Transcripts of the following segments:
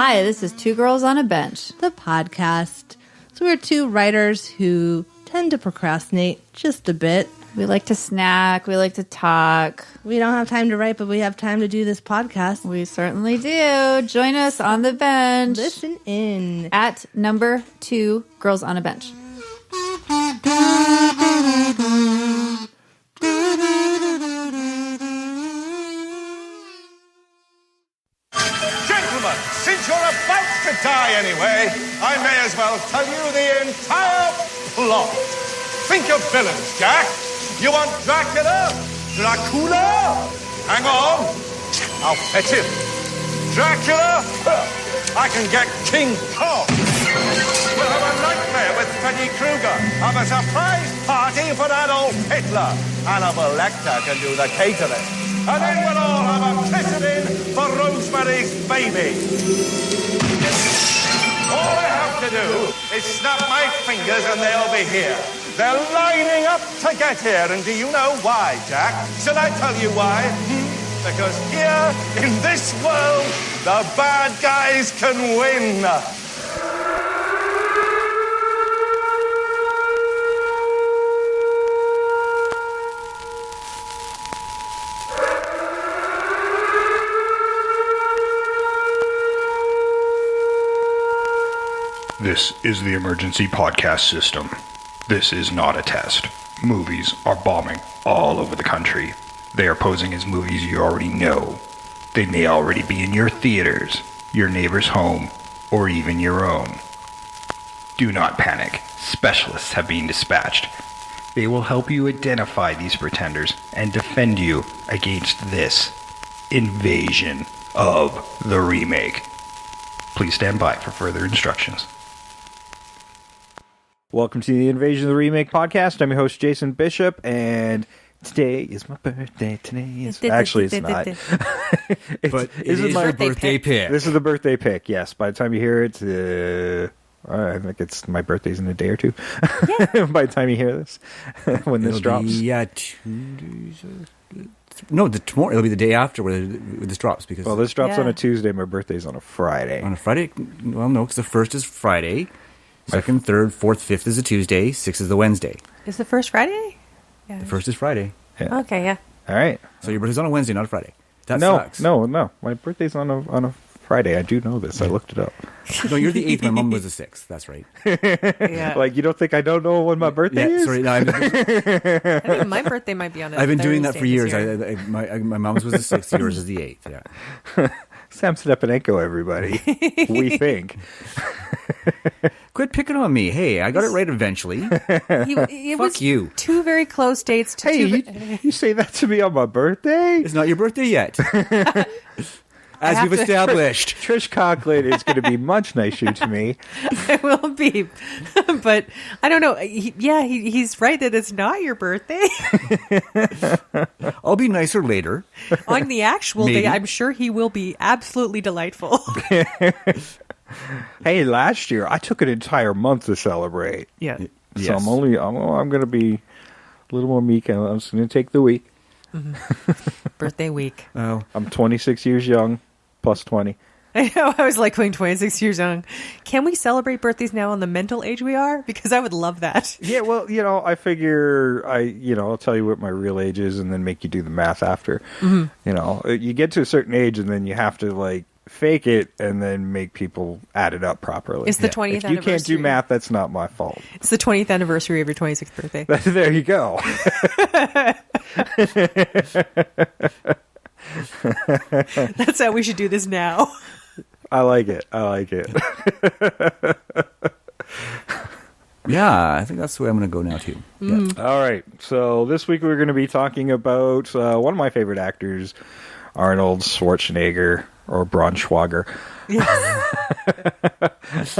Hi, this is Two Girls on a Bench, the podcast. So we're two writers who tend to procrastinate just a bit. We like to snack, we like to talk. We don't have time to write, but we have time to do this podcast. We certainly do. Join us on the bench. Listen in. At number 2 Girls on a Bench. Gentlemen, since you're about to die anyway, I may as well tell you the entire plot. Think of villains, Jack. You want Dracula? Dracula? Hang on. I'll fetch him. Dracula? I can get King Kong. We'll have a nightmare with Freddy Krueger. Have a surprise party for that old Hitler. Hannibal Lecter can do the catering. And then we'll all have a christening for Rosemary's Baby. All I have to do is snap my fingers and they'll be here. They're lining up to get here. And do you know why, Jack? Shall I tell you why? Because here, in this world, the bad guys can win. This is the emergency podcast system. This is not a test. Movies are bombing all over the country. They are posing as movies you already know. They may already be in your theaters, your neighbor's home, or even your own. Do not panic. Specialists have been dispatched. They will help you identify these pretenders and defend you against this invasion of the remake. Please stand by for further instructions. Welcome to the Invasion of the Remake podcast. I'm your host, Jason Bishop, and today is my birthday. Actually, it's not. But it is your birthday pick. This is the birthday pick, yes. By the time you hear it, I think it's my birthday's in a day or two. Yeah. By the time you hear this, when this drops. Yeah, 2 days. No, tomorrow it'll be the day after where this drops. Because this drops on a Tuesday. My birthday's on a Friday. On a Friday? Well, no, because the first is Friday. Second, third, fourth, fifth is a Tuesday. Sixth is the Wednesday. Is the first Friday? Yeah. The first is Friday. Yeah. Okay, yeah. All right. So your birthday's on a Wednesday, not a Friday. That sucks. No. My birthday's on a Friday. I do know this. I looked it up. No, you're the 8th. My mom was the 6th. That's right. Yeah. Like, you don't think I don't know when my birthday is? Sorry. No, I think my birthday might be on a I've been doing that for years. My My mom's was the 6th. Yours is the 8th. Yeah. Sam Stepanenko, everybody. We think. Quit picking on me. Hey, I got it right eventually. It Fuck you. 2 very close dates. You say that to me on my birthday? It's not your birthday yet. As we've established. Trish Conklin is going to be much nicer to me. It will be. But I don't know. He's right that it's not your birthday. I'll be nicer later. On the actual day, I'm sure he will be absolutely delightful. Hey, last year I took an entire month to celebrate. Yeah. So Yes. I'm going to be a little more meek. I'm just going to take the week. Mm-hmm. Birthday week. Oh. I'm 26 years young, plus 20. I know. I was like going 26 years young. Can we celebrate birthdays now on the mental age we are? Because I would love that. Yeah, well, I figure I'll tell you what my real age is and then make you do the math after. Mm-hmm. You get to a certain age and then you have to fake it and then make people add it up properly. It's the 20th If anniversary. you can't do math, that's not my fault. It's the 20th anniversary of your 26th birthday. There you go. That's how we should do this now. I like it. Yeah, I think that's the way I'm going to go now, too. Mm. All right. So this week we're going to be talking about one of my favorite actors, Arnold Schwarzenegger, or Braunschweiger. Yes.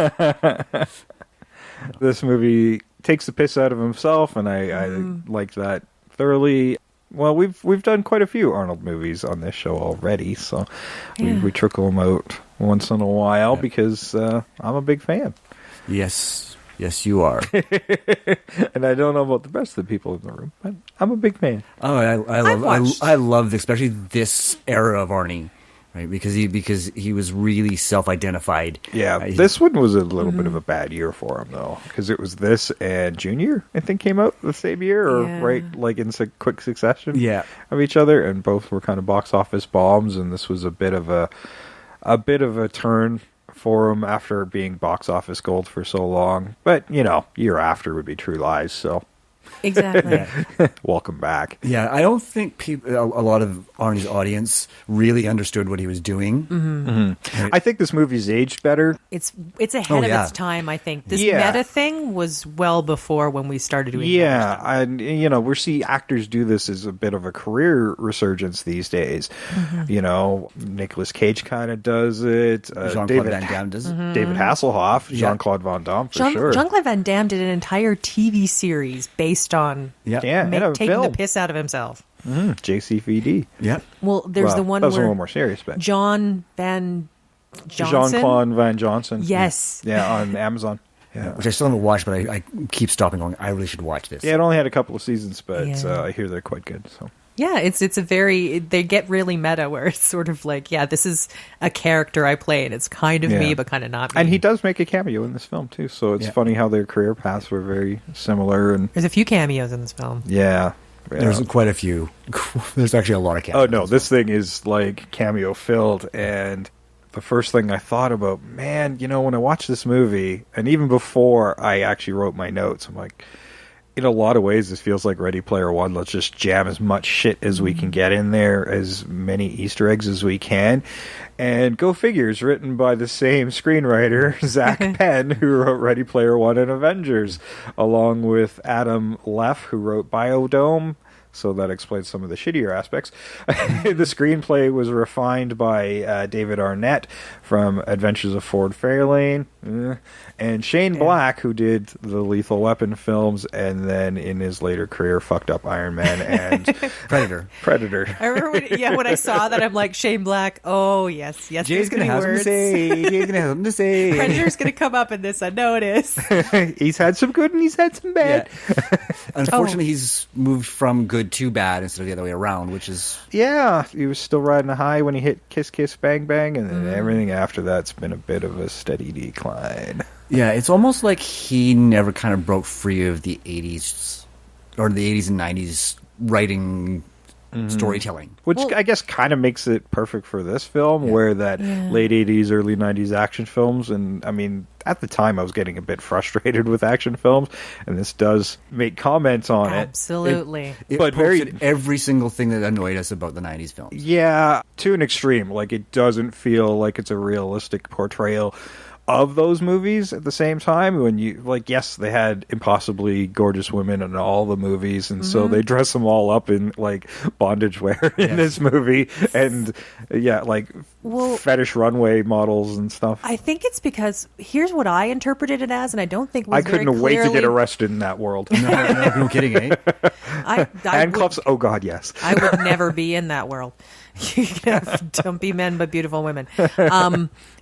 This movie takes the piss out of himself, and I like that thoroughly. Well, we've done quite a few Arnold movies on this show already, so we trickle them out once in a while because I'm a big fan. Yes, you are. And I don't know about the rest of the people in the room, but I'm a big fan. Oh, I love especially this era of Arnie. right? Because he was really self-identified. Yeah, He- this one was a little bit of a bad year for him, though, because it was this and Junior, I think, came out the same year, or Yeah. right, like in quick succession Yeah. of each other, and both were kind of box office bombs, and this was a bit of a turn for him after being box office gold for so long. But, year after would be True Lies, so Exactly. welcome back. Yeah, I don't think a lot of Arnie's audience really understood what he was doing. I think this movie's aged better. It's ahead Oh, of yeah. its time, I think. This Yeah. meta thing was well before when we started doing Yeah, that. and we see actors do this as a bit of a career resurgence these days. Nicolas Cage kind of does it. Jean-Claude Van Damme does it. David Hasselhoff, Yeah. Jean-Claude Van Damme for sure. Jean-Claude Van Damme did an entire TV series based on Yeah. Yeah, and a taking film. the piss out of himself. JCVD. Yeah. Well, there's Well, the one that was a where little more serious, but John Van Johnson. Jean-Claude Van Johnson. Yes. Yeah, on Amazon. Yeah. Which I still haven't watched, but I keep stopping going, I really should watch this. Yeah, it only had a couple of seasons, but Yeah. I hear they're quite good. So Yeah, it's a very, they get really meta where it's sort of like, yeah, this is a character I play and it's kind of Yeah. me but kind of not me. and he does make a cameo in this film too. So it's Yeah. funny how their career paths were very similar. And There's a few cameos in this film. yeah. There's quite a few. There's actually a lot of cameos. Oh no, this thing is like cameo filled, and the first thing I thought about, man, when I watched this movie, and even before I actually wrote my notes, I'm like, in a lot of ways, this feels like Ready Player One. Let's just jam as much shit as we can get in there, as many Easter eggs as we can. And go figures, written by the same screenwriter, Zach Penn, who wrote Ready Player One and Avengers, along with Adam Leff, who wrote Biodome. So that explains some of the shittier aspects. The screenplay was refined by David Arnett from Adventures of Ford Fairlane, and Shane Black, who did the Lethal Weapon films, and then in his later career fucked up Iron Man and Predator. I remember when I saw that, I'm like, Shane Black, oh, yes, Jay's there's going to gonna have be something to words. say. Jay's going to have something to say. Predator's going to come up in this, I know it is. He's had some good and he's had some bad. Yeah. Unfortunately, he's moved from good to bad instead of the other way around, which is... Yeah, he was still riding a high when he hit Kiss Kiss Bang Bang, and then everything after that's been a bit of a steady decline. Yeah, it's almost like he never kind of broke free of the 80s, or the 80s and 90s writing storytelling. Which Well- I guess kind of makes it perfect for this film, where that late 80s, early 90s action films, and I mean, at the time I was getting a bit frustrated with action films, and this does make comments on Absolutely. It But pokes very- at every single thing that annoyed us about the 90s films. Yeah, to an extreme. Like, it doesn't feel like it's a realistic portrayal of those movies at the same time. When you, like, yes, they had impossibly gorgeous women in all the movies, and so they dress them all up in, like, bondage wear in this movie, and, yeah, like, Well- fetish runway models and stuff. I think it's because, here's what I interpreted it as, and I don't think was I couldn't very wait to get clearly- arrested in that world. No kidding, eh? I Handcuffs? Oh, God, yes. I would never be in that world. You can have dumpy men but beautiful women.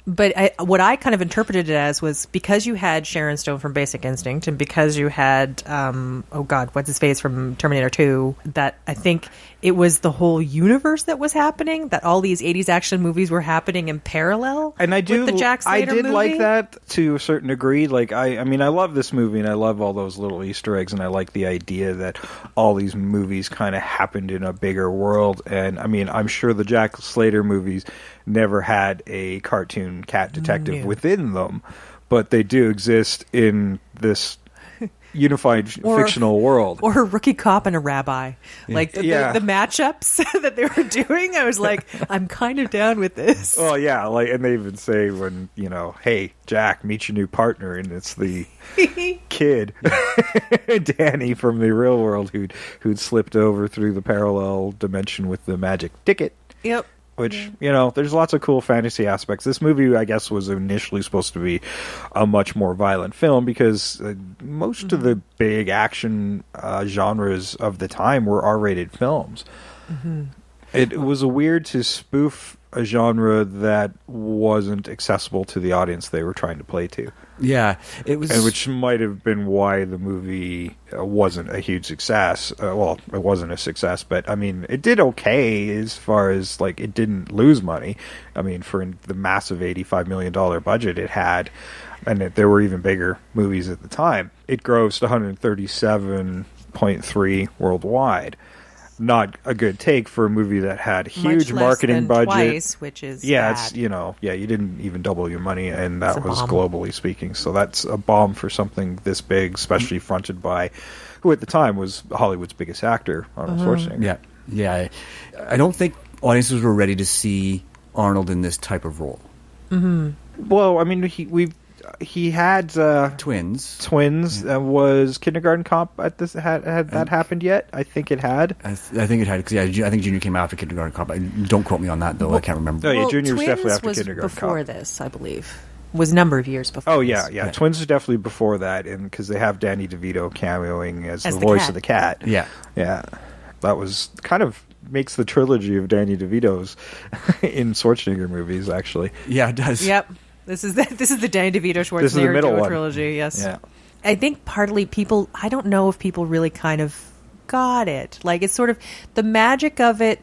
But what I kind of interpreted it as was because you had Sharon Stone from Basic Instinct, and because you had, oh God, what's his face from Terminator 2, that I think it was the whole universe that was happening, that all these 80s action movies were happening in parallel. And I do, with the Jack I Slater did movie. like that to a certain degree. Like, I mean, I love this movie, and I love all those little Easter eggs, and I like the idea that all these movies kind of happened in a bigger world. And I mean, I'm sure the Jack Slater movies never had a cartoon cat detective No. within them, but they do exist in this unified fictional world. Or a rookie cop and a rabbi. Like the matchups that they were doing, I was like, I'm kind of down with this. Well, yeah, like, and they even say when, hey, Jack, meet your new partner, and it's the kid, Danny from the real world, who'd slipped over through the parallel dimension with the magic ticket. Yep. Which, there's lots of cool fantasy aspects. This movie, I guess, was initially supposed to be a much more violent film because most of the big action genres of the time were R-rated films. It was weird to spoof a genre that wasn't accessible to the audience they were trying to play to. Yeah, it was, And which might have been why the movie wasn't a huge success. Well, it wasn't a success, but I mean, it did okay as far as like it didn't lose money. I mean, for the massive $85 million budget it had, and there were even bigger movies at the time, it grossed 137.3 worldwide. Not a good take for a movie that had huge Much less marketing than budget. twice, which is Yeah, bad. it's you didn't even double your money, and that It's a was bomb. globally speaking. So that's a bomb for something this big, especially fronted by who at the time was Hollywood's biggest actor, Arnold Schwarzenegger. yeah. I don't think audiences were ready to see Arnold in this type of role. Well, I mean, he had Twins. twins. Was Kindergarten Cop at this had that happened yet? I think it had. I think it had, because I think Junior came after Kindergarten Cop. Don't quote me on that, though. I can't remember. Oh, yeah, Well, Junior was Twins definitely after was Kindergarten before Cop. this, I believe. Was a number of years before. Oh this. yeah. Twins was definitely before that, and because they have Danny DeVito cameoing as the the voice cat. of the cat. Yeah. That was kind of makes the trilogy of Danny DeVito's in Schwarzenegger movies. Actually, Yeah, it does. Yep. This is the Danny DeVito This is the Schwarzenegger middle one. trilogy. Yes. yeah. I think partly people, I don't know if people really kind of got it. Like, it's sort of, the magic of it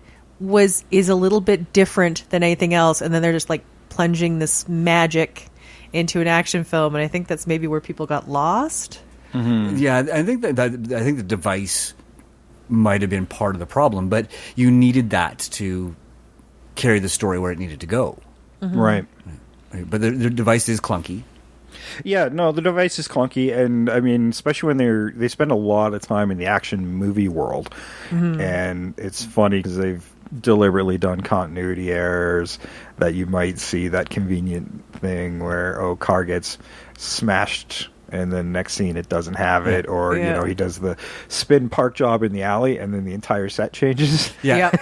is a little bit different than anything else. And then they're just like plunging this magic into an action film. And I think that's maybe where people got lost. Yeah, I think I think the device might have been part of the problem, but you needed that to carry the story where it needed to go. Right. But the device is clunky. Yeah, no, the device is clunky, and I mean, especially when they spend a lot of time in the action movie world, and it's funny because they've deliberately done continuity errors that you might see that convenient thing where car gets smashed. And then next scene, it doesn't have it, or Yeah. he does the spin park job in the alley, and then the entire set changes. Yeah, Yep.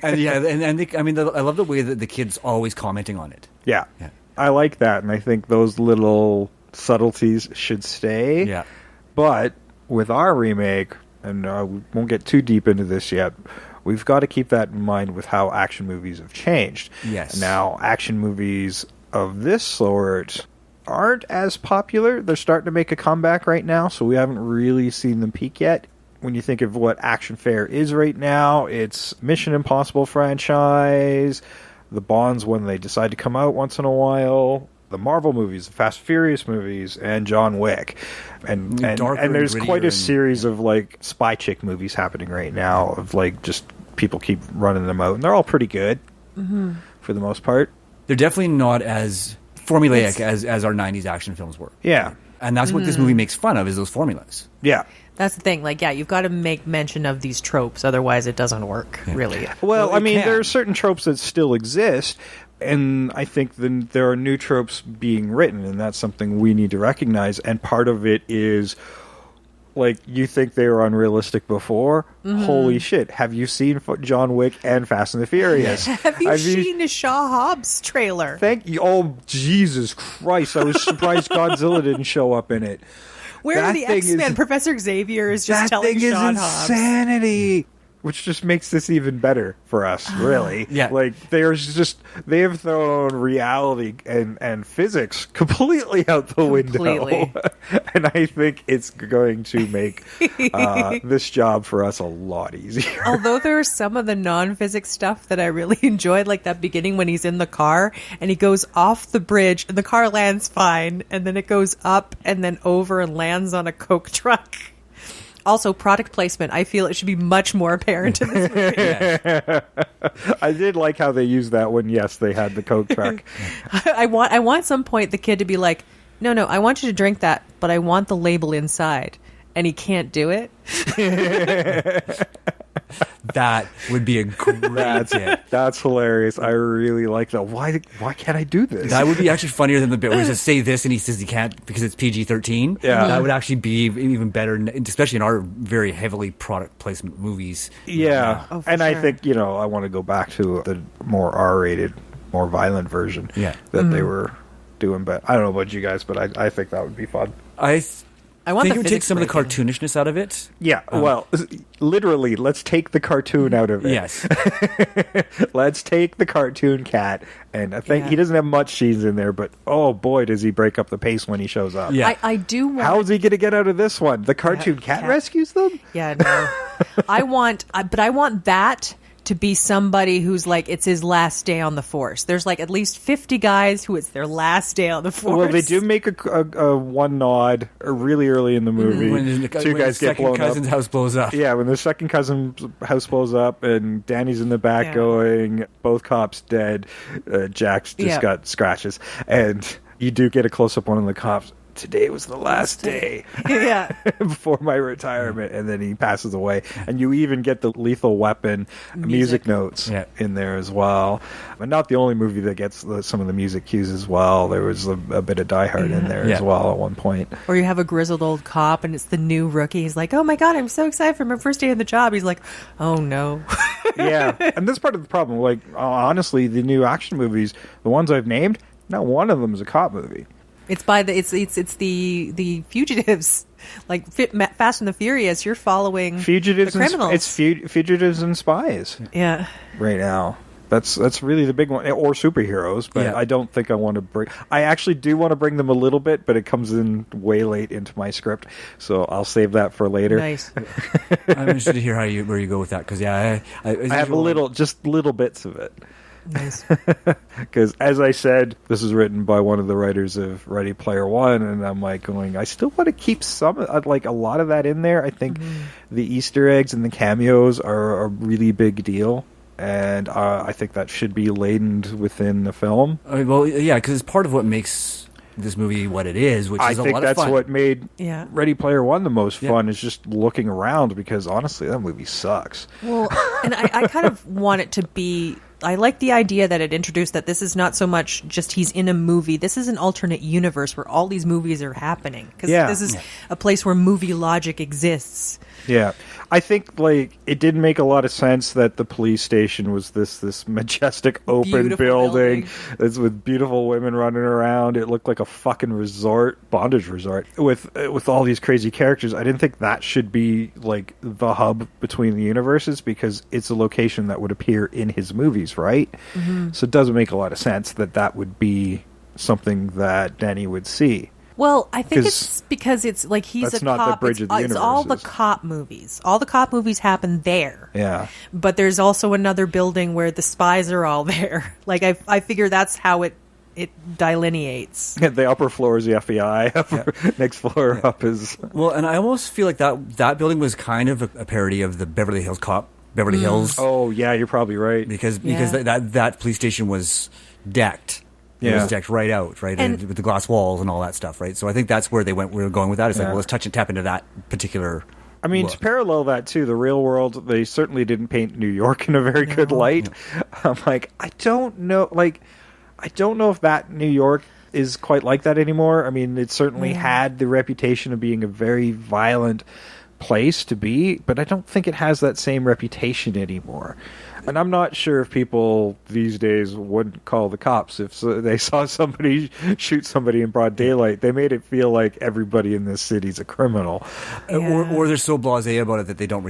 and I love the way that the kid's always commenting on it. Yeah. Yeah. I like that, and I think those little subtleties should stay. Yeah. But with our remake, and we won't get too deep into this yet, we've got to keep that in mind with how action movies have changed. Yes. Now, action movies of this sort aren't as popular. They're starting to make a comeback right now, so we haven't really seen them peak yet. When you think of what action fare is right now, it's Mission Impossible franchise, the Bonds when they decide to come out once in a while, the Marvel movies, the Fast and Furious movies, and John Wick. And Darker and there's quite a grittier series of like spy chick movies happening right now of like just people keep running them out, and they're all pretty good for the most part. They're definitely not as formulaic as our 90s action films were. Yeah. And that's what this movie makes fun of, is those formulas. Yeah. That's the thing. Like, yeah, you've got to make mention of these tropes. Otherwise, it doesn't work, really. Well, Well, I it mean, can. there are certain tropes that still exist, and I think there are new tropes being written, and that's something we need to recognize. And part of it is, like, you think they were unrealistic before? Holy shit. Have you seen John Wick and Fast and the Furious? Have you seen the Shaw Hobbs trailer? Thank you. Oh, Jesus Christ. I was surprised Godzilla didn't show up in it. Where are That the thing X-Men? is- Professor Xavier is just That telling thing is Sean Hobbs. insanity. Which just makes this even better for us, really. Yeah. Like, they have thrown reality and physics completely out the Completely. window. And I think it's going to make this job for us a lot easier. Although there are some of the non-physics stuff that I really enjoyed, like that beginning when he's in the car and he goes off the bridge and the car lands fine, and then it goes up and then over and lands on a Coke truck. Also, product placement. I feel it should be much more apparent in this movie. I did like how they used that when, yes, they had the Coke truck. I want some point the kid to be like, no, I want you to drink that, but I want the label inside. And he can't do it. That would be a great hit. That's hilarious. I really like that. Why can't I do this? That would be actually funnier than the bit where he says, say this, and he says he can't because it's PG-13. Yeah. That would actually be even better, especially in our very heavily product placement movies. Yeah. Oh, for and I sure. think, I want to go back to the more R-rated, more violent version Yeah. that they were doing. But I don't know about you guys, but I think that would be fun. I I want think the it would take some of the physics cartoonishness out of it. Yeah, well, literally, let's take the cartoon out of it. Yes. Let's take the cartoon cat, and I think Yeah. he doesn't have much scenes in there, but oh boy, does he break up the pace when he shows up. Yeah. I do want. How is he going to get out of this one? The cartoon cat rescues them? Yeah, no. I want that to be somebody who's like, it's his last day on the force. There's like at least 50 guys who it's their last day on the force. Well, they do make a one nod really early in the movie. When Two guys the get second blown cousin's up. house blows up. Yeah, when the second cousin's house blows up and Danny's in the back Yeah. going, both cops dead, Jack's just Yeah. got scratches. And you do get a close-up on one of the cops. Today was the last day Yeah. before my retirement, and then he passes away. And you even get the Lethal Weapon music notes Yeah. in there as well. But not the only movie that gets some of the music cues as well. There was a bit of Die Hard in there as Yeah. well at one point. Or you have a grizzled old cop and it's the new rookie. He's like, oh my God, I'm so excited for my first day on the job. He's like, oh no. Yeah, and that's part of the problem. Like, honestly, the new action movies, the ones I've named, not one of them is a cop movie. It's by the it's the fugitives, like Fast and the Furious. You're following Fugitives, the criminals. it's fugitives and spies Yeah. right now. That's really the big one, or superheroes. But Yeah. I don't think I want to bring. I actually do want to bring them a little bit, but it comes in way late into my script, so I'll save that for later. Nice. I'm interested to hear where you go with that because I have just little bits of it. Nice. Because, as I said, this is written by one of the writers of Ready Player One, and I'm like going, I still want to keep some, like a lot of that in there. I think the Easter eggs and the cameos are a really big deal, and I think that should be laden within the film. Well, yeah, because it's part of what makes this movie what it is, which I is a think lot that's of fun. what made Yeah. Ready Player One the most Yeah. fun, is just looking around, because honestly, that movie sucks. Well, and I kind of want it to be. I like the idea that it introduced that this is not so much just he's in a movie. This is an alternate universe where all these movies are happening. Because this is a place where movie logic exists. Yeah. I think, like, it didn't make a lot of sense that the police station was this majestic open Beautiful building. building. It's with beautiful women running around. It looked like a fucking bondage resort with all these crazy characters. I didn't think that should be like the hub between the universes, because it's a location that would appear in his movies, right? Mm-hmm. So it doesn't make a lot of sense that would be something that Danny would see. Well, I think 'Cause it's because it's like he's that's a not the cop. bridge of the It's all the universes. cop movies. All the cop movies happen there. Yeah. But there's also another building where the spies are all there. Like I figure that's how it delineates. The upper floor is the FBI. Next floor up is... Well, and I almost feel like that building was kind of a parody of the Beverly Hills Hills. Oh, yeah, you're probably right. Because Yeah. that police station was decked. It Yeah. was decked right out, right, And- with the glass walls and all that stuff, right? So I think that's where we were going with that. It's like, Yeah. well, let's touch and tap into that particular. I mean, look. to parallel that too, the real world, they certainly didn't paint New York in a very good light. I'm like, I don't know if that New York is quite like that anymore. I mean, it certainly had the reputation of being a very violent place to be, but I don't think it has that same reputation anymore. And I'm not sure if people these days would call the cops if they saw somebody shoot somebody in broad daylight. They made it feel like everybody in this city's a criminal. Or they're so blasé about it that they don't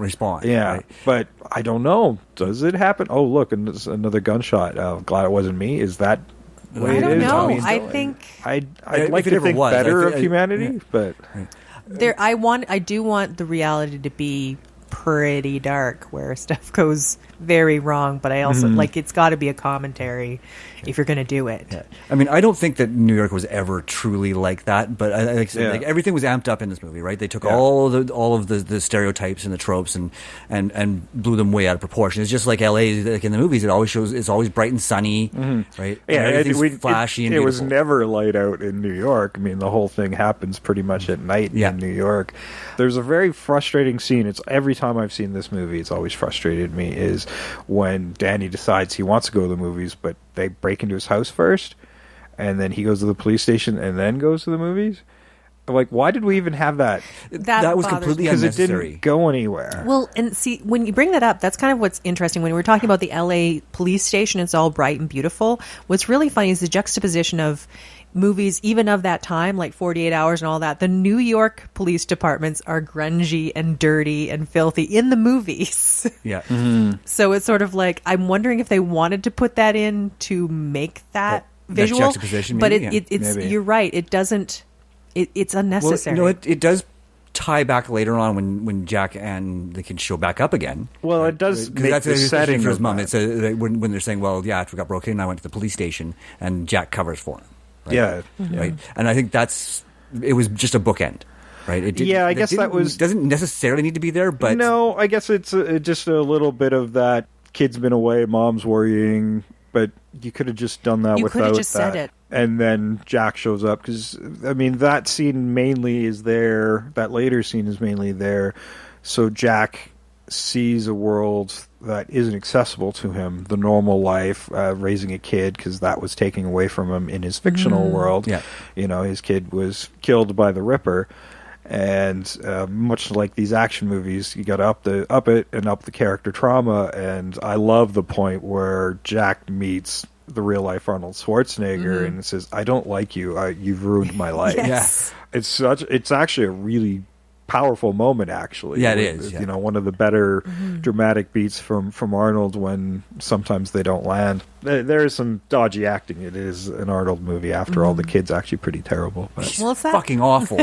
respond. Yeah, right? but I don't know. Does it happen? Oh, look, and there's another gunshot. Glad it wasn't me. Is that the way I it don't is? know. mean, I think I'd if like it to ever think was, better I thi- of humanity, yeah. but I do want the reality to be pretty dark where stuff goes very wrong, but I also like it's got to be a commentary if you're going to do it. Yeah. I mean, I don't think that New York was ever truly like that, but like I said, Yeah. like, everything was amped up in this movie, right? They took Yeah. all of the stereotypes and the tropes and blew them way out of proportion. It's just like LA, like in the movies, it's always bright and sunny, right? yeah, And everything's flashy and it was beautiful. never light out in New York. I mean, the whole thing happens pretty much at night Yeah. in New York. There's a very frustrating scene. It's every time I've seen this movie, it's always frustrated me, is when Danny decides he wants to go to the movies, but they break into his house first, and then he goes to the police station and then goes to the movies. Like, why did we even have that? That was bothers completely me. Because it unnecessary. didn't go anywhere. Well, and see, when you bring that up, that's kind of what's interesting. When we're talking about the LA police station, it's all bright and beautiful. What's really funny is the juxtaposition of movies, even of that time, like 48 Hours and all that. The New York police departments are grungy and dirty and filthy in the movies. Yeah. So it's sort of like, I'm wondering if they wanted to put that in to make that visual. juxtaposition, but maybe? it's Maybe. you're right. It doesn't. It's Well, unnecessary. it does tie back later on when Jack and the kids show back up again. Well, it does 'Cause make that's the a setting for his of mom. that. It's when they're saying, "Well, yeah, after we got broken in, I went to the police station," and Jack covers for him. Right? Yeah. Right. And I think it was just a bookend, right? Yeah, I guess that doesn't necessarily need to be there, but no, I guess it's just a little bit of that. Kid's been away, mom's worrying, but you could have just done that You could have without just that. said it. And then Jack shows up because, I mean, that scene mainly is there. That later scene is mainly there. So Jack sees a world that isn't accessible to him, the normal life, raising a kid, because that was taken away from him in his fictional world. Yeah. You know, his kid was killed by the Ripper. And much like these action movies, you got to up it and up the character trauma. And I love the point where Jack meets the real life Arnold Schwarzenegger and says, "I don't like you. You've ruined my life." Yes. It's actually a really powerful moment. Actually, Yeah, it is, yeah. You know, one of the better dramatic beats from Arnold when sometimes they don't land. There is some dodgy acting. It is an Arnold movie. After all, the kid's actually pretty terrible. But Well, it's that fucking awful.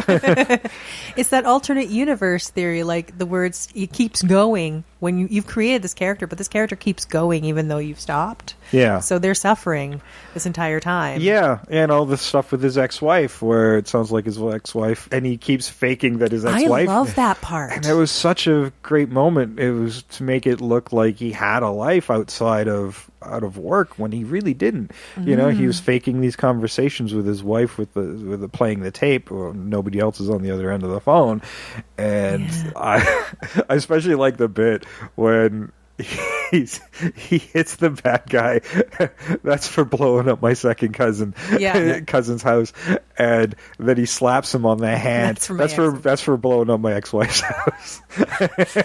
it's that alternate universe theory. Like the words, it keeps going when you've created this character, but this character keeps going even though you've stopped. yeah. So they're suffering this entire time. Yeah, and all this stuff with his ex-wife, where it sounds like his ex-wife, and he keeps faking that his I ex-wife. love that part. And it was such a great moment. It was to make it look like he had a life outside of work when he really didn't. You know, he was faking these conversations with his wife with the playing the tape. Well, nobody else is on the other end of the phone, and I especially like the bit when he hits the bad guy. That's for blowing up my second cousin's house, and then he slaps him on the hand. That's for blowing up my ex-wife's house.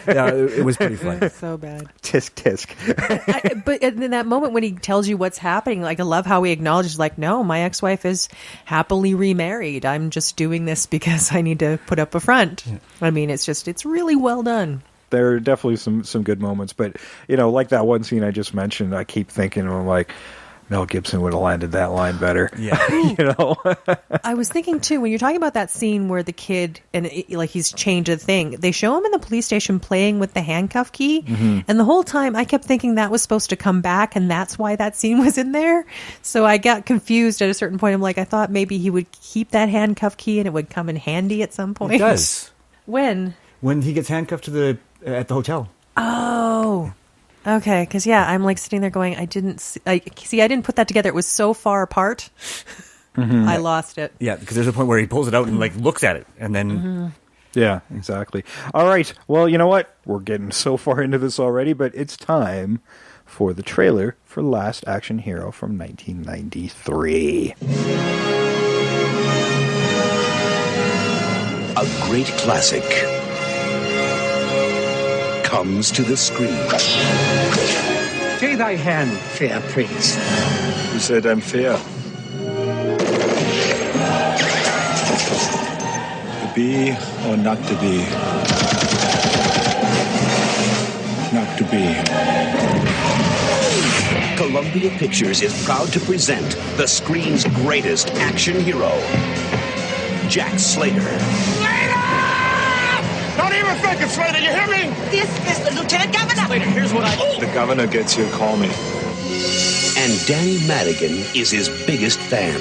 Yeah, it was pretty funny. So bad. Tisk tisk. But in that moment when he tells you what's happening, like I love how he acknowledges, like, no, my ex-wife is happily remarried. I'm just doing this because I need to put up a front. Yeah. I mean, it's really well done. There are definitely some good moments, but you know, like that one scene I just mentioned, I keep thinking, I'm like, Mel Gibson would have landed that line better. Yeah. You know. I was thinking too, when you're talking about that scene where the kid like he's changed a thing, they show him in the police station playing with the handcuff key, and the whole time I kept thinking that was supposed to come back, and that's why that scene was in there. So I got confused at a certain point. I'm like, I thought maybe he would keep that handcuff key and it would come in handy at some point. It does. When When he gets handcuffed at the hotel. Oh, okay. Because I'm like sitting there going, I didn't put that together. It was so far apart. I lost it. Yeah, because there's a point where he pulls it out and like looks at it, and then Yeah, exactly. All right. Well, you know what? We're getting so far into this already, but it's time for the trailer for Last Action Hero from 1993. A great classic comes to the screen. Stay thy hand, fair prince. Who said I'm fair? To be or not to be? Not to be. Columbia Pictures is proud to present the screen's greatest action hero, Jack Slater. Don't even think it, Slater, you hear me? This is the Lieutenant Governor. Later, here's what I... The governor gets here, call me. And Danny Madigan is his biggest fan.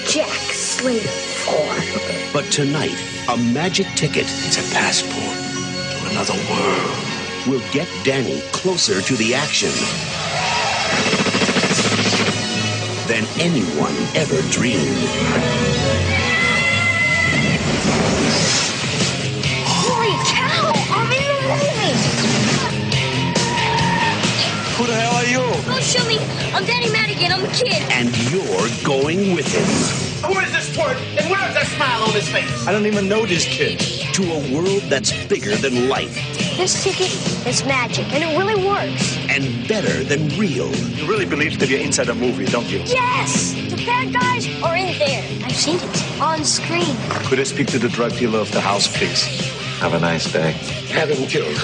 Jack Slater 4. But tonight, a magic ticket It's a passport to another world. will get Danny closer to the action than anyone ever dreamed. Holy cow! I'm in the movie! Who the hell are you? Don't shoot me. I'm Danny Madigan. I'm a kid. And you're going with him. Who is this twerp? And where's that smile on his face? I don't even know this kid. To a world that's bigger than life. This ticket is magic, and it really works. And better than real. You really believe that you're inside a movie, don't you? Yes! The bad guys are in there. I've seen it on screen. Could I speak to the drug dealer of the house, please? Have a nice day. Have him killed.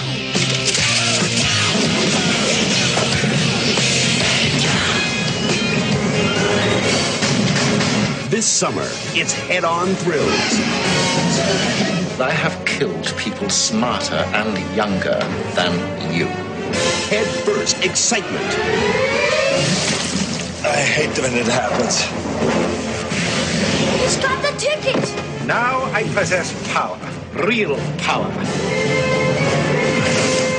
This summer, it's head-on thrills. I have killed people smarter and younger than you. Head-first excitement. I hate when it happens. He's got the ticket. Now I possess power. Real power.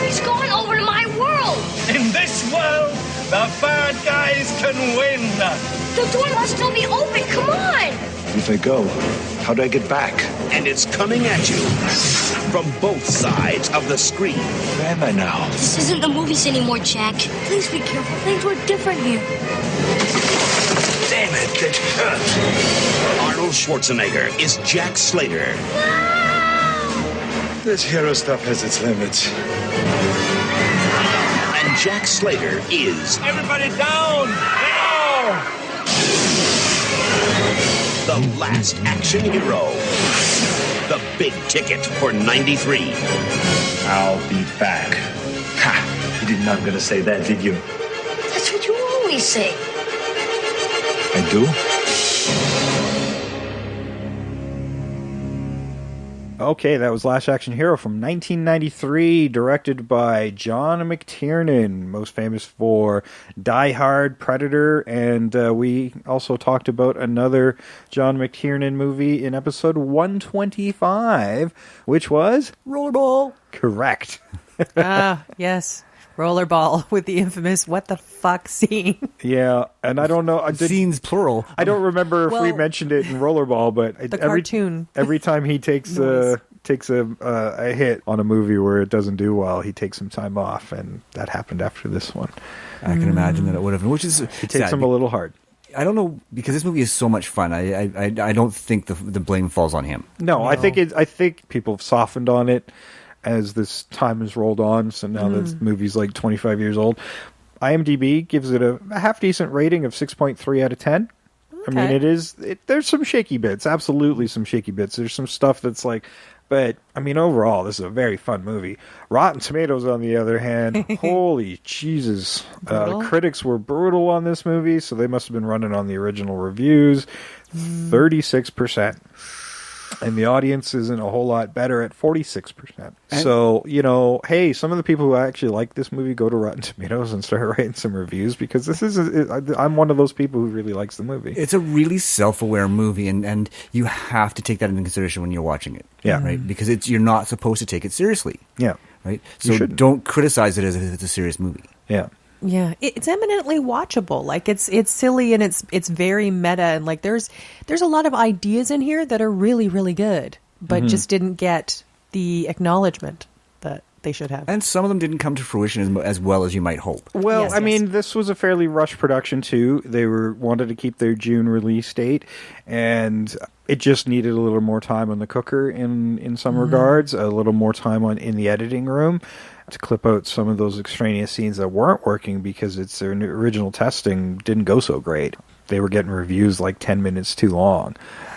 He's going over to my world. In this world, the bad guys can win. The door must still be open. Come on. If I go, how do I get back? And it's coming at you from both sides of the screen. Where am I now? This isn't the movies anymore, Jack. Please be careful. Things were different here. Damn it, that hurt. Arnold Schwarzenegger is Jack Slater. This hero stuff has its limits. And Jack Slater is... Everybody down! Now! the last action hero. The big ticket for 93. I'll be back. Ha! You did not gonna say that, did you? That's what you always say. I do? Okay, that was Last Action Hero from 1993, directed by John McTiernan, most famous for Die Hard, Predator, and we also talked about another John McTiernan movie in episode 125, which was Rollerball. Correct. Yes. Rollerball with the infamous what the fuck scene. Yeah, and I don't know. Scenes plural. I don't remember if we Well, mentioned it in Rollerball, but the cartoon. every time he takes a hit on a movie where it doesn't do well, he takes some time off, and that happened after this one. I can imagine that it would have, which is It takes him a little hard. I don't know, because this movie is so much fun. I don't think the blame falls on him. No, I think people have softened on it as this time has rolled on. So now that the movie's like 25 years old, IMDb gives it a half decent rating of 6.3 out of 10. I mean, there's some shaky bits, absolutely some shaky bits. There's some stuff that's like, but I mean, overall, this is a very fun movie. Rotten Tomatoes, on the other hand, holy Jesus. Critics were brutal on this movie, so they must have been running on the original reviews. 36%. And the audience isn't a whole lot better at 46%. So, hey, some of the people who actually like this movie go to Rotten Tomatoes and start writing some reviews, because I'm one of those people who really likes the movie. It's a really self-aware movie, and you have to take that into consideration when you're watching it. Yeah. Right? Because you're not supposed to take it seriously. Yeah. Right? So don't criticize it as if it's a serious movie. Yeah. Yeah, it's eminently watchable. Like it's silly and it's very meta, and like there's a lot of ideas in here that are really, really good, but just didn't get the acknowledgement that they should have. And some of them didn't come to fruition as well as you might hope. Well, Yes, I mean, this was a fairly rushed production too. They wanted to keep their June release date, and it just needed a little more time on the cooker in some regards, a little more time in the editing room to clip out some of those extraneous scenes that weren't working because their original testing didn't go so great. They were getting reviews like 10 minutes too long.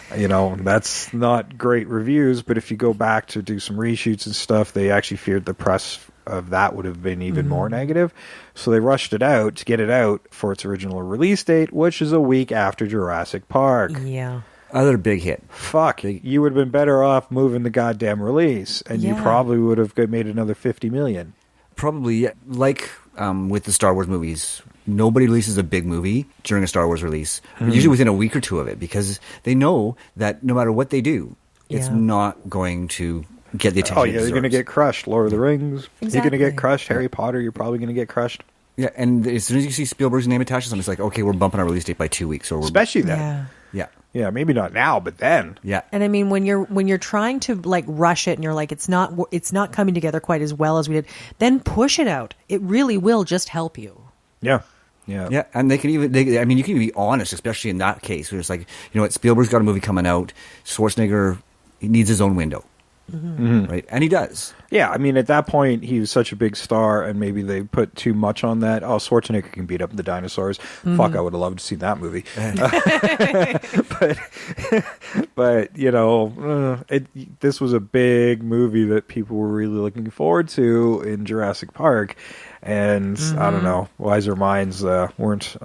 That's not great reviews, but if you go back to do some reshoots and stuff, they actually feared the press of that would have been even more negative. So they rushed it out to get it out for its original release date, which is a week after Jurassic Park. Yeah. Other big hit. Fuck, you would have been better off moving the goddamn release, and you probably would have made another $50 million. Probably, like with the Star Wars movies, nobody releases a big movie during a Star Wars release, usually within a week or two of it, because they know that no matter what they do, it's not going to get the attention. Oh, yeah, you're going to get crushed. Lord of the Rings, Exactly. you're going to get crushed. Harry Potter, you're probably going to get crushed. Yeah, and as soon as you see Spielberg's name attached to something, it's like, okay, we're bumping our release date by 2 weeks. Or Especially then. Yeah. Yeah. Yeah, maybe not now, but then. Yeah. And I mean, when you're trying to like rush it and you're like, it's not coming together quite as well as we did, then push it out. It really will just help you. Yeah. Yeah, and they can even, I mean, you can be honest, especially in that case, where it's like, you know what, Spielberg's got a movie coming out, Schwarzenegger, he needs his own window. Right? And he does. Yeah, I mean, at that point, he was such a big star, and maybe they put too much on that. Oh, Schwarzenegger can beat up the dinosaurs. Fuck, I would have loved to see that movie. but you know, this was a big movie that people were really looking forward to in Jurassic Park, and I don't know, wiser minds weren't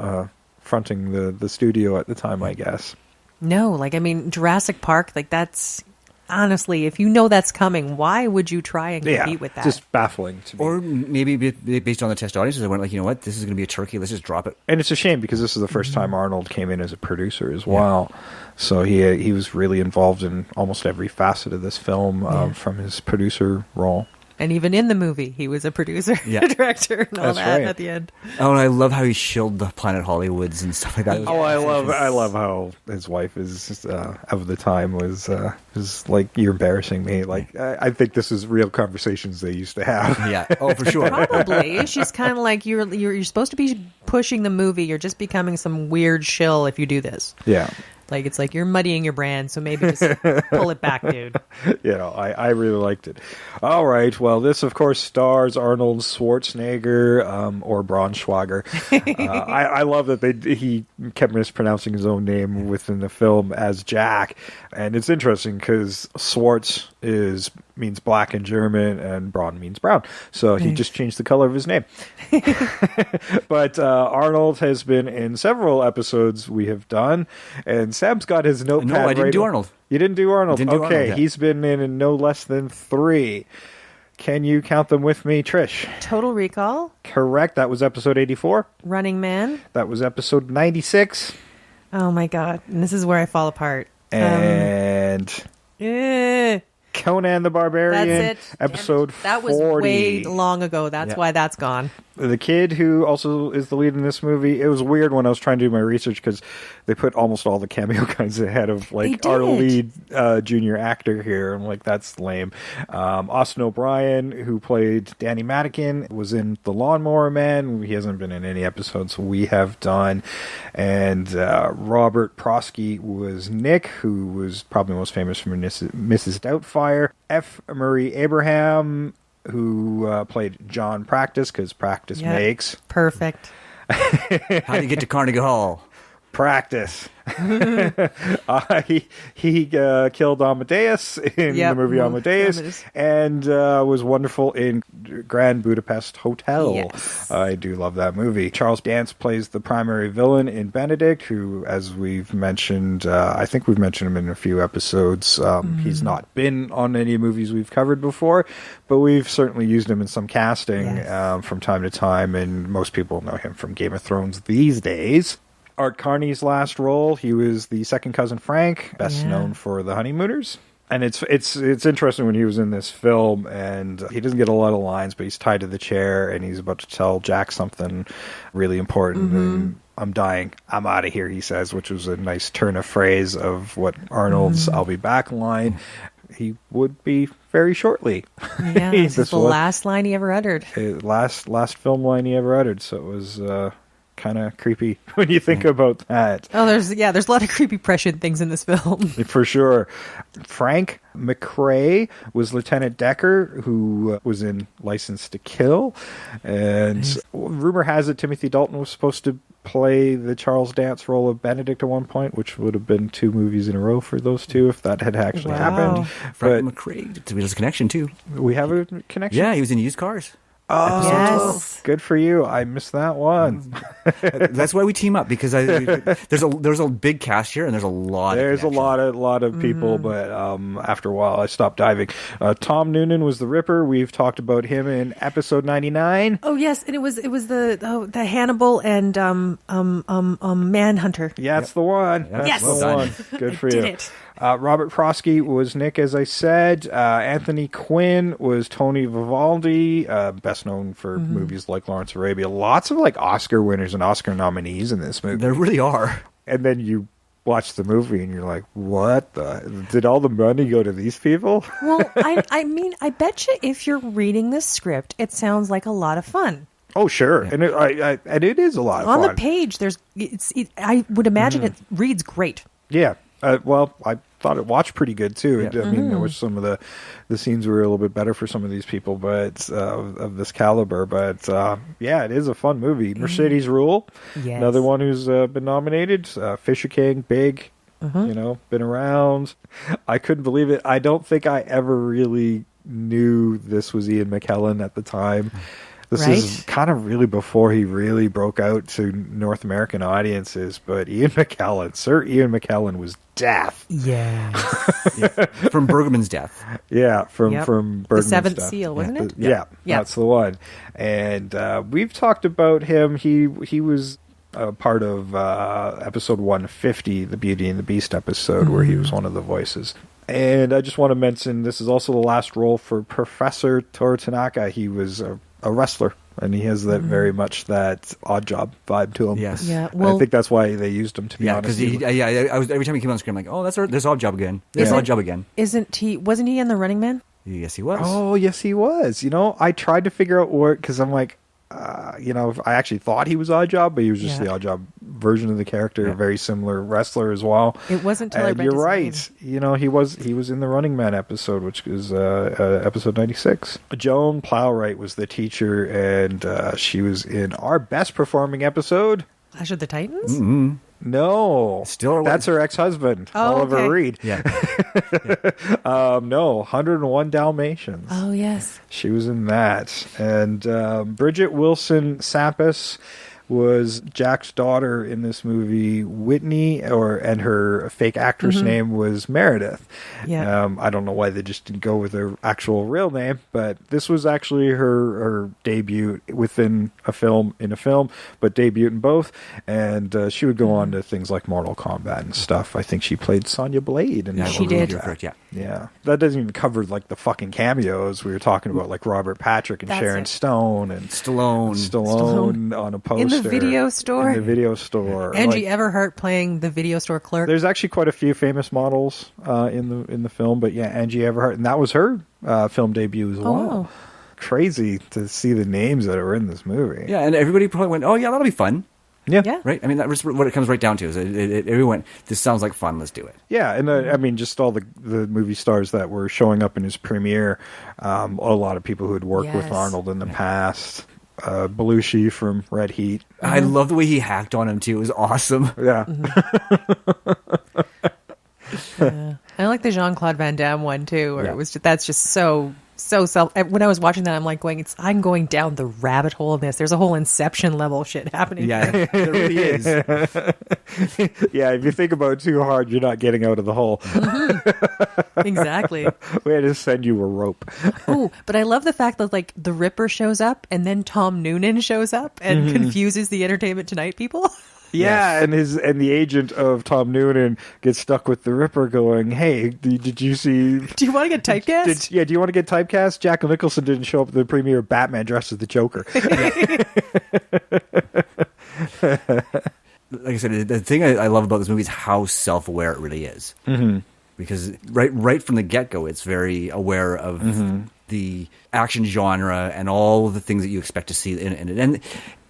fronting the studio at the time, I guess. No, like, I mean, Jurassic Park, like, that's... Honestly, if you know that's coming, why would you try and compete with that? Just baffling to me. Or maybe based on the test audiences, they went like, you know what, this is going to be a turkey, let's just drop it. And it's a shame because this is the first time Arnold came in as a producer as well. So he was really involved in almost every facet of this film from his producer role. And even in the movie, he was a producer, director, and all that at the end. Oh, and I love how he shilled the Planet Hollywoods and stuff like that. Oh, I love how his wife is of the time was like, you're embarrassing me. Like, I think this is real conversations they used to have. Yeah. Oh, for sure. Probably. She's kind of like, you're supposed to be pushing the movie. You're just becoming some weird shill if you do this. Yeah. Like, it's like you're muddying your brand, so maybe just pull it back, dude. You know, I really liked it. All right, well, this, of course, stars Arnold Schwarzenegger, or Braunschweiger. I love that he kept mispronouncing his own name within the film as Jack. And it's interesting because Schwarz means black in German, and Braun means brown. So he just changed the color of his name. But Arnold has been in several episodes we have done, and Sam's got his notepad. No, I didn't do Arnold. You didn't do Arnold? Didn't do okay, Arnold yet. He's been in no less than 3. Can you count them with me, Trish? Total Recall. Correct. That was episode 84. Running Man. That was episode 96. Oh, my God. And this is where I fall apart. And Conan the Barbarian. That's it. Episode 40. That was way long ago. That's why that's gone. The kid who also is the lead in this movie, it was weird when I was trying to do my research because they put almost all the cameo guys ahead of like our lead junior actor here. I'm like, that's lame. Austin O'Brien, who played Danny Madigan, was in The Lawnmower Man. He hasn't been in any episodes we have done. And Robert Prosky was Nick, who was probably most famous from Mrs. Doubtfire. F. Murray Abraham, who played John Practice, because Practice makes. Perfect. How do you get to Carnegie Hall? Practice. He killed Amadeus in the movie Amadeus. And was wonderful in Grand Budapest Hotel. Yes. I do love that movie. Charles Dance plays the primary villain in Benedict, who, as we've mentioned, I think we've mentioned him in a few episodes. He's not been on any movies we've covered before, but we've certainly used him in some casting from time to time, and most people know him from Game of Thrones these days. Art Carney's last role, he was the second cousin Frank, best known for The Honeymooners. And it's interesting when he was in this film, and he doesn't get a lot of lines, but he's tied to the chair, and he's about to tell Jack something really important. And I'm dying, I'm out of here, he says, which was a nice turn of phrase of what Arnold's I'll be back line. He would be very shortly. Yeah, this is the last line he ever uttered. Last film line he ever uttered, so it was... kind of creepy when you think about that. Oh, there's a lot of creepy prescient things in this film. For sure. Frank McRae was Lieutenant Decker, who was in License to Kill. And rumor has it Timothy Dalton was supposed to play the Charles Dance role of Benedict at one point, which would have been 2 movies in a row for those two if that had actually happened. Frank McRae. There's a connection, too. We have a connection? Yeah, he was in Used Cars. Oh, yes. Good for you. I missed that one. That's why we team up, because there's a big cast here, and there's a lot of people, but after a while I stopped diving. Tom Noonan was the Ripper. We've talked about him in episode 99. Oh yes, and it was the Hannibal and Manhunter. Yeah, that's the one. Yes, the one. Good for you. Did it. Robert Prosky was Nick, as I said. Anthony Quinn was Tony Vivaldi, best known for movies like Lawrence of Arabia. Lots of like Oscar winners and Oscar nominees in this movie. There really are. And then you watch the movie and you're like, what did all the money go to these people? Well, I mean, I bet you if you're reading this script, it sounds like a lot of fun. Oh, sure. Yeah. And it is a lot of On fun. the page, I would imagine it reads great. Yeah. Well, I thought it watched pretty good too. Yeah. I mean, there was some of the scenes were a little bit better for some of these people, but of this caliber. But yeah, it is a fun movie. Mercedes Rule, Yes. another one who's been nominated. Fisher King, big, been around. I couldn't believe it. I don't think I ever really knew this was Ian McKellen at the time. This is kind of really before he really broke out to North American audiences. But Ian McKellen, Sir Ian McKellen, was deaf. Yeah. From Bergman's Death. Yeah, from Yep. Bergman's The Seventh Death. Seal, wasn't it? Yeah, Yeah. that's the one. And we've talked about him. He was part of episode 150, the Beauty and the Beast episode, where he was one of the voices. And I just want to mention, this is also the last role for Professor Toru Tanaka. He was a wrestler, and he has that very much that Odd Job vibe to him. Yes. Yeah. I Well, think that's why they used him, to be Yeah, honest. because I was every time he came on screen, I'm like, oh, there's Odd Job again. There's Isn't- Odd Job again. wasn't he in The Running Man? Yes, he was. Oh, yes, he was. I tried to figure out where, because I'm like, I actually thought he was Odd Job, but he was just the Odd Job version of the character, a very similar wrestler as well. It wasn't until I And read you're his right. name. He was in the Running Man episode, which is episode 96. Joan Plowright was the teacher, and she was in our best performing episode. Clash of the Titans? No, Still- that's her ex-husband, Oh, Oliver okay. Reed. Yeah. No, 101 Dalmatians. Oh, yes. She was in that. And Bridget Wilson Sampas was Jack's daughter in this movie. Whitney, and her fake actress name was Meredith. Yeah. I don't know why they just didn't go with her actual real name, but this was actually her debut within a film, but debut in both. And she would go on to things like Mortal Kombat and stuff. I think she played Sonya Blade. And Yeah, She did. You're correct, yeah. Yeah, that doesn't even cover like the fucking cameos we were talking about, like Robert Patrick and That's Sharon it. Stone and Stallone. on a poster In the video store? In the video store, Angie Like, Everhart playing the video store clerk. there's actually quite a few famous models in the film, but yeah, Angie Everhart, and that was her film debut as well. wow. Crazy to see the names that are in this movie. Yeah, and everybody probably went, oh, yeah, that'll be fun. Yeah. Yeah. Right? I mean, that was what it comes right down to. Is everyone went, this sounds like fun, let's do it. Yeah, and I mean, just all the movie stars that were showing up in his premiere, a lot of people who had worked with Yes. Arnold in the past. Belushi from Red Heat. I love the way he hacked on him, too. It was awesome. Yeah. I like the Jean-Claude Van Damme one, too, where Yeah. that's just so self. When I was watching that, I'm like I'm going down the rabbit hole of this. There's a whole Inception level shit happening. Yeah, there really is. Yeah, if you think about it too hard, you're not getting out of the hole. Exactly. We had to send you a rope. Oh, but I love the fact that like the Ripper shows up and then Tom Noonan shows up and confuses the Entertainment Tonight people. Yeah, and the agent of Tom Noonan gets stuck with the Ripper going, hey, did you see... Do you want to get typecast? do you want to get typecast? Jack Nicholson didn't show up at the premiere of Batman dressed as the Joker. Like I said, the thing I love about this movie is how self-aware it really is. Mm-hmm. Because right from the get-go, it's very aware of the action genre and all of the things that you expect to see in it. And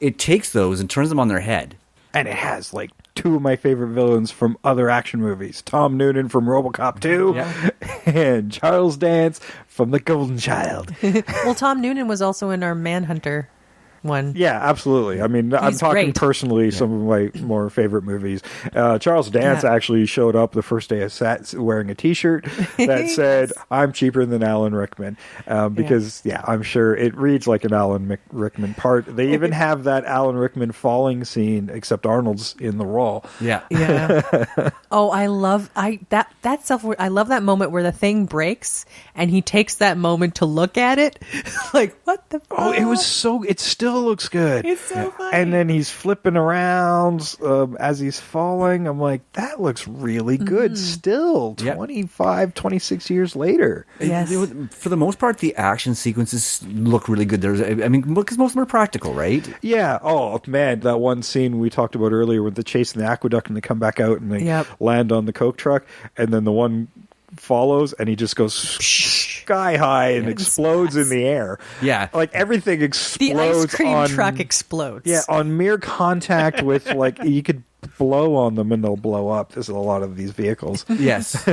it takes those and turns them on their head. And it has, like, two of my favorite villains from other action movies. Tom Noonan from RoboCop 2 and Charles Dance from The Golden Child. Well, Tom Noonan was also in our Manhunter one. Yeah, absolutely. I mean, I'm He's talking great. personally, some of my more favorite movies. Charles Dance actually showed up the first day of set wearing a T-shirt that said, I'm cheaper than Alan Rickman. Because, I'm sure it reads like an Alan Rickman part. They even have that Alan Rickman falling scene, except Arnold's in the role. Yeah. Yeah. Oh, I love I love that moment where the thing breaks and he takes that moment to look at it. Like, what the fuck? Oh, it still looks good. It's so funny. And then he's flipping around as he's falling. I'm like, that looks really good still, 26 years later. Yes. For the most part, the action sequences look really good. Because most of them are practical, right? Yeah. Oh, man, that one scene we talked about earlier with the chase in the aqueduct and they come back out and they land on the Coke truck and then the one follows and he just goes... sky high and explodes in the air. Yeah. Like everything explodes. The ice cream on, truck explodes. Yeah, on mere contact with, like, you could blow on them and they'll blow up. There's a lot of these vehicles. Yes.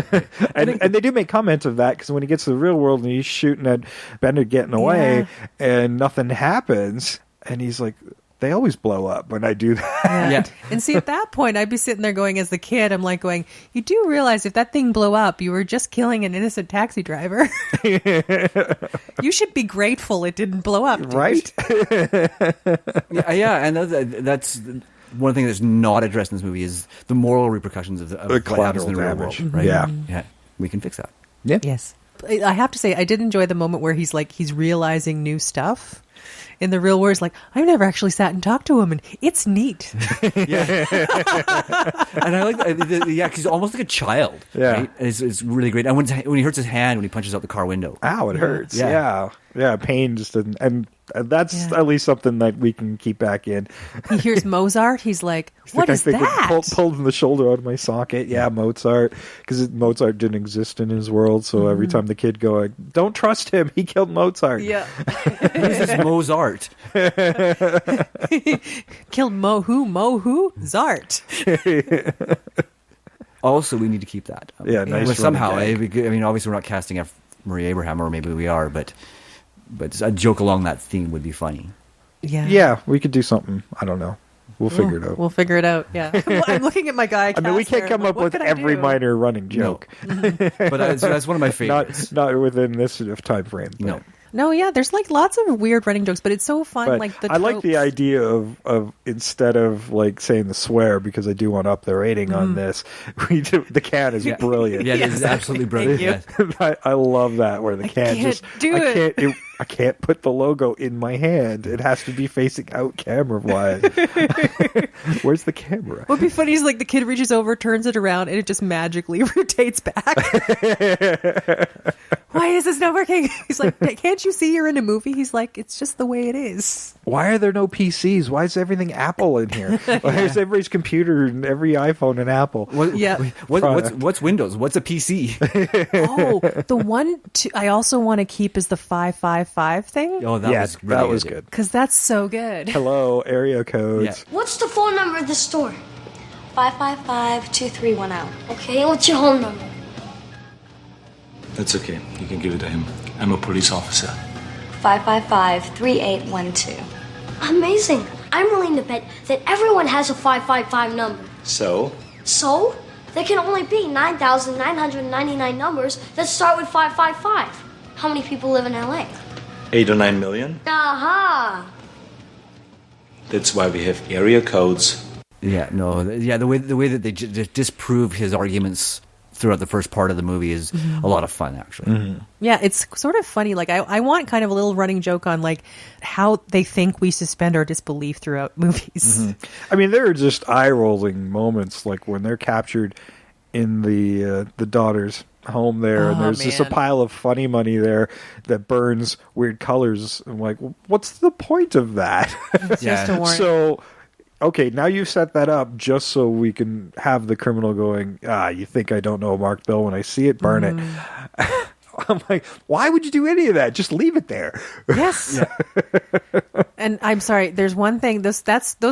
and they do make comment of that, because when he gets to the real world and he's shooting at Bender getting away and nothing happens, and he's like, they always blow up when I do that. Yeah. And see, at that point, I'd be sitting there going, as the kid, I'm like going, you do realize if that thing blew up, you were just killing an innocent taxi driver. You should be grateful it didn't blow up, dude. Right? Yeah, and that's one thing that's not addressed in this movie is the moral repercussions of what happens in the real world. Right? Yeah, we can fix that. Yeah. Yes. I have to say, I did enjoy the moment where he's realizing new stuff. In the real world, it's like, I've never actually sat and talked to him, and it's neat. Yeah. And I like that. Yeah, because he's almost like a child. Yeah. Right? It's really great. And when he hurts his hand when he punches out the car window. Ow, it hurts. Yeah. Yeah, pain just didn't. And that's at least something that we can keep back in. He hears Mozart. He's like, what is that? Pulled the shoulder out of my socket. Yeah, Mozart. Because Mozart didn't exist in his world. So every time the kid go, don't trust him. He killed Mozart. Yeah. This is Mozart. Killed Mo who? Zart. Also, we need to keep that. Yeah, nice. But somehow, I mean, obviously we're not casting F. Murray Abraham, or maybe we are, but a joke along that theme would be funny. Yeah. Yeah, we could do something. I don't know. We'll figure it out. We'll figure it out, yeah. I'm looking at my guy. I mean, we can't come up with every minor running joke. No. But that's one of my favorites. Not within this time frame. No. No, yeah, there's like lots of weird running jokes, but it's so fun. But like the I like the tropes. idea of instead of like saying the swear, because I do want to up the rating on this. The can is brilliant. Yeah, it is absolutely brilliant. I love that, where the can I can't put the logo in my hand. It has to be facing out camera wise. Where's the camera? What'd be funny is like the kid reaches over, turns it around, and it just magically rotates back. Why is this not working? He's like, can't you see you're in a movie? He's like, it's just the way it is. Why are there no PCs? Why is everything Apple in here? Why is everybody's computer and every iPhone an Apple? What's Windows? What's a PC? Oh, the one I also want to keep is the 555 thing. Oh, that was good. Because that's so good. Hello, area codes. Yeah. What's the phone number of the store? 555-2310. Okay, what's your home number? That's okay. You can give it to him. I'm a police officer. 555-3812. Amazing. I'm willing to bet that everyone has a 555 number. So? So? There can only be 9,999 numbers that start with 555. How many people live in LA? 8 or 9 million? Aha! That's why we have area codes. Yeah, no, yeah. The way that they disprove his arguments throughout the first part of the movie is a lot of fun, actually. Yeah, it's sort of funny. Like I want kind of a little running joke on like how they think we suspend our disbelief throughout movies. I mean, there are just eye-rolling moments, like when they're captured in the daughter's home there, and there's just a pile of funny money there that burns weird colors. I'm like, what's the point of that? Just a warning. So, okay, now you've set that up just so we can have the criminal going, you think I don't know a marked bill when I see it, burn it. I'm like, why would you do any of that? Just leave it there. Yes. And I'm sorry, there's one thing. Those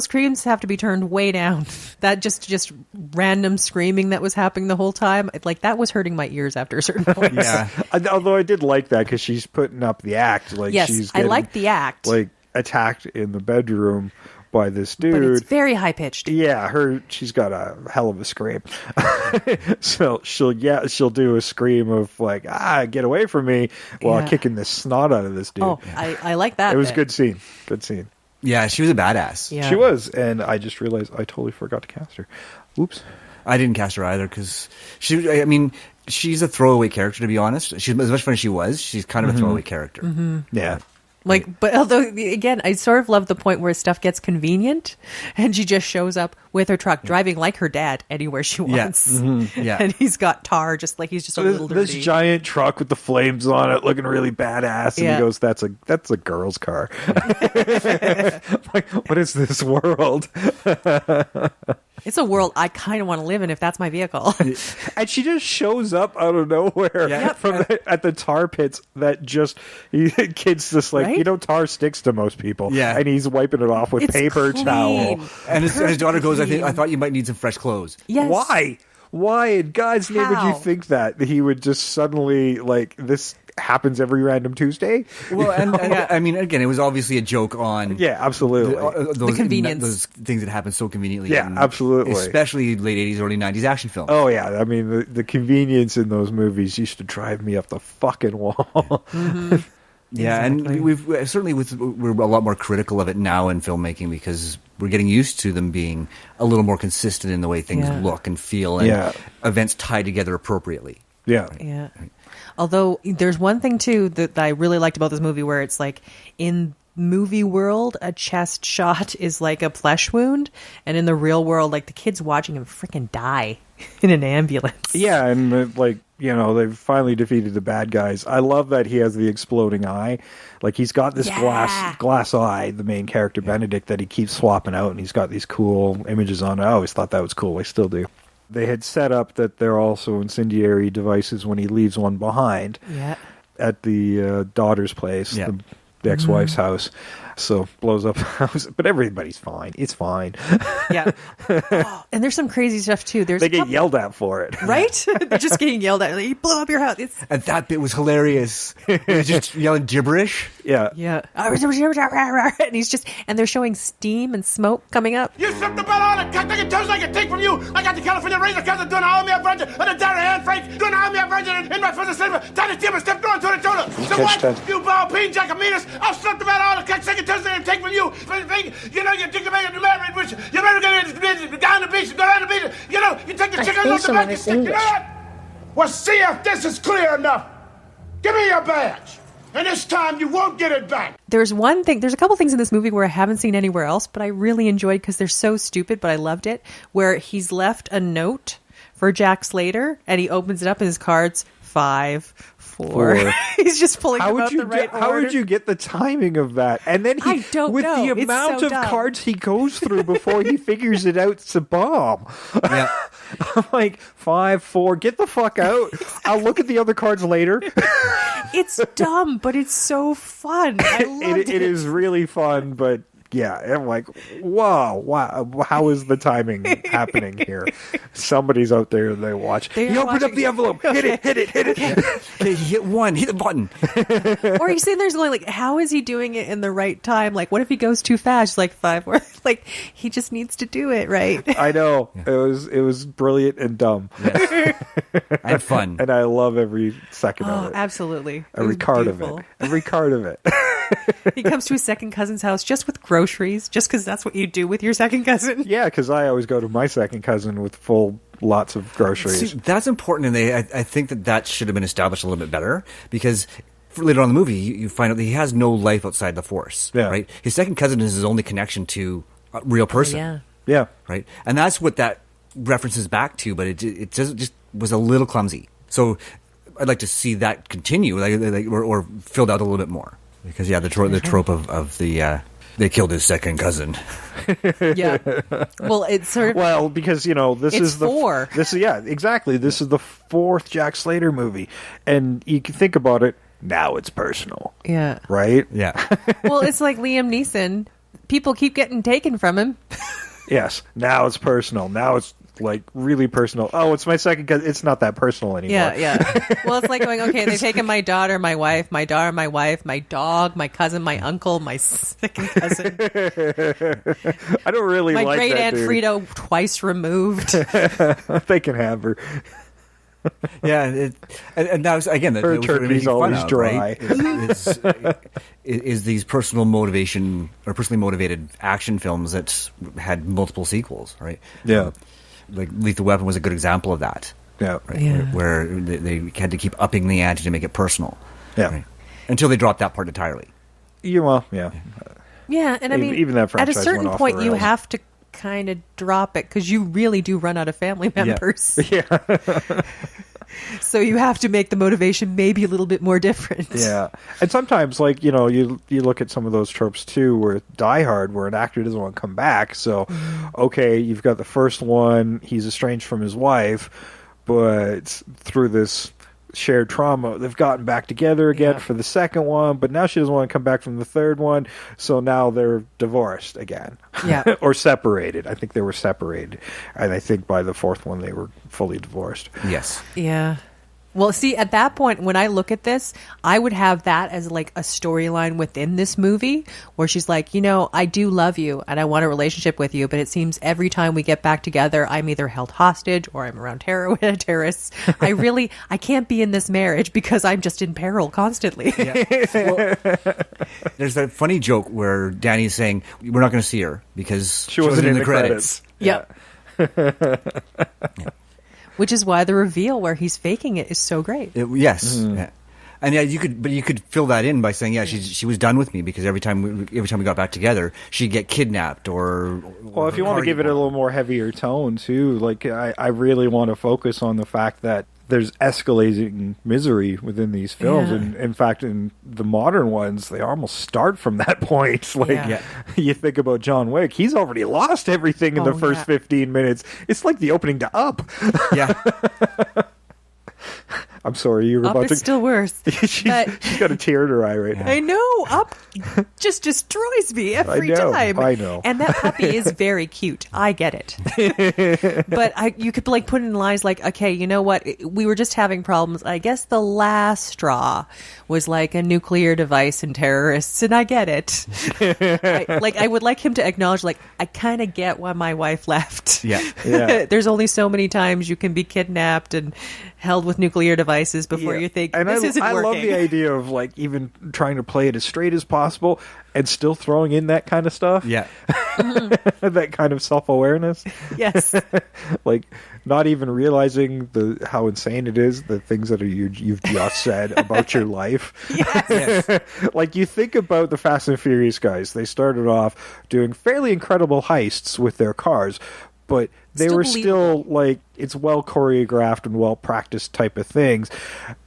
screams have to be turned way down. That just random screaming that was happening the whole time, like that was hurting my ears after a certain point. Yeah. Although I did like that because she's putting up the act. Like yes, she's I like the act. Like attacked in the bedroom by this dude. But it's very high pitched. Yeah, she's got a hell of a scream. So she'll do a scream of like, get away from me, while kicking the snot out of this dude. Oh, I like that. It was a good scene. Good scene. Yeah, she was a badass. Yeah. She was, and I just realized I totally forgot to cast her. Oops. I didn't cast her either because she's a throwaway character, to be honest. She's as much fun as she was. She's kind of a throwaway character. Yeah. Like, but although, again, I sort of love the point where stuff gets convenient and she just shows up with her truck driving like her dad anywhere she wants. Yeah. And he's got tar just like he's just a little dirty. This giant truck with the flames on it looking really badass. And he goes, that's a girl's car. Like, what is this world? It's a world I kind of want to live in if that's my vehicle. And she just shows up out of nowhere at the tar pits that kid's just like, Right? tar sticks to most people. Yeah. And he's wiping it off with It's paper clean. towel. And his daughter goes, Clean. I thought you might need some fresh clothes. Yes. Why in God's name would you How? think that he would just suddenly, like, this happens every random Tuesday? Well, and I mean, again, it was obviously a joke on Yeah, absolutely. those convenience. those things that happen so conveniently. Yeah, in absolutely. Especially late 80s, early 90s action films. Oh, yeah. I mean, the convenience in those movies used to drive me up the fucking wall. Yeah, Exactly. and we've certainly we're a lot more critical of it now in filmmaking because we're getting used to them being a little more consistent in the way things look and feel, and events tied together appropriately. Yeah. Yeah. Although there's one thing too that I really liked about this movie, where it's like in movie world, a chest shot is like a flesh wound, and in the real world, like the kid's watching him freaking die in an ambulance. Yeah, and they've finally defeated the bad guys. I love that he has the exploding eye. Like, he's got this glass eye, the main character, Benedict, that he keeps swapping out, and he's got these cool images on it. I always thought that was cool. I still do. They had set up that they're also incendiary devices when he leaves one behind at the daughter's place, the ex-wife's house. So blows up the house, but everybody's fine. It's fine. Yeah. Oh, and there's some crazy stuff too. They get yelled at for it, right? They're just getting yelled at. Like, you blew up your house. And that bit was hilarious. He was just yelling gibberish. Yeah. Yeah. And he's just, and they're showing steam and smoke coming up. You slipped the belt on it, cut the toes like a take from you. I got the California Razor Cutter doing all me a virgin, and the Darry Hand Frank doing all me a virgin in my first slipper. Tiny Tim and step going to the toilet. So what? You ball peen, Jack Aminus. I'll slip the belt on it, cut second toes like a take from you. You know, you think about it, married, which you better go down the beach, go down the beach. You know, you take the chicken off the back, you stick. You know what? Well, see if this is clear enough. Give me your badge. And this time you won't get it back. There's a couple things in this movie where I haven't seen anywhere else, but I really enjoyed because they're so stupid, but I loved it, where he's left a note for Jack Slater and he opens it up and his cards 5, 4. He's just pulling them out the right order. How would you get the timing of that? And then I don't with know. the It's amount so of dumb. cards he goes through before he figures it out, it's a bomb. Yeah. I'm like, 5, 4, get the fuck out. I'll look at the other cards later. It's dumb, but it's so fun. I loved It is really fun, but yeah, I'm like, wow, how is the timing happening here? Somebody's out there and they watch. He opened up the envelope. Hit it. Okay, hit one, hit the button. Or he's sitting there going like, how is he doing it in the right time? Like, what if he goes too fast? Like 5, 4. Like, he just needs to do it right. I know. It was brilliant and dumb. Yes. And fun. And I love every second of it. Absolutely. Every card of it. He comes to his second cousin's house just with groceries, just because that's what you do with your second cousin. Yeah, because I always go to my second cousin with lots of groceries. See, that's important, and I think that should have been established a little bit better, because later on in the movie, you find out that he has no life outside the Force. Yeah. Right? His second cousin is his only connection to a real person. Yeah. Yeah. Right? And that's what that references back to, but it just was a little clumsy. So I'd like to see that continue, or filled out a little bit more. Because, yeah, the trope of the they killed his second cousin. Yeah. Well, it's sort of... because, this It's is the... 4. Exactly. This is the 4th Jack Slater movie. And you can think about it, now it's personal. Yeah. Right? Yeah. Well, it's like Liam Neeson. People keep getting taken from him. Yes. Now it's personal. Now it's, like, really personal. Oh, it's my second cousin. It's not that personal anymore. Yeah. Well, it's like going, okay, they've taken my daughter, my wife, my dog, my cousin, my uncle, my second cousin. I don't really my like great that, aunt dude. Frito twice removed. They can have her. Yeah, and that was, again, Her turkey's always dry. Right? Is these personal motivation or personally motivated action films that had multiple sequels, right? Yeah. Like Lethal Weapon was a good example of that. Yeah. Right? Yeah. Where they had to keep upping the ante to make it personal. Yeah. Right? Until they dropped that part entirely. Yeah. Yeah, and I mean, Even that at a franchise went certain off point, the you rails. have to kind of drop it because you really do run out of family members. Yeah. So you have to make the motivation maybe a little bit more different. Yeah. And sometimes, like, you look at some of those tropes, too, where Die Hard, where an actor doesn't want to come back. So, okay, you've got the first one, he's estranged from his wife, but through this shared trauma, they've gotten back together again for the second one, but now she doesn't want to come back from the third one, so now they're divorced again. Yeah. Or separated. I think they were separated. And I think by the fourth one they were fully divorced. Yes. Yeah. Well, see, at that point, when I look at this, I would have that as like a storyline within this movie where she's like, I do love you and I want a relationship with you, but it seems every time we get back together, I'm either held hostage or I'm around terrorists. I can't be in this marriage because I'm just in peril constantly. Yeah. Well, there's that funny joke where Danny's saying, we're not going to see her because she wasn't in the credits. Yep. Yeah. Which is why the reveal where he's faking it is so great. Yes. Yeah. And you could fill that in by saying, she was done with me because every time we got back together, she'd get kidnapped or if you want to give it a little more heavier tone too, like I really want to focus on the fact that there's escalating misery within these films, and in fact, in the modern ones, they almost start from that point. Like you think about John Wick, he's already lost everything in the first 15 minutes. It's like the opening to Up. Yeah. I'm sorry, you were Up about to. Is still worse. She's got a tear in her eye right now. I know. Up just destroys me every time. I know. And that puppy is very cute. I get it. But you could like put in lines like, okay, you know what? We were just having problems. I guess the last straw was like a nuclear device and terrorists, and I get it. I would like him to acknowledge, like, I kind of get why my wife left. Yeah. There's only so many times you can be kidnapped and held with nuclear devices before you think this isn't working. I love the idea of like even trying to play it as straight as possible and still throwing in that kind of stuff. Yeah. That kind of self-awareness. Yes. Like not even realizing how insane it is, the things that you've just said about your life. Yes. Like you think about the Fast and Furious guys, they started off doing fairly incredible heists with their cars, but they were still like, it's well choreographed and well practiced type of things,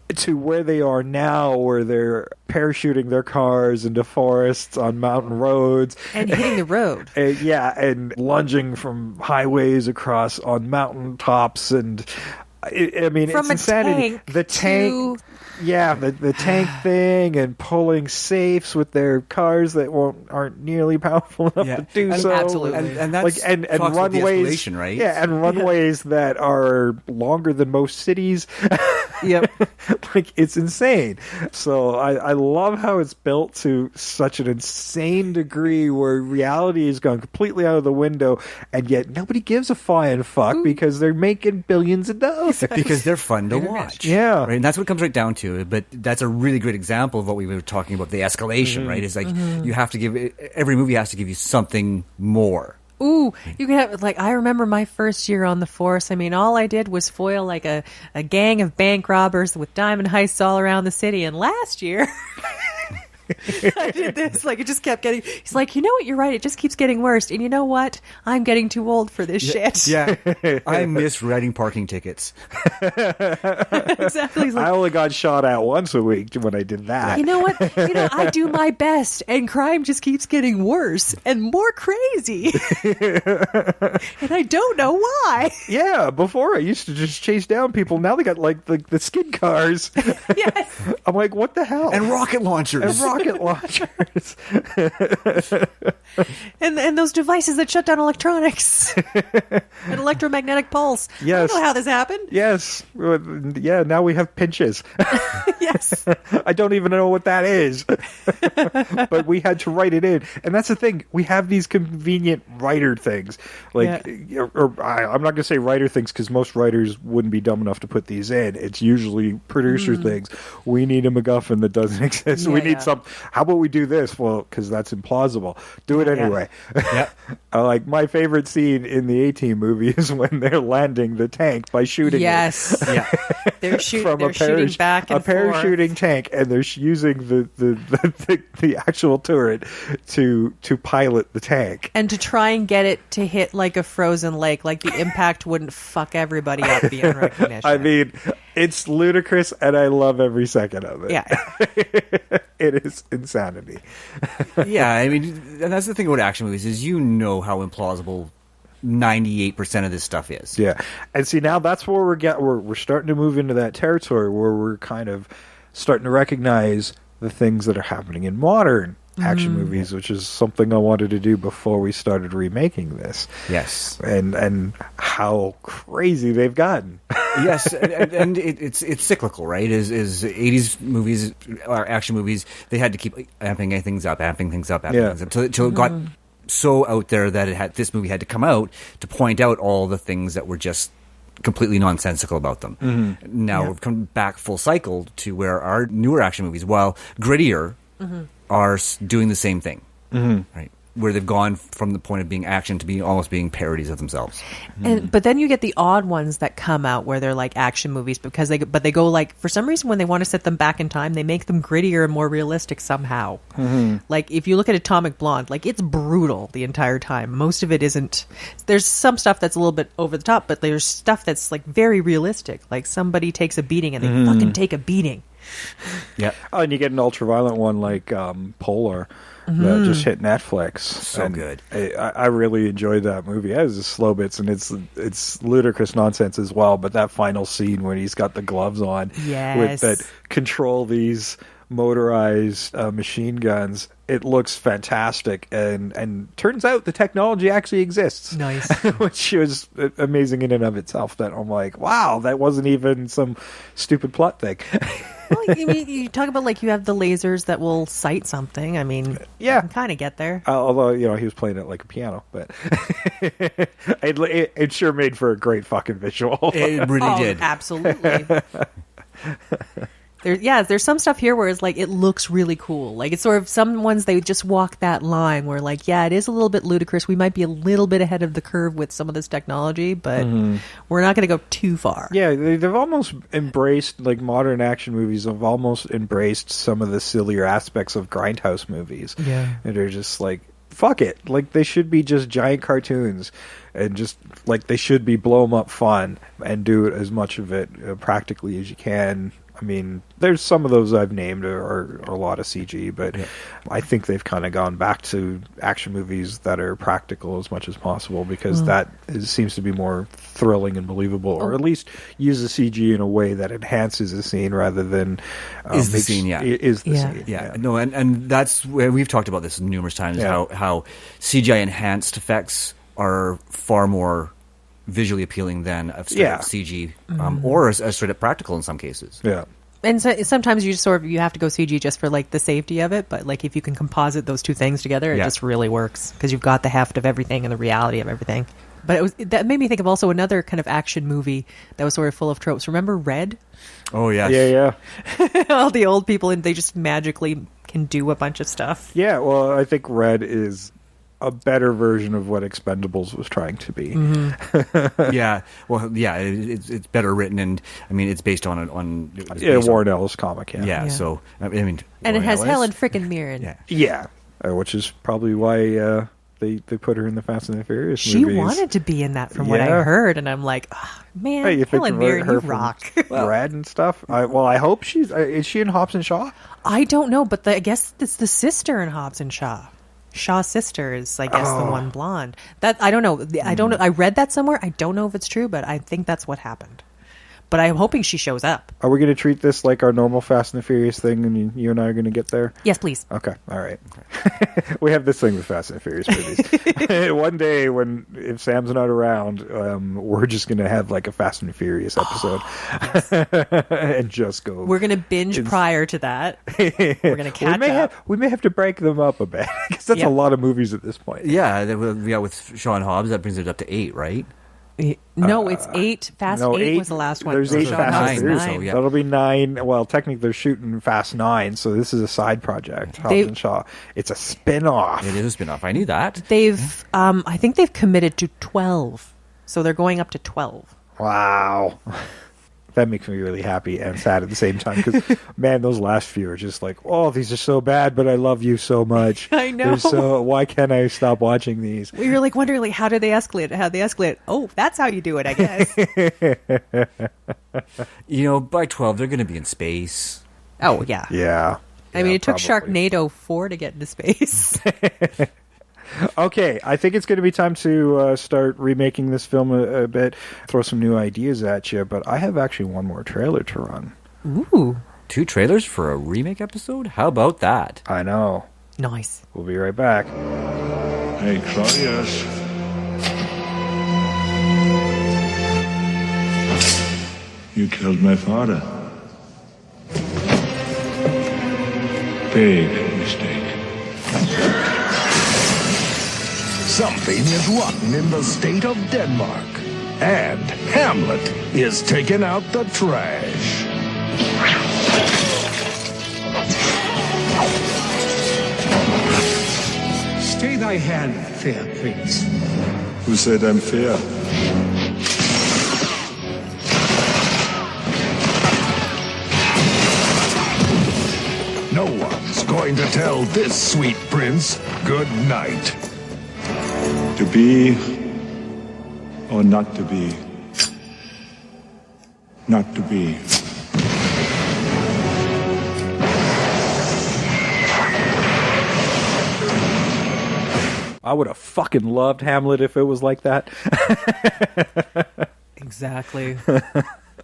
to where they are now, where they're parachuting their cars into forests on mountain roads and hitting the road. And lunging from highways across on mountain tops. And I mean, from it's insanity. Tank the tank. Yeah, the tank thing and pulling safes with their cars that aren't nearly powerful enough to do so. Absolutely. And that's like and runways, right? Yeah, and runways that are longer than most cities. Yep. Like it's insane. So I love how it's built to such an insane degree where reality has gone completely out of the window, and yet nobody gives a flying fuck because they're making billions of dollars. Because they're fun to watch. Yeah. Right? And that's what it comes right down to. But that's a really great example of what we were talking about, the escalation, right? It's like you have to give every movie has to give you something more. Ooh, you can have, like, I remember my first year on the force. I mean, all I did was foil like a gang of bank robbers with diamond heists all around the city. And last year, I did this. Like, it just kept getting. He's like, you know what? You're right. It just keeps getting worse. And you know what? I'm getting too old for this shit. Yeah, I miss writing parking tickets. Exactly. Like, I only got shot at once a week when I did that. You know what? I do my best, and crime just keeps getting worse and more crazy. And I don't know why. Yeah, before I used to just chase down people. Now they got like the skid cars. Yes. I'm like, what the hell? And rocket launchers. And those devices that shut down electronics. An electromagnetic pulse. Yes. I don't know how this happened. Yes. Yeah, now we have pinches. Yes. I don't even know what that is. But we had to write it in. And that's the thing. We have these convenient writer things. Like, I'm not going to say writer things because most writers wouldn't be dumb enough to put these in. It's usually producer things. We need a MacGuffin that doesn't exist. We need something. How about we do this? Well, because that's implausible. Do it anyway. Yeah. Like, my favorite scene in the A-Team movie is when they're landing the tank by shooting it. Yeah. They're shooting back and a parachuting tank, and they're using the actual turret to pilot the tank. And to try and get it to hit like a frozen lake, like the impact wouldn't fuck everybody up beyond recognition. I mean, It's ludicrous, and I love every second of it. Yeah. It is insanity. Yeah, I mean, and that's the thing about action movies is you know how implausible 98% of this stuff is. Yeah, and see now that's where we're starting to move into that territory where we're kind of starting to recognize the things that are happening in modern action movies, which is something I wanted to do before we started remaking this. Yes, and how crazy they've gotten. Yes, and it's cyclical, right? Is 80s movies or action movies? They had to keep amping things up till it got so out there that this movie had to come out to point out all the things that were just completely nonsensical about them. Now we've come back full cycle to where our newer action movies, while grittier, are doing the same thing, right? Where they've gone from the point of being action to being almost being parodies of themselves. But then you get the odd ones that come out where they're like action movies because they go like, for some reason when they want to set them back in time, they make them grittier and more realistic somehow. Like if you look at Atomic Blonde, like it's brutal the entire time. Most of it isn't. There's some stuff that's a little bit over the top, but there's stuff that's like very realistic. Like somebody takes a beating and they fucking take a beating. Yeah. Oh, and you get an ultra-violent one like Polar that just hit Netflix. So good. I really enjoyed that movie. It has the slow bits, and it's ludicrous nonsense as well. But that final scene when he's got the gloves on with that control these motorized machine guns, it looks fantastic. And turns out the technology actually exists. Nice. Which was amazing in and of itself. That I'm like, wow, that wasn't even some stupid plot thing. Well, I mean, you talk about like you have the lasers that will sight something. I mean, yeah, you can kind of get there. Although he was playing it like a piano, but it sure made for a great fucking visual. It really did. Absolutely. There's some stuff here where it's like it looks really cool. Like it's sort of some ones they just walk that line where like, yeah, it is a little bit ludicrous. We might be a little bit ahead of the curve with some of this technology, but we're not going to go too far. Yeah, they've almost embraced, like modern action movies have almost embraced some of the sillier aspects of grindhouse movies. Yeah. And they're just like, fuck it. Like they should be just giant cartoons and just like they should be blow 'em up fun and do it as much of it practically as you can. I mean, there's some of those I've named are a lot of CG, but I think they've kind of gone back to action movies that are practical as much as possible because seems to be more thrilling and believable, or at least use the CG in a way that enhances the scene rather than is the scene. Yeah. No, and that's where we've talked about this numerous times. How CGI enhanced effects are far more visually appealing than a straight up CG or a straight up practical in some cases. Yeah. And so, sometimes you just you have to go CG just for like the safety of it, but like if you can composite those two things together, it just really works because you've got the heft of everything and the reality of everything. But that made me think of also another kind of action movie that was sort of full of tropes. Remember Red? Oh yes. Yeah. All the old people and they just magically can do a bunch of stuff. Yeah, well, I think Red is a better version of what Expendables was trying to be. It's better written, and I mean it's based on Warren Ellis comic. Yeah. So I mean, and it has Helen frickin' Mirren. Yeah, which is probably why they put her in the Fast and the Furious she movies. She wanted to be in that from what I heard, and I'm like, oh, man, Helen Mirren, you rock. Red and stuff. I hope is she in Hobbs and Shaw? I don't know, but I guess it's the sister in Hobbs and Shaw. Shaw's sister is, I guess, the one blonde. That I don't know. I don't know. I read that somewhere. I don't know if it's true, but I think that's what happened. But I'm hoping she shows up. Are we going to treat this like our normal Fast and the Furious thing, and you and I are going to get there? Yes, please. Okay. All right. We have this thing with Fast and the Furious movies. One day, if Sam's not around, we're just going to have like a Fast and the Furious episode, and just go. We're going to binge prior to that. We're going to catch up. We may have to break them up a bit because that's a lot of movies at this point. Yeah, with Sean Hobbs, that brings it up to 8, right? No, it's 8. Fast 8 was the last one. There's 8 Fast and Furious. 9. That'll be 9. Well, technically they're shooting Fast 9, so this is a side project. Hobbs and Shaw. It's a spin-off. It is a spin-off. I knew that. They've, I think they've committed to 12, so they're going up to 12. Wow. that makes me really happy and sad at the same time. Because man, those last few are just like, oh, these are so bad, but I love you so much. I know. Why can't I stop watching these? We were like wondering, like, how do they escalate? How they escalate? Oh, that's how you do it, I guess. By 12 they're going to be in space. Oh yeah. Yeah. I mean, it took probably. Sharknado 4 to get into space. Okay, I think it's going to be time to start remaking this film a bit, throw some new ideas at you, but I have actually one more trailer to run. Ooh. 2 trailers for a remake episode? How about that? I know. Nice. We'll be right back. Hey, Claudius. You killed my father. Big mistake. Something is rotten in the state of Denmark. And Hamlet is taking out the trash. Stay thy hand, fair prince. Who said I'm fair? No one's going to tell this sweet prince good night. To be or not to be? Not to be. I would have fucking loved Hamlet if it was like that. Exactly.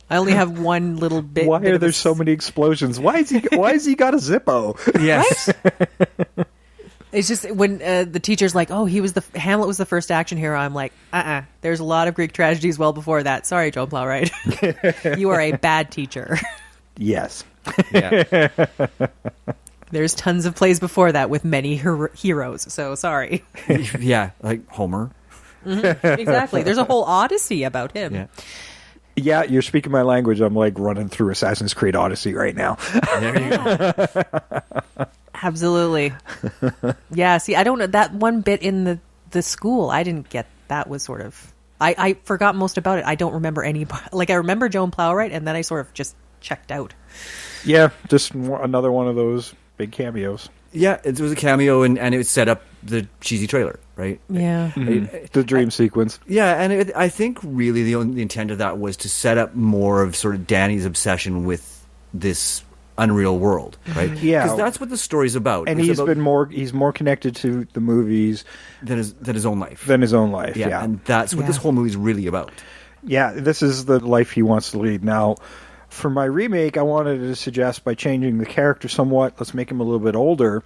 I only have one little bit. Why are there so many explosions? Why is he got a Zippo? Yes. Right? It's just when the teacher's like, "Oh, Hamlet was the first action hero." I'm like, There's a lot of Greek tragedies well before that. Sorry, Joan Plowright. You are a bad teacher. Yes. Yeah. There's tons of plays before that with many heroes. So sorry. Yeah, like Homer. Mm-hmm. Exactly. There's a whole Odyssey about him. Yeah. Yeah, you're speaking my language. I'm like running through Assassin's Creed Odyssey right now. There you go. Absolutely. Yeah, see, I don't know. That one bit in the school, I didn't get. That was sort of... I forgot most about it. I don't remember any... Like, I remember Joan Plowright, and then I sort of just checked out. Yeah, just another one of those big cameos. Yeah, it was a cameo, and it set up the cheesy trailer, right? Yeah. Mm-hmm. The dream sequence. Yeah, and I think really the intent of that was to set up more of sort of Danny's obsession with this unreal world, right? Yeah, because that's what the story's about. And he's more connected to the movies than his own life. Yeah, and that's what this whole movie's really about. Yeah, this is the life he wants to lead. Now, for my remake, I wanted to suggest by changing the character somewhat, let's make him a little bit older.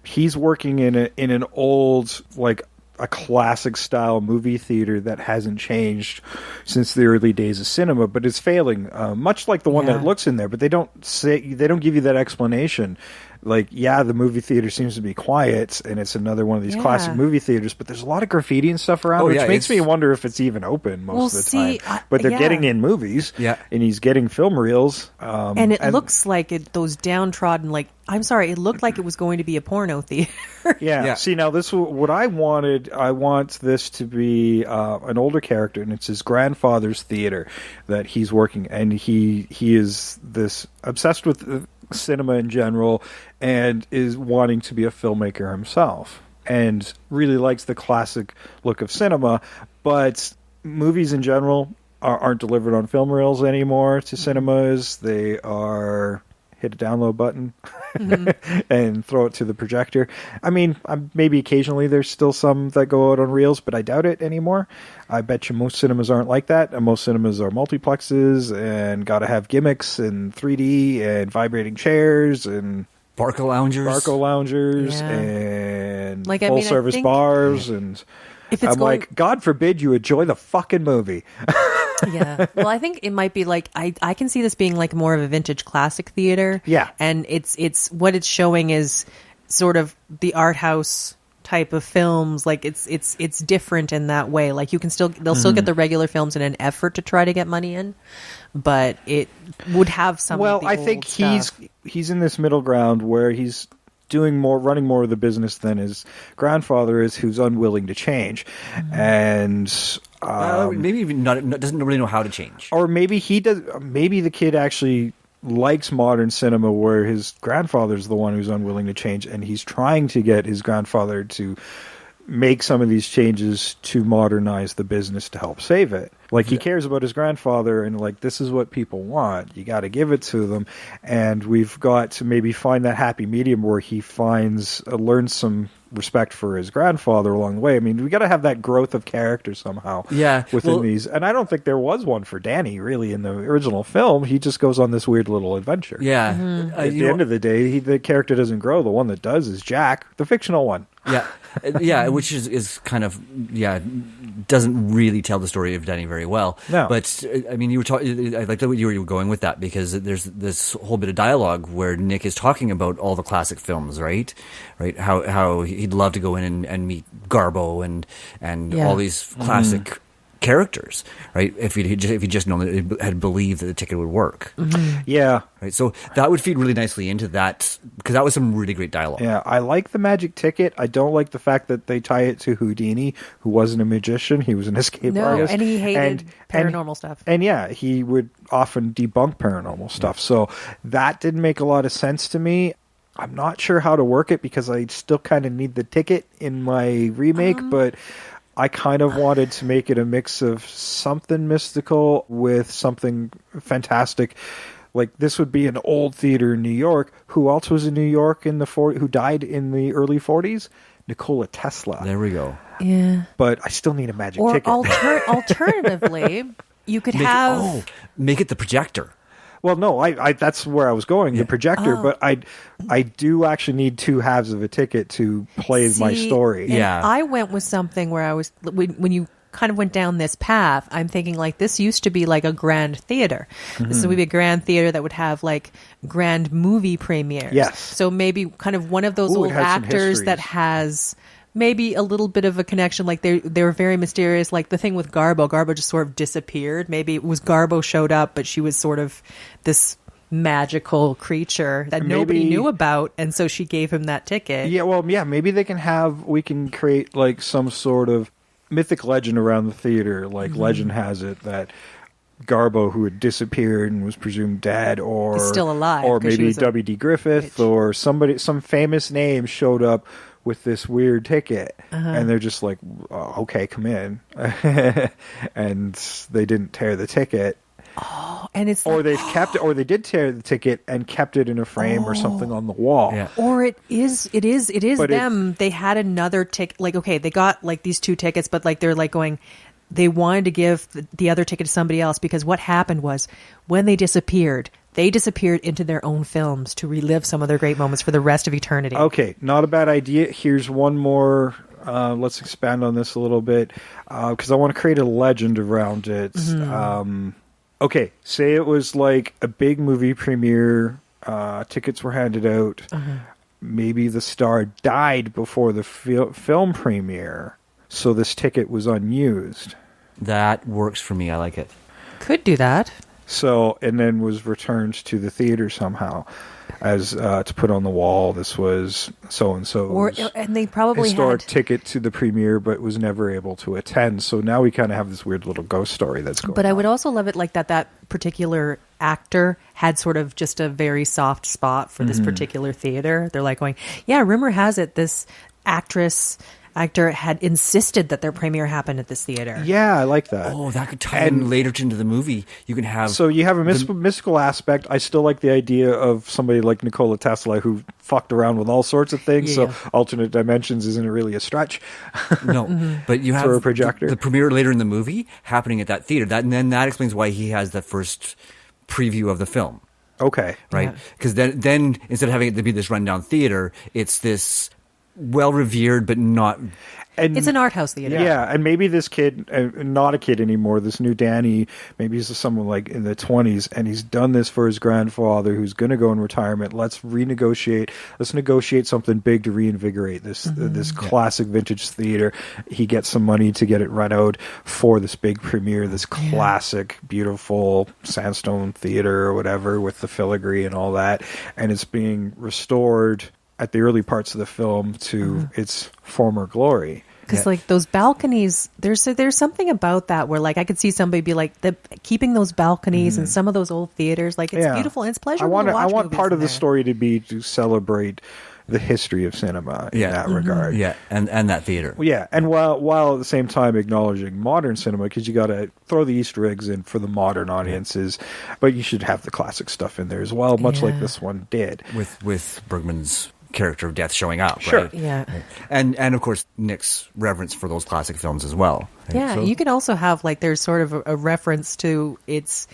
He's working in an old, like a classic style movie theater that hasn't changed since the early days of cinema, but it's failing, much like the one that looks in there. But they don't give you that explanation. Like, yeah, the movie theater seems to be quiet, and it's another one of these classic movie theaters, but there's a lot of graffiti and stuff around, which makes me wonder if it's even open most of the time. But they're getting in movies, and he's getting film reels. And it looks like those downtrodden, like, I'm sorry, it looked like it was going to be a porno theater. Yeah. See, now this what I wanted. I want this to be an older character, and it's his grandfather's theater that he's working, and he is this obsessed with cinema in general, and is wanting to be a filmmaker himself, and really likes the classic look of cinema, but movies in general aren't delivered on film reels anymore to cinemas. They are hit a download button and throw it to the projector. I mean, maybe occasionally there's still some that go out on reels, but I doubt it anymore. I bet you most cinemas aren't like that, and most cinemas are multiplexes and gotta have gimmicks and 3D and vibrating chairs and Barco loungers and full service bars, and I'm like, God forbid you enjoy the fucking movie. Yeah. Well, I think it might be like, I can see this being like more of a vintage classic theater. Yeah. And it's what it's showing is sort of the art house type of films. Like it's different in that way. Like they'll still get the regular films in an effort to try to get money in, but it would have some. Well, I think he's in this middle ground where he's running more of the business than his grandfather is, who's unwilling to change. And Maybe even doesn't really know how to change. Or maybe he does. Maybe the kid actually likes modern cinema where his grandfather's the one who's unwilling to change, and he's trying to get his grandfather to make some of these changes to modernize the business to help save it. Like, he cares about his grandfather, and like, this is what people want. You got to give it to them. And we've got to maybe find that happy medium where he learns some respect for his grandfather along the way. I mean, we got to have that growth of character somehow within these. And I don't think there was one for Danny, really, in the original film. He just goes on this weird little adventure. Yeah. At the end of the day, the character doesn't grow. The one that does is Jack, the fictional one. Yeah. Yeah, which is kind of, doesn't really tell the story of Danny very well. No. But, I mean, I like the way you were going with that, because there's this whole bit of dialogue where Nick is talking about all the classic films, right? Right? How he'd love to go in and meet Garbo and all these classic characters, right? If he just known that had believed that the ticket would work. Yeah. Right. So that would feed really nicely into that, because that was some really great dialogue. Yeah, I like the magic ticket. I don't like the fact that they tie it to Houdini, who wasn't a magician. He was an escape artist. And he hated paranormal stuff. And yeah, he would often debunk paranormal stuff. So that didn't make a lot of sense to me. I'm not sure how to work it, because I still kind of need the ticket in my remake, but I kind of wanted to make it a mix of something mystical with something fantastic. Like, this would be an old theater in New York. Who else was in New York who died in the early 40s? Nikola Tesla. There we go. Yeah. But I still need a magic or ticket. Alternatively, you could make it the projector. Well, no, I that's where I was going, the projector, but I do actually need two halves of a ticket to play my story. I went with something where when you kind of went down this path, I'm thinking, like, this used to be like a grand theater. This would be a grand theater that would have like grand movie premieres. Yes. So maybe kind of one of those old actors that has maybe a little bit of a connection. Like, they were very mysterious. Like the thing with Garbo. Garbo just sort of disappeared. Maybe it was Garbo showed up, but she was sort of this magical creature that nobody knew about, and so she gave him that ticket. Yeah, well, maybe we can create like some sort of mythic legend around the theater. Like, legend has it that Garbo, who had disappeared and was presumed dead, or is still alive, or maybe W.D. Griffith or some famous name showed up with this weird ticket, and they're just like, oh, okay, come in. And they didn't tear the ticket. Oh, and it's or they've kept it, or they did tear the ticket and kept it in a frame or something on the wall. Yeah. Or it is them. They had another ticket. Like, okay, they got like these two tickets, but like they're like going, they wanted to give the other ticket to somebody else, because what happened was when they disappeared into their own films to relive some of their great moments for the rest of eternity. Okay, not a bad idea. Here's one more. Let's expand on this a little bit, because I want to create a legend around it. Okay, say it was like a big movie premiere. Tickets were handed out. Maybe the star died before the film premiere, so this ticket was unused. That works for me. I like it. Could do that. So, and then was returned to the theater somehow as to put on the wall. This was so-and-so's and they probably historic had ticket to the premiere, but was never able to attend. So now we kind of have this weird little ghost story that's going on. But I would also love it like that particular actor had sort of just a very soft spot for this particular theater. They're like going, yeah, rumor has it this actor had insisted that their premiere happened at this theater. Yeah, I like that. Oh, that could tie in later into the movie. You can have... So you have a mystical aspect. I still like the idea of somebody like Nikola Tesla who fucked around with all sorts of things, alternate dimensions isn't really a stretch. No, but you have for a projector. The premiere later in the movie happening at that theater. And then that explains why he has the first preview of the film. Okay. Right? Because then instead of having it to be this rundown theater, it's this... well-revered, but not... And it's an art house theater. Yeah, and maybe this kid, not a kid anymore, this new Danny, maybe he's someone like in the 20s, and he's done this for his grandfather who's going to go in retirement. Let's negotiate something big to reinvigorate this classic vintage theater. He gets some money to get it run out for this big premiere, this classic, beautiful sandstone theater or whatever with the filigree and all that, and it's being restored at the early parts of the film to its former glory. Because like those balconies, there's something about that where like I could see somebody be like keeping those balconies in some of those old theaters. Like it's beautiful and it's pleasurable to watch. I want movies part of in the there. story to be to celebrate the history of cinema in that regard. Yeah, and that theater. Yeah, and while at the same time acknowledging modern cinema, because you got to throw the Easter eggs in for the modern audiences, but you should have the classic stuff in there as well, much like this one did. With Bergman's character of death showing up, Sure. right? Yeah. And of course Nick's reverence for those classic films as well. Yeah, So- you can also have like there's sort of a reference to it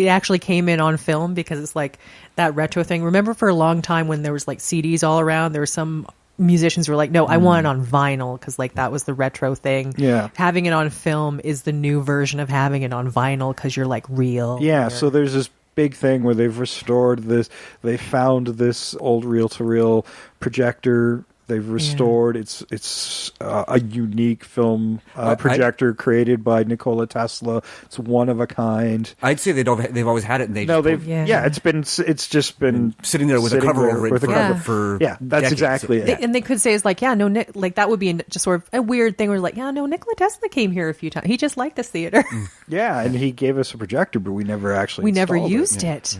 actually came in on film because it's like that retro thing. Remember for a long time when there was like CDs all around, there were some musicians who were like, no, I want it on vinyl because like that was the retro thing. Yeah. Having it on film is the new version of having it on vinyl because you're like real. Yeah, so there's this big thing where they've restored this. They found this old reel-to-reel projector. They've restored. It's a unique film projector created by Nikola Tesla. It's one of a kind. I'd say they've always had it. And it's just been sitting there with a cover over it for that's decades. exactly it. And they could say it's like, yeah, no, Nick, like that would be just sort of a weird thing where like, yeah, no, Nikola Tesla came here a few times. He just liked this theater. Yeah, and he gave us a projector, but we never actually we never installed used it.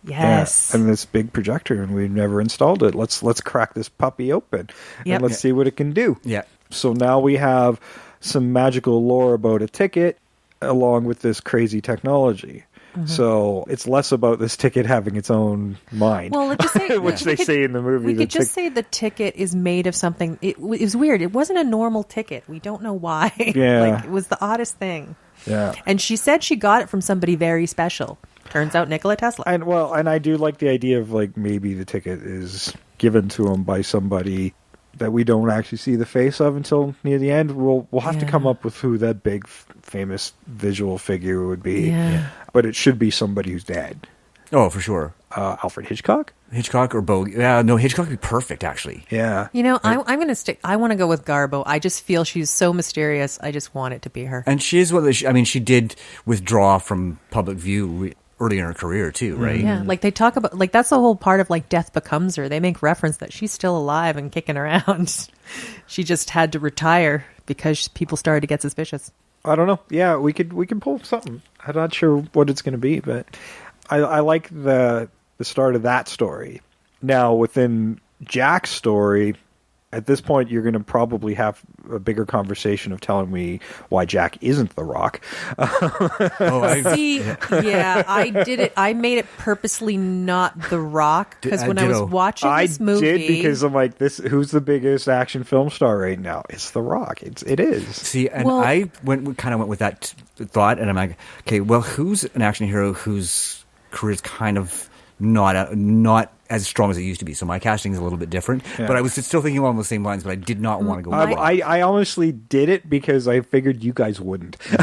Yes. Yeah, and this big projector, and we've never installed it. Let's crack this puppy open, and let's see what it can do. Yeah. So now we have some magical lore about a ticket, along with this crazy technology. So it's less about this ticket having its own mind. Well, let's just say, which they say in the movie. We could just say the ticket is made of something. It was weird. It wasn't a normal ticket. We don't know why. Yeah. Like, it was the oddest thing. Yeah. And she said she got it from somebody very special. Turns out Nikola Tesla. And I do like the idea of like maybe the ticket is given to him by somebody that we don't actually see the face of until near the end. We'll have to come up with who that big famous visual figure would be. Yeah. But it should be somebody who's dead. Oh, for sure. Alfred Hitchcock? Hitchcock or Bo? Yeah, no, Hitchcock would be perfect, actually. Yeah. You know, I'm going to stick. I want to go with Garbo. I just feel she's so mysterious. I just want it to be her. And she is she did withdraw from public view early in her career too, right? Yeah, like they talk about, like that's the whole part of like Death Becomes Her. They make reference that she's still alive and kicking around. She just had to retire because people started to get suspicious. I don't know. Yeah, we could pull something. I'm not sure what it's going to be, but I like the start of that story. Now, within Jack's story, at this point, you're going to probably have a bigger conversation of telling me why Jack isn't the Rock. I did it. I made it purposely not the Rock because when I was watching this movie, I did because I'm like, who's the biggest action film star right now? It's the Rock. It is. See, and I went with that thought, and I'm like, okay, well, who's an action hero whose career is kind of not as strong as it used to be? So my casting is a little bit different, but I was still thinking along the same lines, but I did not want to go with Rock. I honestly did it because I figured you guys wouldn't. Here's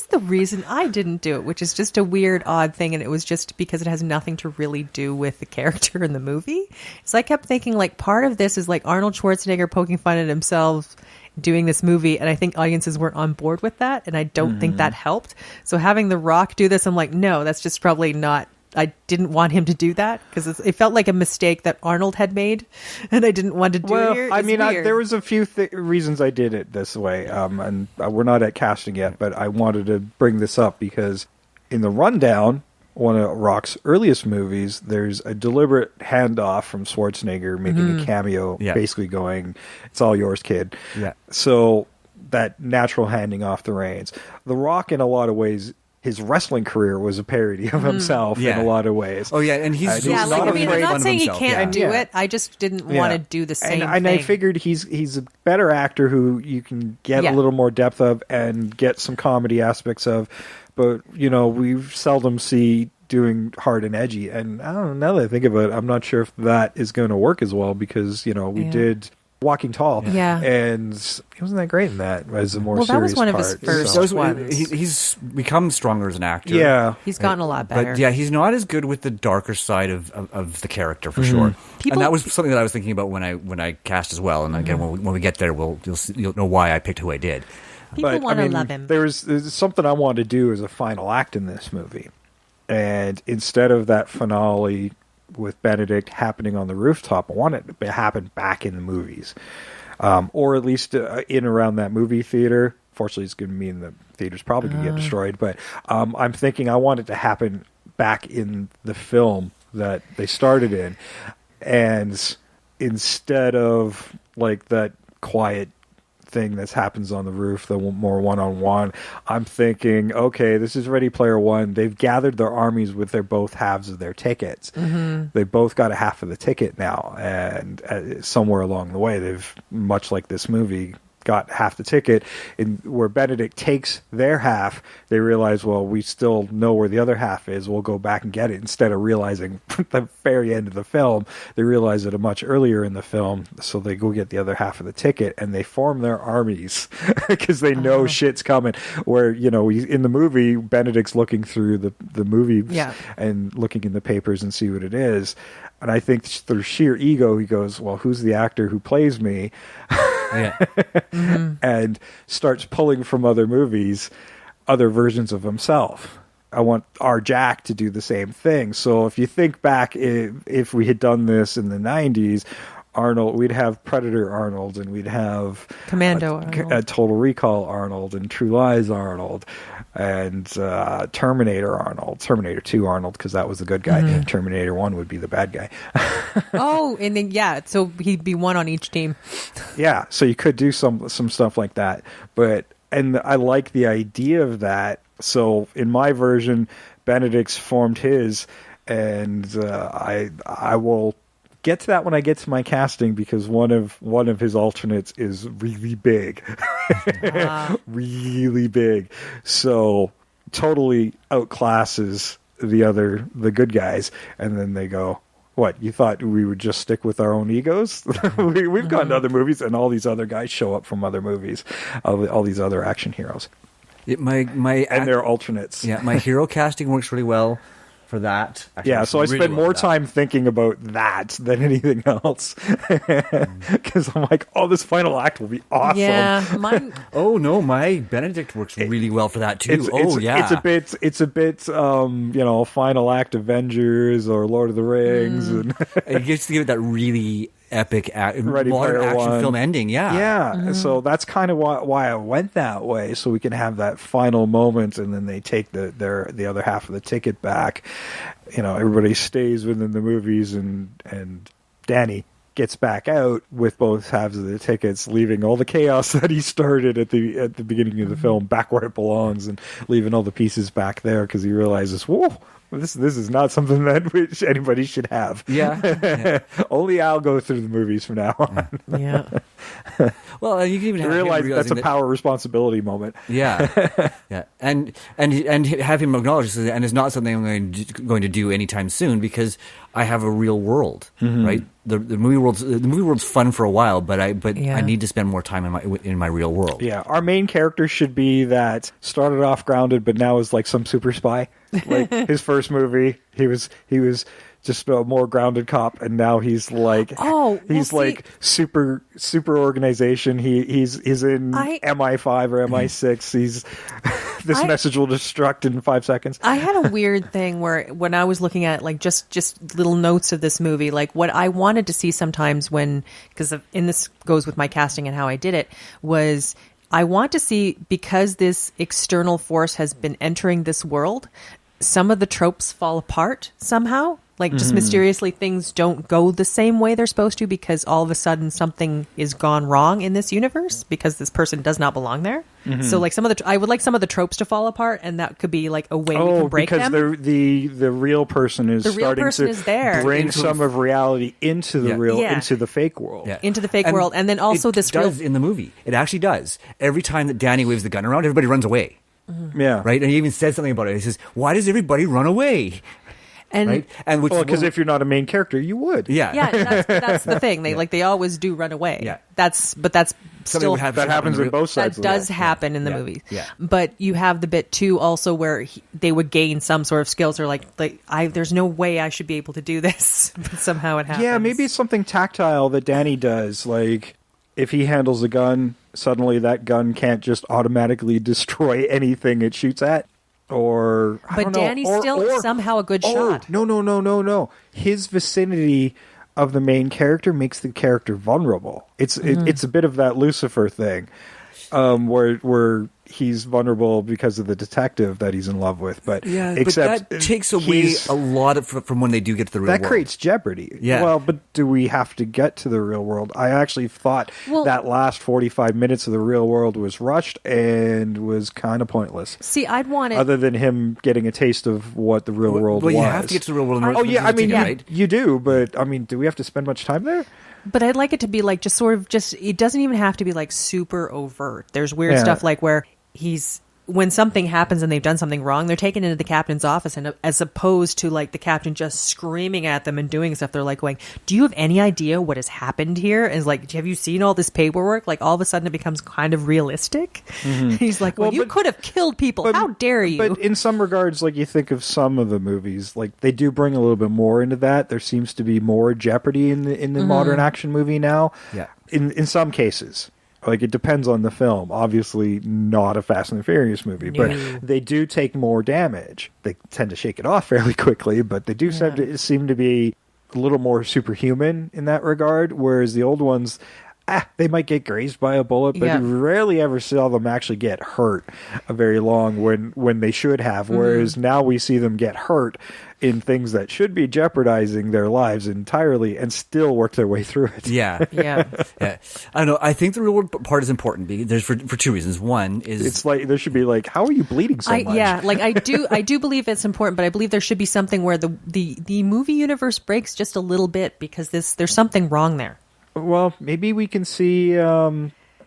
the reason I didn't do it, which is just a weird, odd thing, and it was just because it has nothing to really do with the character in the movie. So I kept thinking, like, part of this is like Arnold Schwarzenegger poking fun at himself doing this movie, and I think audiences weren't on board with that, and I don't think that helped. So having The Rock do this, I'm like, no, that's just probably not. I didn't want him to do that because it felt like a mistake that Arnold had made, and I didn't want to do it here. I mean, there was a few reasons I did it this way, and we're not at casting yet, but I wanted to bring this up because in the rundown, one of Rock's earliest movies, there's a deliberate handoff from Schwarzenegger making a cameo, basically going, "It's all yours, kid." Yeah. So that natural handing off the reins. The Rock, in a lot of ways, his wrestling career was a parody of himself in a lot of ways. Oh, yeah, and he's I'm not saying he can't do Yeah. it. I just didn't want to do the same thing. And I figured he's a better actor who you can get a little more depth of and get some comedy aspects of. But, you know, we seldom see doing hard and edgy. And I don't know, now that I think of it, I'm not sure if that is going to work as well because, you know, we did Walking Tall. Yeah. And he wasn't that great in that as a more serious that was one part. of his first ones. He's become stronger as an actor. Yeah. He's gotten a lot better. But yeah, he's not as good with the darker side of the character for sure. And that was something that I was thinking about when I cast as well. And again, when we get there, you'll know why I picked who I did. People want to love him. There's something I wanted to do as a final act in this movie. And instead of that finale with Benedict happening on the rooftop, I want it to happen back in the movies. or at least in around that movie theater. Fortunately, it's going to mean the theater's probably going to get destroyed, but I'm thinking I want it to happen back in the film that they started in, and instead of like that quiet thing that happens on the roof, the more one-on-one, I'm thinking, okay, this is Ready Player One. They've gathered their armies with their both halves of their tickets. They both got a half of the ticket now, and somewhere along the way, they've, much like this movie, got half the ticket. And where Benedict takes their half, they realize, well, we still know where the other half is. We'll go back and get it. Instead of realizing at the very end of the film, they realize it much earlier in the film. So they go get the other half of the ticket, and they form their armies because they know shit's coming. Where, you know, in the movie, Benedict's looking through the movies and looking in the papers and see what it is. And I think through sheer ego, he goes, well, who's the actor who plays me? And starts pulling from other movies, other versions of himself. I want our Jack to do the same thing. So if you think back, if we had done this in the 90s, Arnold, we'd have Predator Arnold, and we'd have Commando Arnold, Total Recall Arnold, and True Lies Arnold, and Terminator Arnold, Terminator 2 Arnold, because that was the good guy. Terminator 1 would be the bad guy. Oh, and then so he'd be one on each team. Yeah, so you could do some stuff like that, and I like the idea of that. So in my version, Benedict's formed his, and I will get to that when I get to my casting, because one of his alternates is really big. Really big. So totally outclasses the good guys, and then they go, what, you thought we would just stick with our own egos? We've gone to other movies, and all these other guys show up from other movies, all these other action heroes. And their alternates. Yeah, my hero casting works really well for that. Actually, so I spend more time thinking about that than anything else, because I'm like, oh, this final act will be awesome. Yeah, mine. Oh no, my Benedict works really well for that too. It's a bit, final act Avengers or Lord of the Rings, and it gets to give it that really epic modern action film ending. So that's kind of why I went that way, so we can have that final moment, and then they take the other half of the ticket back. You know, everybody stays within the movies, and Danny gets back out with both halves of the tickets, leaving all the chaos that he started at the beginning of the film back where it belongs, and leaving all the pieces back there, because he realizes, whoa, this is not something that anybody should have. Yeah. Only I'll go through the movies from now on. Yeah. Well, you can even realize that's a power responsibility moment. Yeah. Yeah. And have him acknowledge this, and it's not something I'm going to do anytime soon, because I have a real world, right? The movie world's fun for a while, but I need to spend more time in my real world. Yeah, our main character should be that started off grounded, but now is like some super spy. Like his first movie, he was just a more grounded cop, and now he's like super organization. He's in MI5 or MI6. He's this message will destruct in 5 seconds. I had a weird thing where when I was looking at like just little notes of this movie, like what I wanted to see sometimes because this goes with my casting and how I did it, was I want to see, because this external force has been entering this world, some of the tropes fall apart somehow. Like, just mysteriously things don't go the same way they're supposed to, because all of a sudden something is gone wrong in this universe because this person does not belong there. So like I would like some of the tropes to fall apart, and that could be like a way we can break them. Because the real person is starting to bring some of reality into the into the fake world. Yeah. Into the fake world. And then also in the movie. It actually does. Every time that Danny waves the gun around, everybody runs away. Yeah. Right? And he even said something about it. He says, why does everybody run away? And right? And because if you're not a main character, you would. Yeah. That's the thing. They always do run away. Yeah. that's still that happens in both sides. That does happen in the movie. Yeah. But you have the bit too also where they would gain some sort of skills, or there's no way I should be able to do this, but somehow it happens. Yeah, maybe it's something tactile that Danny does. Like if he handles a gun, suddenly that gun can't just automatically destroy anything it shoots at. But Danny's still somehow a good shot. No. His vicinity of the main character makes the character vulnerable. It's a bit of that Lucifer thing, where he's vulnerable because of the detective that he's in love with. But except that takes away a lot from when they do get to the real world. That creates jeopardy. Yeah. Well, but do we have to get to the real world? I actually thought that last 45 minutes of the real world was rushed and was kind of pointless. See, I'd want it... Other than him getting a taste of what the real world was. Well, you have to get to the real world. Right? You do, but I mean, do we have to spend much time there? But I'd like it to be like it doesn't even have to be like super overt. There's weird stuff like where when something happens and they've done something wrong, they're taken into the captain's office, and as opposed to like the captain just screaming at them and doing stuff, they're like going, "Do you have any idea what has happened here?" And it's like, "Have you seen all this paperwork?" Like all of a sudden it becomes kind of realistic. Mm-hmm. He's like, "Well, you could have killed people. How dare you?" But in some regards, like you think of some of the movies, like they do bring a little bit more into that. There seems to be more jeopardy in the modern action movie now. Yeah. In some cases. Like, it depends on the film. Obviously, not a Fast and the Furious movie, but they do take more damage. They tend to shake it off fairly quickly, but they do seem to be a little more superhuman in that regard, whereas the old ones, they might get grazed by a bullet, but you rarely ever saw them actually get hurt very long when they should have, whereas now we see them get hurt in things that should be jeopardizing their lives entirely and still work their way through it. Yeah. I don't know. I think the real world part is important. There's for two reasons. One is it's like there should be like, how are you bleeding so much? Yeah, like I do believe it's important, but I believe there should be something where the movie universe breaks just a little bit because there's something wrong there. Well, maybe we can see.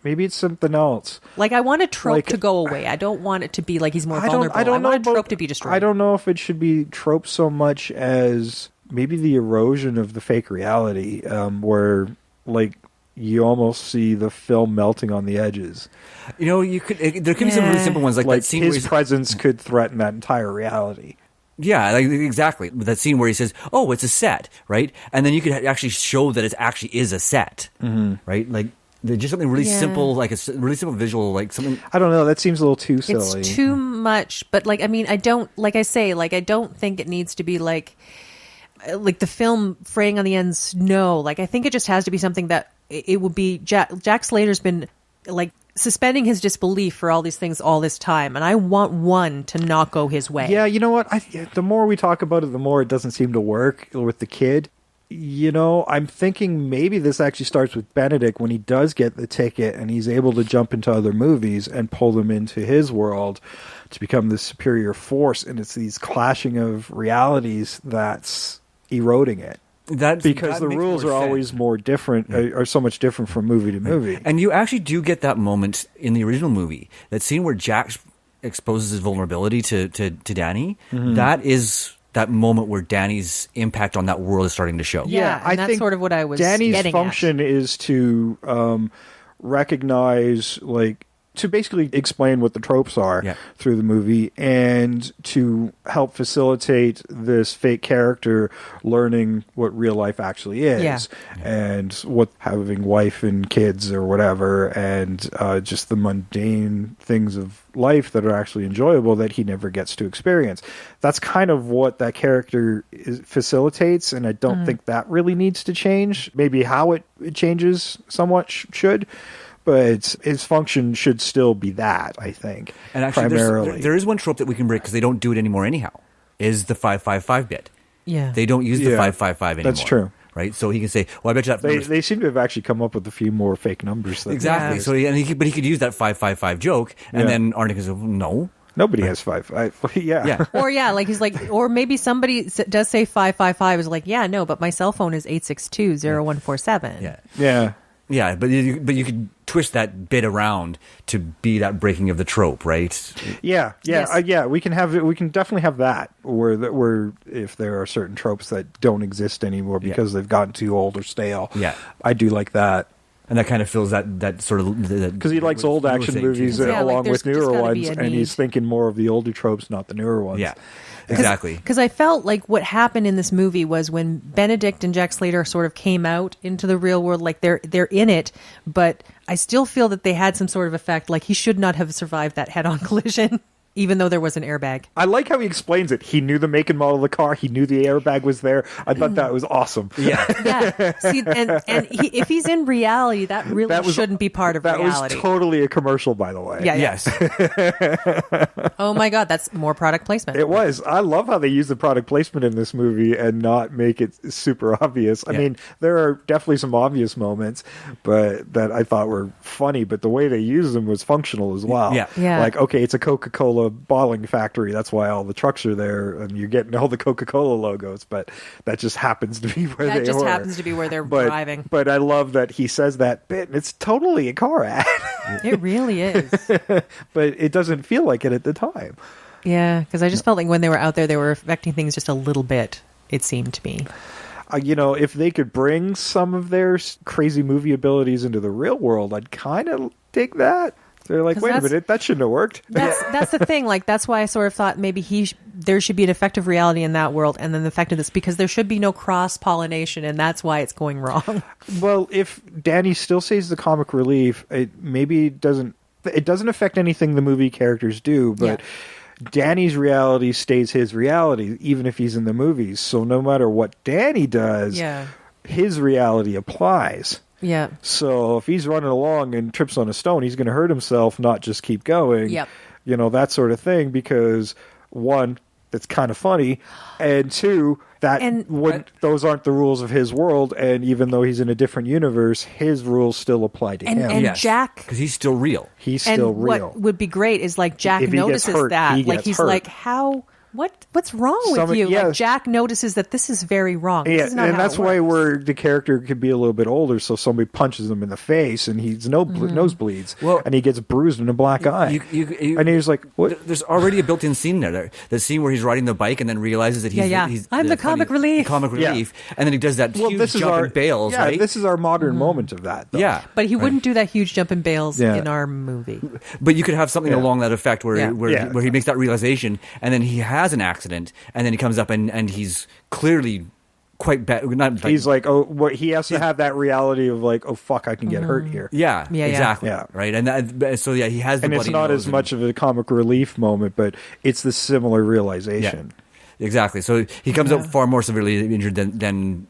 Maybe it's something else. Like, I want a trope to go away. I don't want it to be like he's more vulnerable. I want a trope to be destroyed. I don't know if it should be trope so much as maybe the erosion of the fake reality, where like you almost see the film melting on the edges. You know, there could be some really simple ones like that scene his presence could threaten that entire reality. Yeah, like, exactly. That scene where he says, "Oh, it's a set," right? And then you could actually show that it actually is a set, right? Like, just something really simple, like a really simple visual, like something. I don't know. That seems a little too silly. It's too much, but like, I mean, I don't think it needs to be like the film fraying on the ends. No, like I think it just has to be something that it would be. Jack Slater's been like suspending his disbelief for all these things all this time, and I want one to not go his way. Yeah, you know what? The more we talk about it, the more it doesn't seem to work with the kid. You know, I'm thinking maybe this actually starts with Benedict when he does get the ticket and he's able to jump into other movies and pull them into his world to become this superior force, and it's these clashing of realities that's eroding it. Because the rules are always more different, are so much different from movie to movie. And you actually do get that moment in the original movie, that scene where Jack exposes his vulnerability to Danny. That is that moment where Danny's impact on that world is starting to show. Yeah, and that's sort of what I was Danny's getting function is to recognize, like, to basically explain what the tropes are through the movie and to help facilitate this fake character learning what real life actually is and what having wife and kids or whatever and just the mundane things of life that are actually enjoyable that he never gets to experience. That's kind of what that character facilitates, and I don't think that really needs to change. Maybe how it changes somewhat should. But its function should still be that, I think, and actually, primarily. There is one trope that we can break because they don't do it anymore anyhow, is the 555 bit. Yeah. They don't use the 555 anymore. That's true. Right? So he can say, well, I bet you that... They seem to have actually come up with a few more fake numbers. Exactly. So but he could use that 555 joke, and then Arnie can say, well, no. Nobody has 555. Yeah. Or he's like, or maybe somebody does say 555 is like, yeah, no, but my cell phone is 862-0147. Yeah. Yeah, but you could twist that bit around to be that breaking of the trope, right? Yeah. We can definitely have that where if there are certain tropes that don't exist anymore because they've gotten too old or stale. Yeah, I do like that. And that kind of fills that sort of... Because he likes old action movies along with newer ones, and he's thinking more of the older tropes, not the newer ones. Yeah, exactly. Because I felt like what happened in this movie was when Benedict and Jack Slater sort of came out into the real world, like they're in it, but I still feel that they had some sort of effect, like he should not have survived that head-on collision. even though there was an airbag. I like how he explains it. He knew the make and model of the car. He knew the airbag was there. I thought that was awesome. Yeah. See, if he's in reality, that really shouldn't be part of reality. That was totally a commercial, by the way. Yeah. Yes. Oh my God, that's more product placement. It was. I love how they use the product placement in this movie and not make it super obvious. I mean, there are definitely some obvious moments, but that I thought were funny. But the way they use them was functional as well. Yeah. Like, okay, it's a Coca-Cola bottling factory. That's why all the trucks are there, and you're getting all the Coca-Cola logos. But that just happens to be where they were. That just happens to be where they're driving. But I love that he says that bit, and it's totally a car ad. It really is. But it doesn't feel like it at the time. Yeah, because I just felt like when they were out there, they were affecting things just a little bit, it seemed to me. If they could bring some of their crazy movie abilities into the real world, I'd kind of dig that. They're like, wait a minute, that shouldn't have worked. That's the thing. Like, that's why I sort of thought maybe there should be an effective reality in that world, and then the effect of this, because there should be no cross-pollination, and that's why it's going wrong. Well, if Danny still stays the comic relief, it doesn't affect anything the movie characters do, but Danny's reality stays his reality, even if he's in the movies. So no matter what Danny does, his reality applies. Yeah. So if he's running along and trips on a stone, he's going to hurt himself, not just keep going. Yep. That sort of thing, because one, that's kind of funny, and two, those aren't the rules of his world, and even though he's in a different universe, his rules still apply to him. And Jack, because he's still real. He's still real. What would be great is like Jack if he notices gets hurt, that, he's hurt. like, how? What's wrong with you? Like, Jack notices that this is very wrong. Yeah, this is not and how that's it why works. where the character could be a little bit older, so somebody punches him in the face and he's nosebleeds, and he gets bruised in a black eye. And he's like, "What?" There's already a built-in scene there. The scene where he's riding the bike and then realizes that he's I'm the comic relief. Comic relief, and then he does that huge jump and bails. Yeah, right? this is our modern moment of that. Though. Yeah, but he wouldn't do that huge jump and bails in our movie. But you could have something along that effect where he makes that realization, and then he has an accident, and then he comes up and he's clearly quite bad. He's like, he has to have that reality of like, oh fuck, I can get hurt here. Yeah, exactly. Yeah. Right, and he has the and it's not as much of a comic relief moment, but it's the similar realization. Yeah, exactly. So he comes out far more severely injured than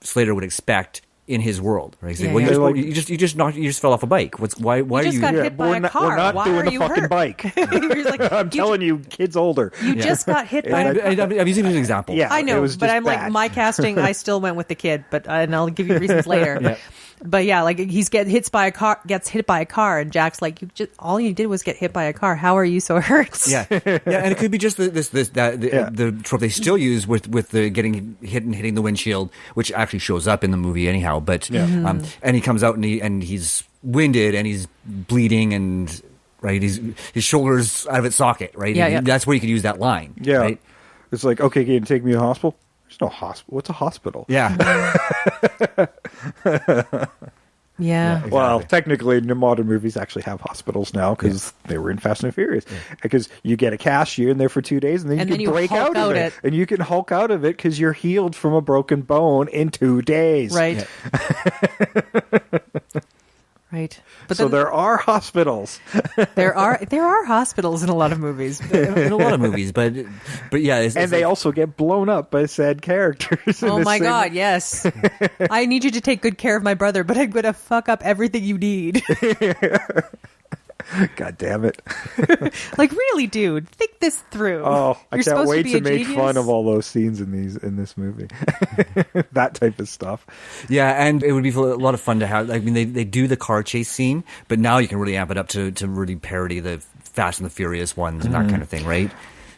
Slater would expect in his world, right? He's like, well, you just fell off a bike. Why are you got hit by a car? We're not why doing are the you fucking hurt? bike. Like, I'm telling you, kid's older. You just got hit by a car. I'm using it as an example. Yeah, I know, it was but just I'm bad. like, my casting, I still went with the kid, and I'll give you reasons later. But yeah, like he gets hit by a car, and Jack's like, all you did was get hit by a car. How are you so hurt? Yeah, and it could be just the trope they still use with the getting hit and hitting the windshield, which actually shows up in the movie anyhow. But and he comes out and he's winded and he's bleeding and his shoulder's out of its socket, right? Yeah, That's where you could use that line. Yeah, right? It's like, okay, can you take me to the hospital? There's no hospital. What's a hospital? Yeah. Yeah. Exactly. Well, technically, modern movies actually have hospitals now because they were in Fast and Furious. Because you get a cast, you're in there for 2 days, and then you can break out of it. And you can Hulk out of it because you're healed from a broken bone in 2 days. Right. Right. But so there are hospitals. there are hospitals in a lot of movies. In a lot of movies, but yeah, and they also get blown up by sad characters. Oh my God, yes. I need you to take good care of my brother, but I'm going to fuck up everything you need. God damn it. Like, really, dude, think this through. Oh, I can't wait to make genius? fun of all those scenes in this movie. That type of stuff. Yeah, and it would be a lot of fun to have. I mean, they do the car chase scene, but now you can really amp it up to really parody the Fast and the Furious ones and that kind of thing, right?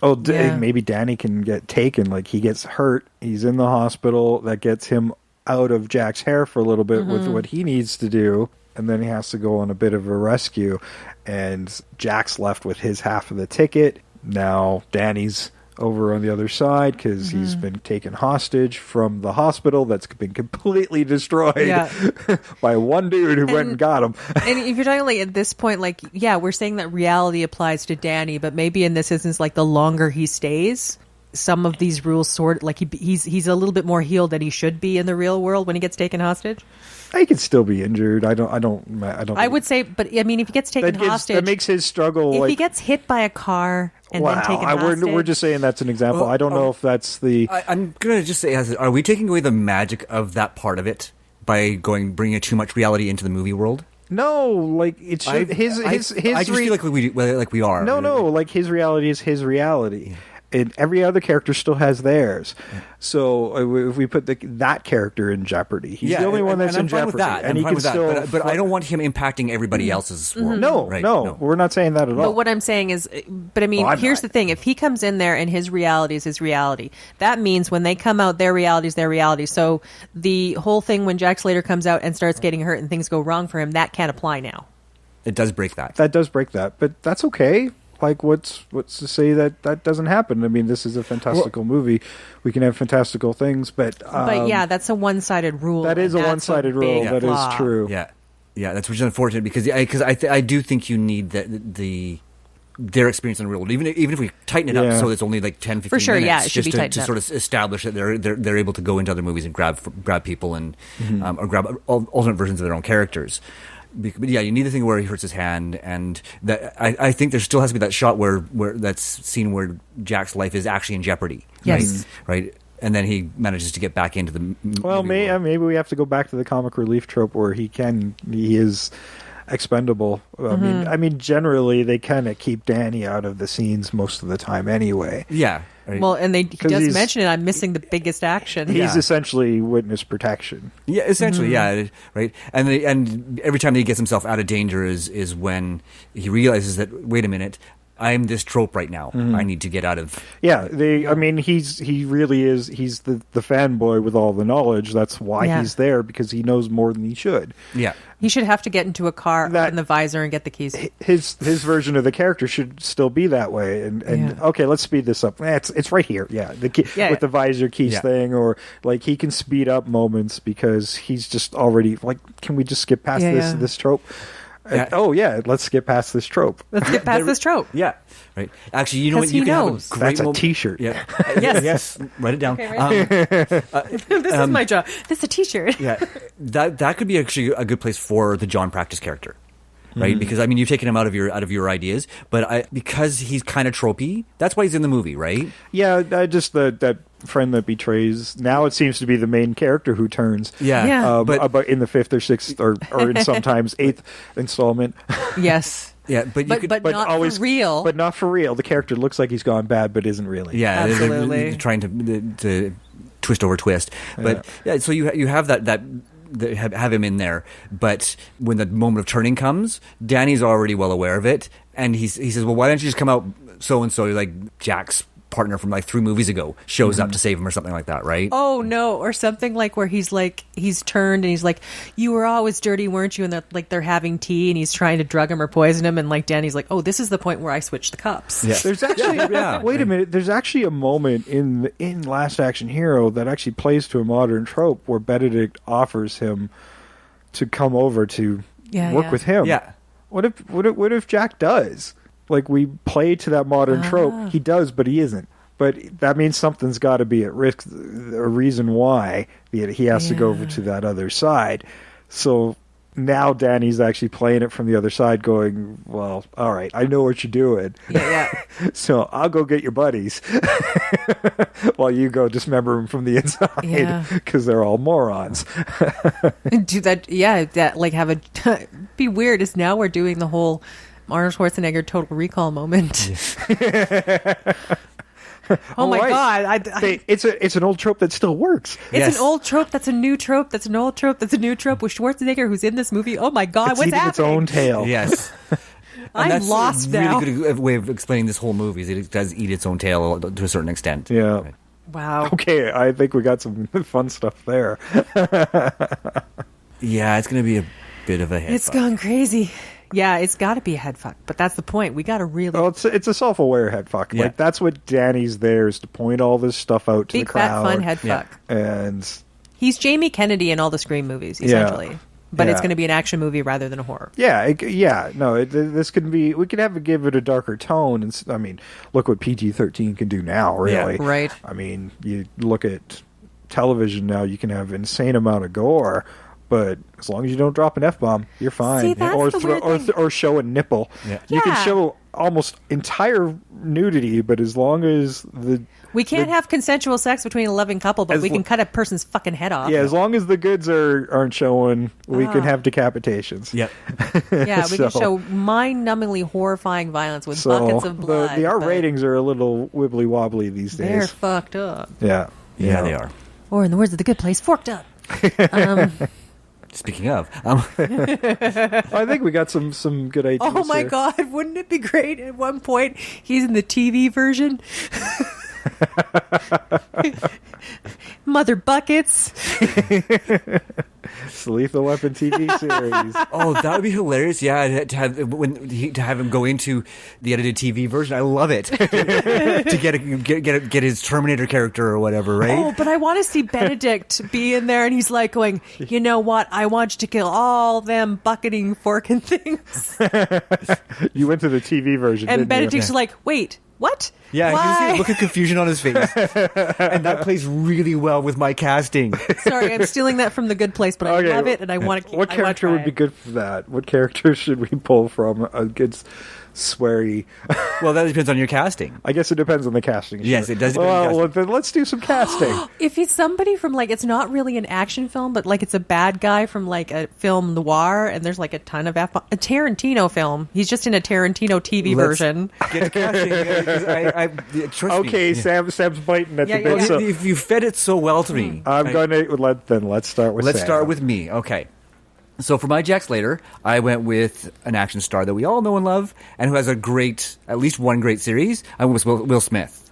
Oh, maybe Danny can get taken. Like, he gets hurt. He's in the hospital. That gets him out of Jack's hair for a little bit with what he needs to do. And then he has to go on a bit of a rescue. And Jack's left with his half of the ticket. Now Danny's over on the other side because he's been taken hostage from the hospital that's been completely destroyed by one dude who went and got him. And if you're talking like at this point, like, yeah, we're saying that reality applies to Danny, but maybe in this instance, like, the longer he stays, some of these rules sort like he's a little bit more healed than he should be in the real world when he gets taken hostage? He could still be injured. I would say, but I mean, if he gets taken hostage, that makes his struggle. If he gets hit by a car and then taken hostage, we're just saying that's an example. Well, I don't know if that's the. I'm gonna just say, are we taking away the magic of that part of it by bringing too much reality into the movie world? No, like it's his. I just feel like we are. No, like his reality is his reality. And every other character still has theirs. So if we put that character in jeopardy, he's the only one that's in jeopardy. And he can still. But I don't want him impacting everybody else's world. No, we're not saying that at all. But what I'm saying is, here's the thing: if he comes in there and his reality is his reality, that means when they come out, their reality is their reality. So the whole thing when Jack Slater comes out and starts getting hurt and things go wrong for him, that can't apply now. It does break that. That does break that, but that's okay. Like, what's to say that doesn't happen? I mean, this is a fantastical movie. We can have fantastical things, but yeah, that's a one-sided rule. That is a one-sided rule. That is true. Yeah, that's which is unfortunate because I do think you need their experience in the real world, even if we tighten it up so it's only like 10, 15 for sure, minutes, it should just be to sort of establish that they're able to go into other movies and grab people and or grab alternate versions of their own characters. But yeah, you need the thing where he hurts his hand, and that I think there still has to be that shot where that's scene where Jack's life is actually in jeopardy. Yes, right. And then he manages to get back into the. Well, maybe we have to go back to the comic relief trope where he is expendable. I mean, generally they kind of keep Danny out of the scenes most of the time, anyway. Yeah. Right. Well, and he does mention it. I'm missing the biggest action. He's essentially witness protection. Yeah, essentially, right. And every time that he gets himself out of danger is when he realizes that, wait a minute, I'm this trope right now. I need to get out of. Yeah, I mean, he really is. He's the fanboy with all the knowledge. That's why he's there, because he knows more than he should. Yeah. He should have to get into a car in the visor and get the keys. His version of the character should still be that way. And okay, let's speed this up. It's right here. Yeah, with the visor keys thing, or like he can speed up moments because he's just already like, can we just skip past this trope? Let's skip past this trope. Let's get past this trope. Yeah, right. Actually, you know what? You can have a great That's a T-shirt. Yeah. Yes. Write it down. Okay, this is my job. This is a T-shirt. Yeah, that could be actually a good place for the John Practice character, right? Because I mean, you've taken him out of your ideas, but because he's kind of tropey, that's why he's in the movie, right? Yeah, just that friend that betrays. Now it seems to be the main character who turns. But in the 5th or 6th or in sometimes 8th installment. Yes. Yeah, but not always, for real. But not for real. The character looks like he's gone bad, but isn't really. Yeah, absolutely. They're trying to twist over twist. But so you have that have him in there. But when the moment of turning comes, Danny's already well aware of it, and he says, "Well, why don't you just come out so and so?" Like Jack's partner from like 3 movies ago shows up to save him or something like that, right? Oh no, or something like where he's turned and he's like, "You were always dirty, weren't you?" And they're having tea and he's trying to drug him or poison him, and like Danny's like, "Oh, this is the point where I switch the cups." Yeah. There's actually wait a minute. There's actually a moment in Last Action Hero that actually plays to a modern trope where Benedict offers him to come over to work with him. Yeah. What if Jack does? Like, we play to that modern trope. He does, but he isn't. But that means something's got to be at risk, a reason why he has to go over to that other side. So now Danny's actually playing it from the other side, going, well, all right, I know what you're doing. Yeah. So I'll go get your buddies while you go dismember them from the inside, because they're all morons. Do that, that like have a be weird is now we're doing the whole Arnold Schwarzenegger Total Recall moment. Oh my God! It's an old trope that still works. It's an old trope that's a new trope. That's an old trope that's a new trope with Schwarzenegger, who's in this movie. Oh my God! It's what's eating happening? its own tail. Yes. I'm lost now. Really good way of explaining this whole movie is it does eat its own tail to a certain extent. Yeah. Right. Wow. Okay, I think we got some fun stuff there. Yeah, it's going to be a bit of a head. It's gone crazy. Yeah, it's got to be a head fuck, but that's the point. We got to really. Well, it's a self-aware head fuck. Yeah. Like, that's what Danny's there, is to point all this stuff out to big the crowd. Big fat fun head fuck. And he's Jamie Kennedy in all the Scream movies, essentially. but it's going to be an action movie rather than a horror. Yeah, this could be. We could give it a darker tone, and I mean, look what PG-13 can do now. Really, yeah, right? I mean, you look at television now; you can have insane amount of gore, but as long as you don't drop an F-bomb, you're fine. See, that's or show a nipple. Yeah. You can show almost entire nudity, but as long as we can't have consensual sex between a loving couple, but we can cut a person's fucking head off. Yeah, as long as the goods aren't showing, we can have decapitations. Yep. Yeah, we can show mind-numbingly horrifying violence with buckets of blood. The R ratings are a little wibbly wobbly these days. They're fucked up. Yeah. Yeah, they are. Or in the words of The Good Place, forked up. Speaking of, I think we got some good ideas. Oh my God, wouldn't it be great at one point he's in the TV version? Mother Buckets. It's the Lethal Weapon TV series. Oh, that would be hilarious. Yeah, to have him go into the edited TV version. I love it. to get his Terminator character or whatever, right? Oh, but I want to see Benedict be in there, and he's like going, you know what? I want you to kill all them bucketing, forking things. You went to the TV version, and didn't Benedict's you? like, wait. What? Yeah, Why? you see a look of confusion on his face. And that plays really well with my casting. Sorry, I'm stealing that from The Good Place, but I love it, and I want to. What character would be good for that? What character should we pull from a good sweary? Well, that depends on your casting. I guess it depends on the casting. Yes, it does. Well, then let's do some casting. If it's somebody from it's not really an action film, but it's a bad guy from a film noir, and there's a ton of a Tarantino film. He's just in a Tarantino TV version. Get casting. Trust okay, me. Sam's biting at the bit. Yeah. So If you fed it so well to me, I'm going to let's start with. Let's Sam. start with me. Okay. So for my Jack Slater, I went with an action star that we all know and love, and who has at least one great series. I went with Will Smith.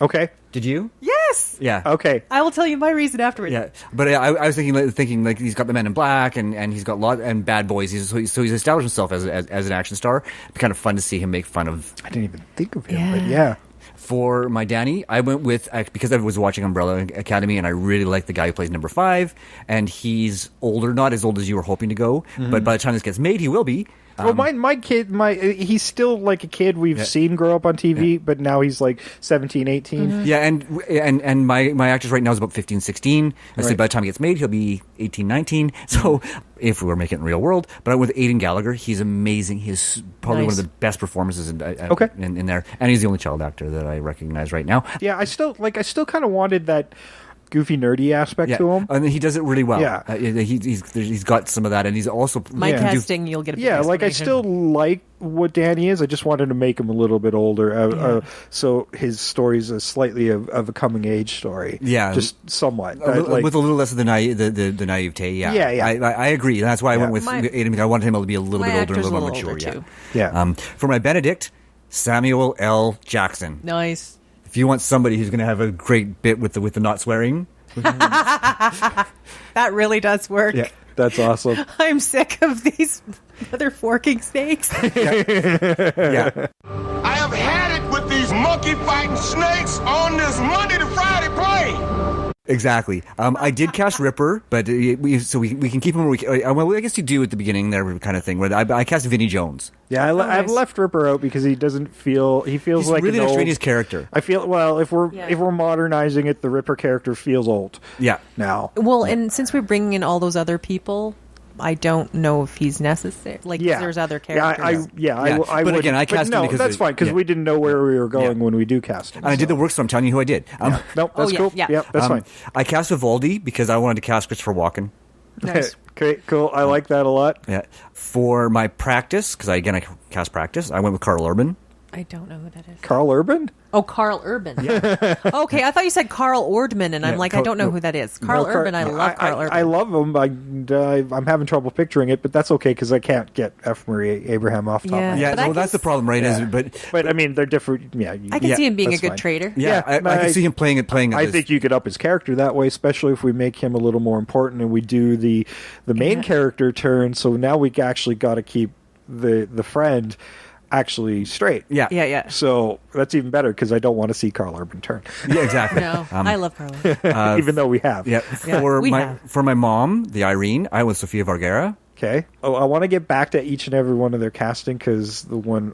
Okay. Did you? Yes. Yeah. Okay. I will tell you my reason afterwards. Yeah, but I was thinking he's got the Men in Black and he's got and Bad Boys. So he's established himself as an action star. It'd be kind of fun to see him make fun of. I didn't even think of him, but yeah. For my Danny, I went with, because I was watching Umbrella Academy and I really like the guy who plays number 5, and he's older, not as old as you were hoping to go, but by the time this gets made, he will be. Well, my kid, he's still like a kid we've seen grow up on TV, but now he's 17, 18. Mm-hmm. Yeah, and my actress right now is about 15, 16. I say by the time he gets made, he'll be 18, 19. So if we were making it in real world, but with Aidan Gallagher, he's amazing. He's probably one of the best performances in there, and he's the only child actor that I recognize right now. Yeah, I still kind of wanted that goofy nerdy aspect to him, and he does it really well. Yeah, he's got some of that, and he's also casting. You'll get I still like what Danny is. I just wanted to make him a little bit older, so his story's slightly of a coming age story. Yeah, just somewhat with a little less of the naivete. Yeah, I agree. That's why I went with Aidan. I wanted him to be a little bit older, and a little more mature. Yeah. For my Benedict, Samuel L. Jackson. Nice. If you want somebody who's going to have a great bit with the not swearing, that really does work. Yeah, that's awesome. I'm sick of these other forking snakes. Yeah. I have had it with these monkey fighting snakes on this Monday to Friday plane. Exactly. I did cast Ripper, but we can keep him. Well, I guess you do at the beginning there, kind of thing. Where I cast Vinnie Jones. Yeah, I've left Ripper out because he feels he's like really an an old extraneous character. I feel if we're modernizing it, the Ripper character feels old. Yeah. Now. Well, and since we're bringing in all those other people, I don't know if he's necessary. There's other characters. I but would, again, I cast him because that's fine because we didn't know where we were going when we do cast him. And I did the work, so I'm telling you who I did. No, that's cool. Yeah, that's fine. I cast Vivaldi because I wanted to cast Christopher Walken. Nice. Okay, cool. I like that a lot. Yeah. For my Practice, because I cast Practice, I went with Carl Urban. I don't know who that is. Carl Urban? Oh, Carl Urban. Yeah. Okay, I thought you said Carl Ordman, and I'm I don't know who that is. Carl Urban, I love Carl Urban. I love him. I'm having trouble picturing it, but that's okay because I can't get F. Murray Abraham off the top of my head. Yeah, that's the problem, right? Yeah. But I mean, they're different. Yeah, I can see him being a good traitor. Yeah, I can see him playing. I think you could up his character that way, especially if we make him a little more important and we do the main character turn. So now we actually got to keep the friend. actually straight. Yeah. Yeah. So that's even better because I don't want to see Carl Urban turn. Yeah, exactly. No, I love Carla. Even though we have. Yeah. we have. For my mom, the Irene, I was Sofia Vergara. Okay. Oh, I want to get back to each and every one of their casting because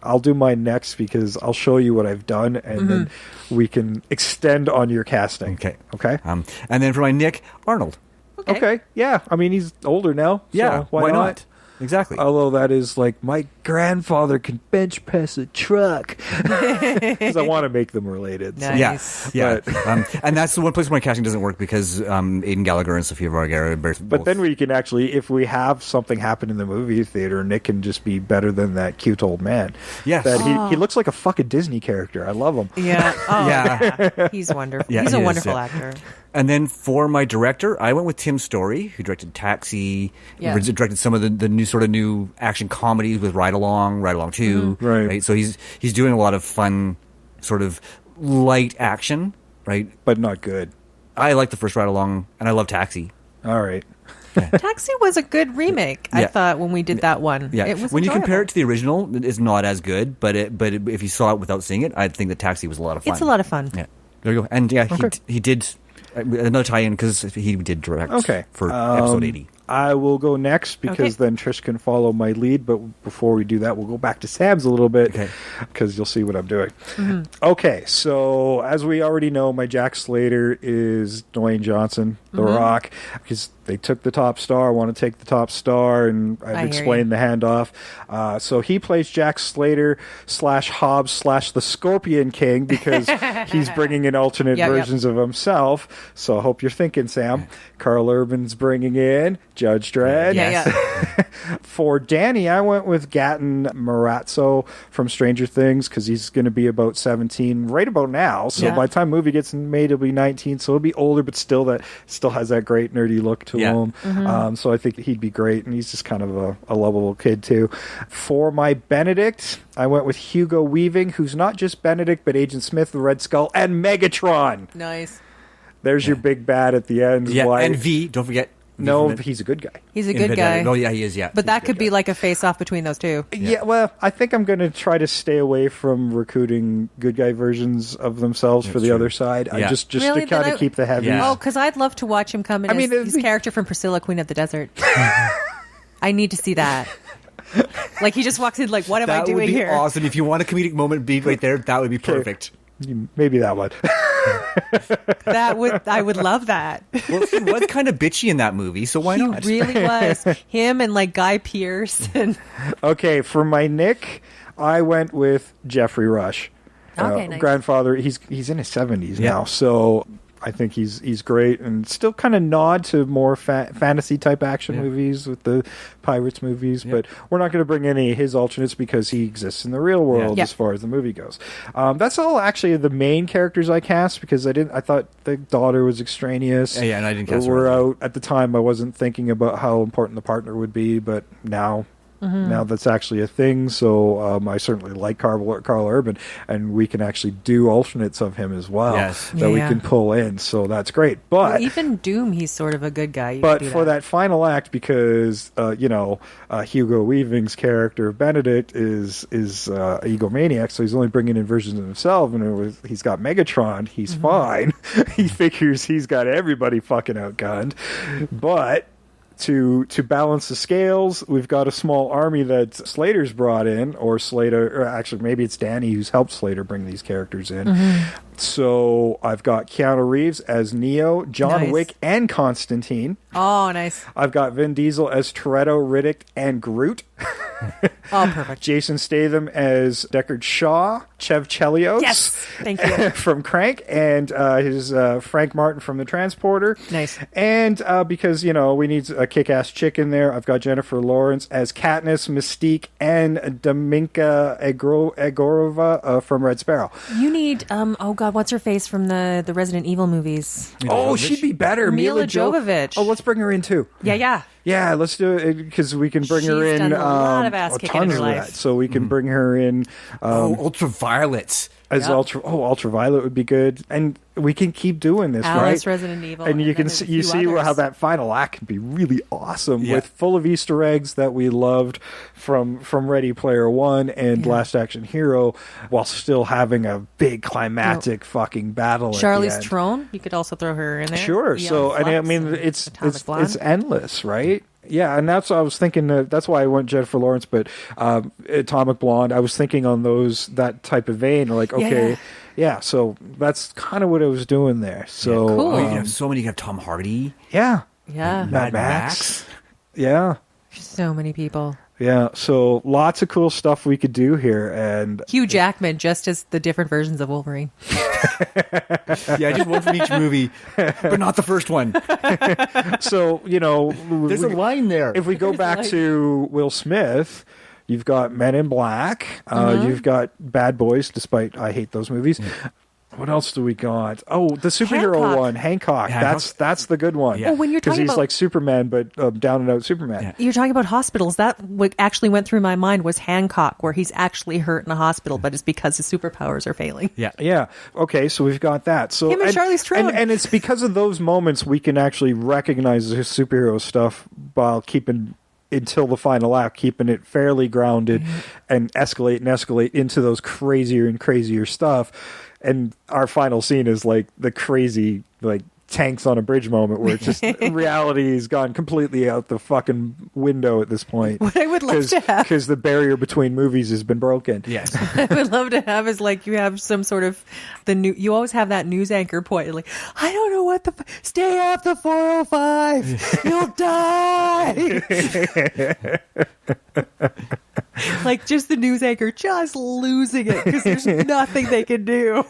I'll do mine next because I'll show you what I've done and then we can extend on your casting. Okay. And then for my Nick, Arnold. Okay. Yeah. I mean, he's older now. Yeah. So why not? Exactly. Although that is like my grandfather can bench press a truck because I want to make them related. Nice. So. Yeah. And that's the one place where my casting doesn't work because Aidan Gallagher and Sofia Vergara are both. But then we can actually, if we have something happen in the movie theater, Nick can just be better than that cute old man. Yes. That he looks like a fucking Disney character. I love him. Yeah. Oh, Yeah. He's wonderful. Yeah, He's a he is, wonderful yeah. actor. And then for my director, I went with Tim Story, who directed Taxi, directed some of the new action comedies with Ride Along 2. Right. So he's doing a lot of fun, sort of light action, right? But not good. I like the first Ride Along, and I love Taxi. All right. Taxi was a good remake, I thought, when we did that one. Yeah. It was when enjoyable. you compare it to the original, it's not as good, but if you saw it without seeing it, I think that Taxi was a lot of fun. It's a lot of fun. Yeah. There you go. And he did another tie-in because he did direct for episode 80. I will go next because then Trish can follow my lead. But before we do that, we'll go back to Sam's a little bit because you'll see what I'm doing. Mm-hmm. Okay, so as we already know, my Jack Slater is Dwayne Johnson, The Rock, because they took the top star. I want to take the top star, and I've explained the handoff. So he plays Jack Slater / Hobbs / the Scorpion King because he's bringing in alternate versions of himself. So I hope you're thinking, Sam. Carl Urban's bringing in Judge Dredd. For Danny, I went with Gatton Marazzo from Stranger Things because he's going to be about 17 right about now. So by the time the movie gets made, he'll be 19. So he'll be older, but still has that great nerdy look to him. So I think he'd be great, and he's just kind of a lovable kid too. For my Benedict, I went with Hugo Weaving, who's not just Benedict, but Agent Smith, the Red Skull, and Megatron. Nice. There's your big bad at the end. Yeah, and V, don't forget. No, he's a good guy. He's a good guy. Oh, yeah, he is, But that could be like a face-off between those two. Yeah, well, I think I'm going to try to stay away from recruiting good guy versions of themselves for the other side. I just Really? to kind of keep the heavies. Oh, because I'd love to watch him come in as his character from Priscilla, Queen of the Desert. I need to see that. Like, he just walks in like, what am I doing here? That would be awesome. If you want a comedic moment beat right there, that would be perfect. Maybe that one. I would love that. Well, he was kind of bitchy in that movie, so why not? He really was. Him and like Guy Pearce. Okay, for my Nick, I went with Jeffrey Rush. Okay, nice. Grandfather, he's in his 70s now, so I think he's great and still kind of nod to more fantasy type action movies with the Pirates movies, but we're not going to bring any of his alternates because he exists in the real world as far as the movie goes. That's all actually the main characters I cast because I thought the daughter was extraneous. Yeah, and I didn't cast her. her. Out at the time. I wasn't thinking about how important the partner would be, but now. Now that's actually a thing, so I certainly like Carl Urban, and we can actually do alternates of him as well that we can pull in, so that's great. But even Doom, he's sort of a good guy. But for that final act, because Hugo Weaving's character Benedict is a egomaniac, so he's only bringing in versions of himself, and he's got Megatron, he's fine. He figures he's got everybody fucking outgunned, but. To balance the scales, we've got a small army that Slater's brought in, or actually maybe it's Danny who's helped Slater bring these characters in. So I've got Keanu Reeves as Neo, John Wick, and Constantine. Oh, nice. I've got Vin Diesel as Toretto, Riddick, and Groot. Oh, perfect. Jason Statham as Deckard Shaw, Chev Chelios. Yes, thank you. From Crank, and his Frank Martin from The Transporter. Nice. And because, we need a kick-ass chick in there, I've got Jennifer Lawrence as Katniss, Mystique, and Dominka Egorova from Red Sparrow. You need, what's her face from the Resident Evil movies? Oh, she'd be better. Mila Jovovich. Oh, let's bring her in too. Yeah. Yeah, let's do it because we can bring her in. Done a lot of ass kicking in her life. So we can bring her in. Ultraviolets. as Ultraviolet would be good, and we can keep doing this, Alice, right? Resident Evil, and you can there's a you few see others. how that final act can be really awesome, with full of Easter eggs that we loved from Ready Player One and Last Action Hero, while still having a big climactic fucking battle. Charlize at the end. Theron, you could also throw her in there. Sure. The So, Young and I Flux mean, and it's Atomic Blonde. it's endless, right? Yeah, and that's what I was thinking. That's why I went Jennifer Lawrence, but Atomic Blonde. I was thinking on that type of vein. Like, okay, yeah. So that's kind of what I was doing there. So cool. You can have so many. You can have Tom Hardy. Yeah. Yeah. Mad Max. Yeah. So many people. Yeah. So lots of cool stuff we could do here, and Hugh Jackman, just as the different versions of Wolverine. Yeah, just one from each movie, but not the first one. So There's a line there. If we go back to Will Smith, you've got Men in Black. You've got Bad Boys, despite I hate those movies. What else do we got? Oh, the superhero Hancock. one, Hancock. That's the good one. Yeah. Well, when you're Because talking he's about like Superman, but down and out Superman. Yeah. You're talking about hospitals. That what actually went through my mind was Hancock, where he's actually hurt in a hospital, but it's because his superpowers are failing. Yeah. Yeah. Okay, so we've got that. So Him and Charlize Theron. and it's because of those moments we can actually recognize his superhero stuff while keeping until the final act, keeping it fairly grounded and escalate into those crazier and crazier stuff. And our final scene is like the crazy, like, tanks on a bridge moment where it's just reality's gone completely out the fucking window at this point. What I would love to have, because the barrier between movies has been broken. Yes. I would love to have is like you have some sort of you always have that news anchor point, like, I don't know what stay off the 405, you'll die. Like just the news anchor just losing it because there's nothing they can do.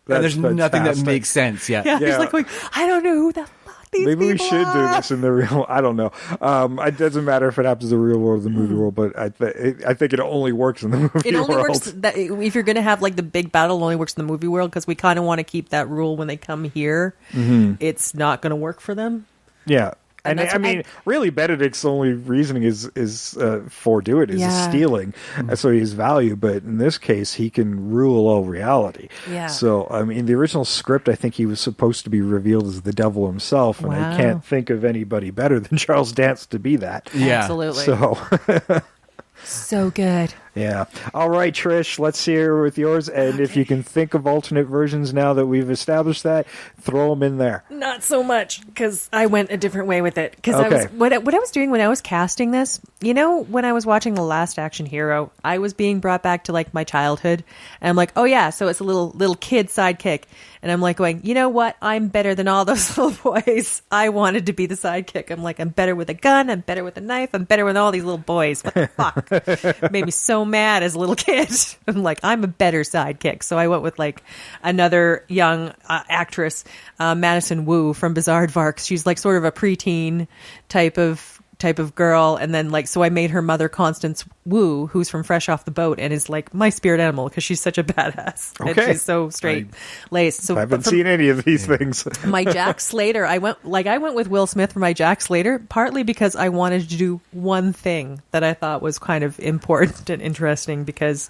There's nothing that fantastic. makes sense. Yeah. Yeah, he's like going, I don't know who the fuck these Maybe we people should do are. this in the real. I don't know. It doesn't matter if it happens in the real world or the movie world, but I think it only works in the movie It only world. works that if you're going to have like the big battle, it only works in the movie world because we kind of want to keep that rule when they come here. It's not going to work for them. Yeah. And that's I what mean, really, Benedict's only reasoning is fortuitous, is stealing, so he has value. But in this case, he can rule all reality. Yeah. So, I mean, the original script, I think he was supposed to be revealed as the devil himself, and I can't think of anybody better than Charles Dance to be that. Yeah. Absolutely. So, good. yeah. All right, Trish, let's hear with yours. And if you can think of alternate versions now that we've established that, throw them in there. Not so much because I went a different way with it. Because Okay. what I was doing when I was casting this, when I was watching The Last Action Hero, I was being brought back to like my childhood, and I'm like, oh yeah, so it's a little kid sidekick, and I'm like going, you know what? I'm better than all those little boys. I wanted to be the sidekick. I'm like, I'm better with a gun. I'm better with a knife. I'm better with all these little boys. What the fuck? It made me so mad as a little kid. I'm like, I'm a better sidekick. So I went with like another young actress, Madison Wu from Bizarre Varks. She's like sort of a preteen type of girl, and then like so I made her mother Constance Wu, who's from Fresh Off the Boat and is like my spirit animal because she's such a badass. Okay. And she's so straight laced. So I haven't seen any of these things. my Jack Slater, I went with Will Smith for my Jack Slater, partly because I wanted to do one thing that I thought was kind of important and interesting, because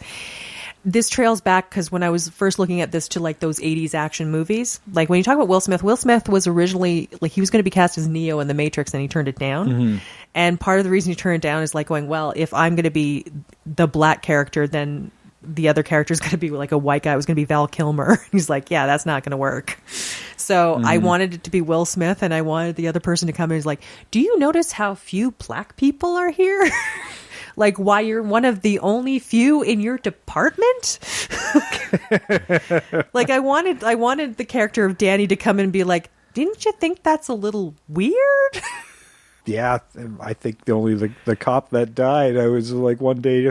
this trails back because when I was first looking at this to like those 80s action movies, like when you talk about Will Smith was originally like he was going to be cast as Neo in The Matrix, and he turned it down. And part of the reason he turned it down is like going, well, if I'm going to be the black character, then the other character is going to be like a white guy. It was going to be Val Kilmer. He's like, yeah, that's not going to work. So I wanted it to be Will Smith, and I wanted the other person to come in and is like, do you notice how few black people are here? Like, why you're one of the only few in your department? Like, I wanted the character of Danny to come in and be like, didn't you think that's a little weird? Yeah, I think the cop that died, I was like one day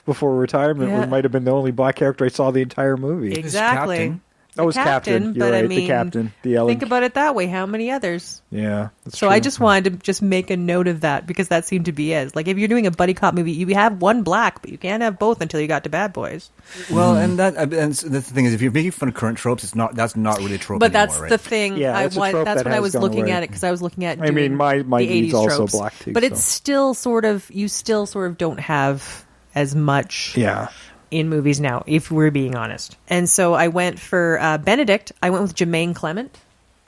before retirement, might have been the only black character I saw the entire movie. Exactly. It was Captain. You're but right, I mean, the Captain. The Ellen. think about it that way. How many others? Yeah. That's So true. I just wanted to just make a note of that, because that seemed to be it. Like, if you're doing a buddy cop movie, you have one black, but you can't have both until you got to Bad Boys. Well, and that's the thing is, if you're making fun of current tropes, that's not really a trope But anymore, that's right? the thing. Yeah, it's a trope that's that when I has was gone looking away. at it, because I was looking at. I mean, my the lead's 80s also tropes. black too. But so. it's still sort of, you still sort of don't have as much. Yeah. in movies now, if we're being honest. And so I went for Benedict. I went with Jermaine Clement.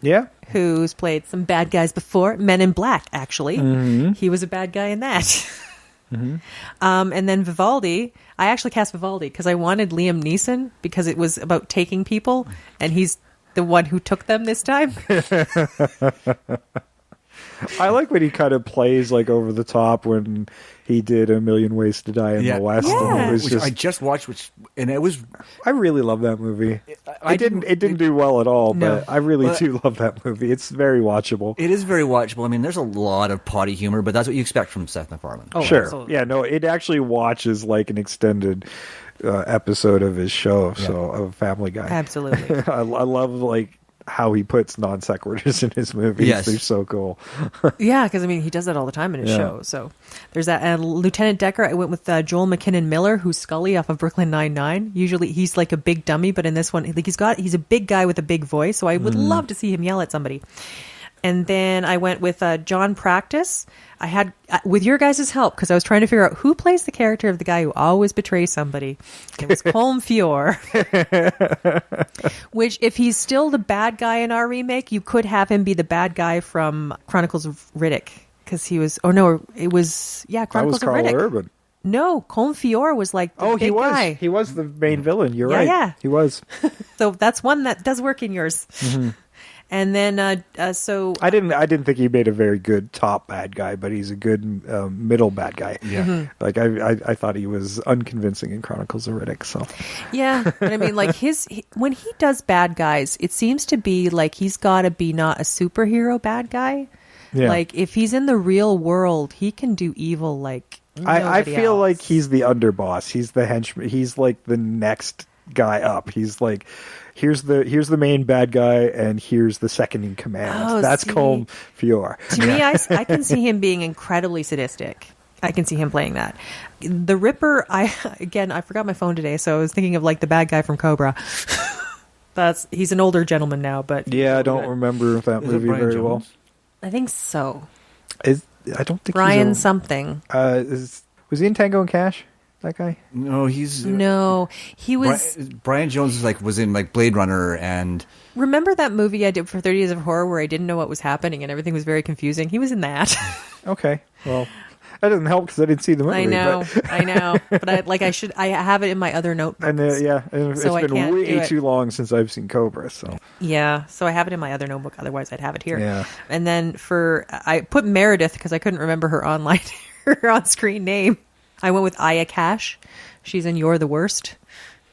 Yeah. Who's played some bad guys before. Men in Black, actually. Mm-hmm. He was a bad guy in that. Mm-hmm. And then Vivaldi. I actually cast Vivaldi because I wanted Liam Neeson because it was about taking people, and he's the one who took them this time. I like when he kind of plays like over the top when he did A Million Ways to Die in the West. Yeah. And it was Which I just watched, I really love that movie. It didn't do well at all, No. but I really do love that movie. It's very watchable. It is very watchable. I mean, there's a lot of potty humor, but that's what you expect from Seth MacFarlane. Oh, sure. Absolutely. Yeah, no, it actually watches like an extended episode of his show, so of Family Guy. Absolutely. I love like how he puts non sequiturs in his movies. Yes. They're so cool. Yeah, because I mean, he does that all the time in his show. So there's that. And Lieutenant Decker, I went with Joel McKinnon Miller, who's Scully off of Brooklyn Nine-Nine. Usually he's like a big dummy, but in this one, like he's a big guy with a big voice. So I would love to see him yell at somebody. And then I went with John Practice. I had, with your guys' help, because I was trying to figure out who plays the character of the guy who always betrays somebody. It was Colm Feore. Which, if he's still the bad guy in our remake, you could have him be the bad guy from Chronicles of Riddick. Because he was, Chronicles of Riddick. Urban. No, Colm Feore was like the big guy. He was the main villain. You're right. Yeah. He was. So that's one that does work in yours. Mm-hmm. And then, so I didn't think he made a very good top bad guy, but he's a good middle bad guy. Yeah, like I thought he was unconvincing in Chronicles of Riddick. So yeah, but I mean, like when he does bad guys, it seems to be like he's got to be not a superhero bad guy. Yeah. Like if he's in the real world, he can do evil like I feel else. like he's the underboss. He's the henchman. He's like the next guy up. He's like, here's the main bad guy, and here's the second in command. Oh, That's see. Colm Feore. To me, I can see him being incredibly sadistic. I can see him playing that. The Ripper, I forgot my phone today, so I was thinking of like the bad guy from Cobra. He's an older gentleman now, but Yeah, I don't remember that Is it movie Brian very Jones? well. I think so. I don't think Brian he's something. was he in Tango and Cash? That guy? No, he's No, he was. Brian Jones was in like Blade Runner and Remember that movie I did for 30 Days of Horror where I didn't know what was happening and everything was very confusing? He was in that. Okay, well, that doesn't help because I didn't see the movie. I know, but... I know, but I have it in my other notebooks. And it's So I been can't do way it. too long since I've seen Cobra. So Yeah, so I have it in my other notebook. Otherwise, I'd have it here. Yeah. And then I put Meredith because I couldn't remember her her on-screen name. I went with Aya Cash. She's in You're the Worst.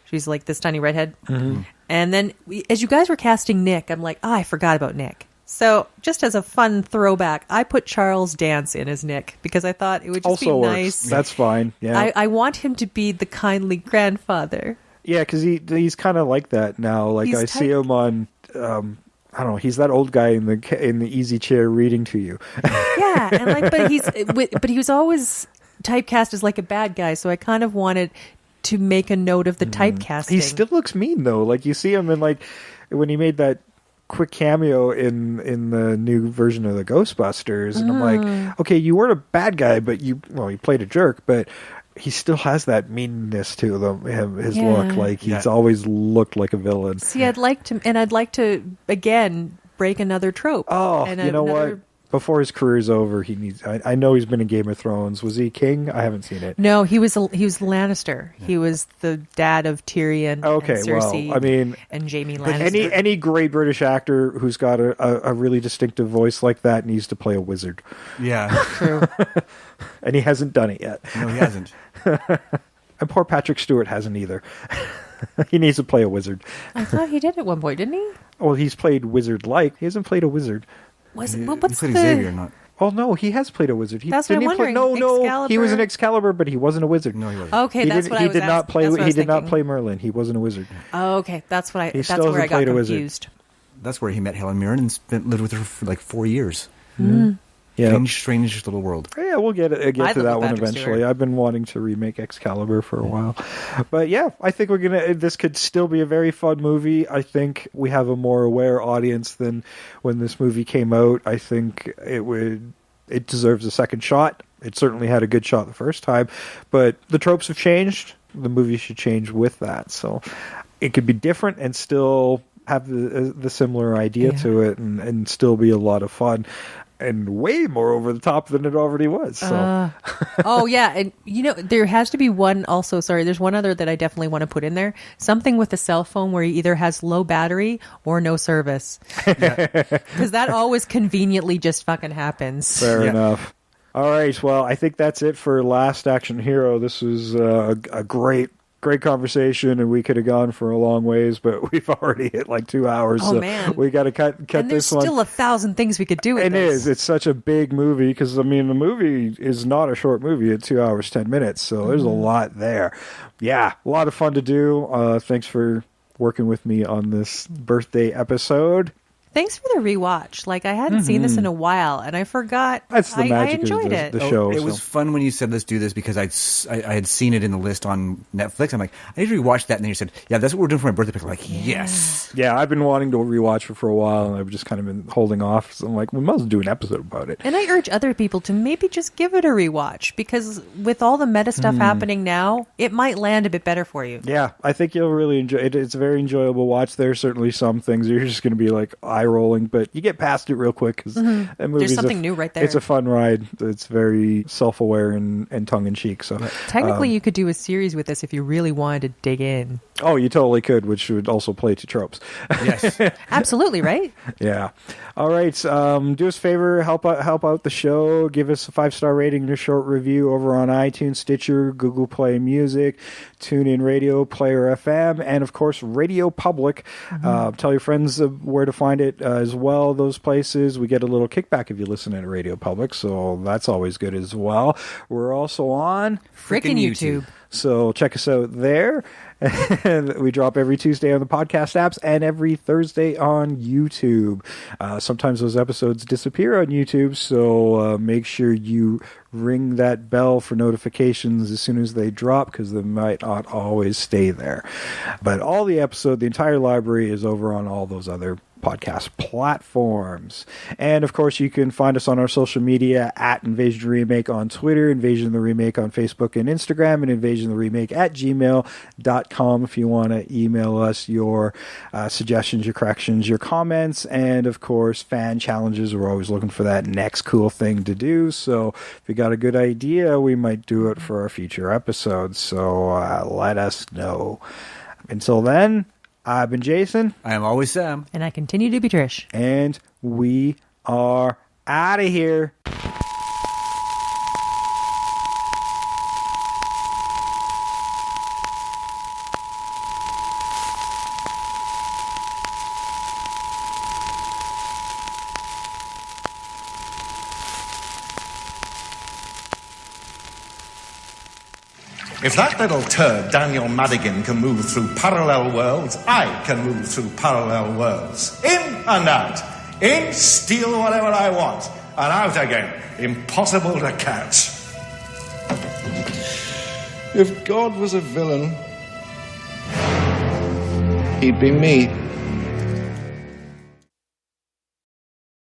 She's like this tiny redhead. Mm-hmm. And then as you guys were casting Nick, I'm like, I forgot about Nick. So just as a fun throwback, I put Charles Dance in as Nick because I thought it would just also be works. nice. That's fine. Yeah, I want him to be the kindly grandfather. yeah, because he's kind of like that now. Like He's I see him on. I don't know. He's that old guy in the easy chair reading to you. Yeah, and like, but he was always typecast as like a bad guy, so I kind of wanted to make a note of the typecasting. He still looks mean though. Like you see him in like when he made that quick cameo in the new version of the Ghostbusters, and I'm like, okay, you weren't a bad guy, but you played a jerk, but he still has that meanness to his look. Like he's always looked like a villain. See, I'd like to again break another trope. Oh, and you know what? Before his career's over, he needs. I know he's been in Game of Thrones. Was he king? I haven't seen it. No, he was Lannister. Yeah. He was the dad of Tyrion. And Cersei. Well, I mean, and Jaime Lannister. Any great British actor who's got a really distinctive voice like that needs to play a wizard. Yeah, true. And he hasn't done it yet. No, he hasn't. And poor Patrick Stewart hasn't either. He needs to play a wizard. I thought he did at one point, didn't he? Well, he's played wizard-like. He hasn't played a wizard. What's he played Xavier, not. Oh no, he has played a wizard. That's what I'm wondering. No, Excalibur? he was an Excalibur, but he wasn't a wizard. No, he wasn't. Okay, that's what I was. He did not play. He did not thinking. play Merlin. He wasn't a wizard. Oh, okay, that's what I. He That's still where I hasn't got played a wizard. confused. That's where he met Helen Mirren and lived with her for like 4 years. Yeah, strange little world. Yeah, we'll get to that one Patrick eventually. Stewart. I've been wanting to remake Excalibur for a while, but yeah, I think we're gonna. This could still be a very fun movie. I think we have a more aware audience than when this movie came out. I think it deserves a second shot. It certainly had a good shot the first time, but the tropes have changed. the movie should change with that. So it could be different and still have the similar idea to it, and still be a lot of fun. And way more over the top than it already was. So. Oh, yeah. And, there has to be one also. Sorry, there's one other that I definitely want to put in there. Something with a cell phone where he either has low battery or no service. Because that always conveniently just fucking happens. Fair enough. All right. Well, I think that's it for Last Action Hero. This was a great conversation, and we could have gone for a long ways, but we've already hit like 2 hours. Oh, so man. We got to cut and this one. There's still 1,000 things we could do with this. It's such a big movie, because, the movie is not a short movie at 2 hours, 10 minutes, so there's a lot there. Yeah, a lot of fun to do. Thanks for working with me on this birthday episode. Thanks for the rewatch. Like, I hadn't seen this in a while, and I forgot. That's the magic I enjoyed of the show. It was fun when you said, let's do this, because I had seen it in the list on Netflix. I'm like, I need to rewatch that. And then you said, yeah, that's what we're doing for my birthday. I'm like, yes. Yeah, I've been wanting to rewatch it for a while, and I've just kind of been holding off. So I'm like, we must do an episode about it. And I urge other people to maybe just give it a rewatch, because with all the meta stuff happening now, it might land a bit better for you. Yeah, I think you'll really enjoy it. It's a very enjoyable watch. There's certainly some things you're just going to be like eye-rolling, but you get past it real quick, because there's something new right there. It's a fun ride. It's very self-aware and tongue-in-cheek. So technically, you could do a series with this if you really wanted to dig in. Oh, you totally could, which would also play to tropes. Yes, absolutely, right? Yeah. All right. Do us a favor, help out the show. Give us a 5-star rating and a short review over on iTunes, Stitcher, Google Play Music, TuneIn Radio, Player FM, and of course Radio Public. Tell your friends where to find it as well. Those places, we get a little kickback if you listen to Radio Public, so that's always good as well. We're also on frickin' YouTube. So check us out there. We drop every Tuesday on the podcast apps and every Thursday on YouTube. Sometimes those episodes disappear on YouTube, so make sure you ring that bell for notifications as soon as they drop, because they might not always stay there. But all the entire library is over on all those other podcast platforms. And of course, you can find us on our social media at Invasion Remake on Twitter, Invasion the Remake on Facebook and Instagram, and Invasion the Remake at gmail.com if you want to email us your suggestions, your corrections, your comments, and of course, fan challenges. We're always looking for that next cool thing to do. So if you got a good idea, we might do it for our future episodes. So let us know. Until then, I've been Jason. I am always Sam. And I continue to be Trish. And we are out of here. If that little turd, Daniel Madigan, can move through parallel worlds, I can move through parallel worlds. In and out. In, steal whatever I want. And out again. Impossible to catch. If God was a villain, he'd be me.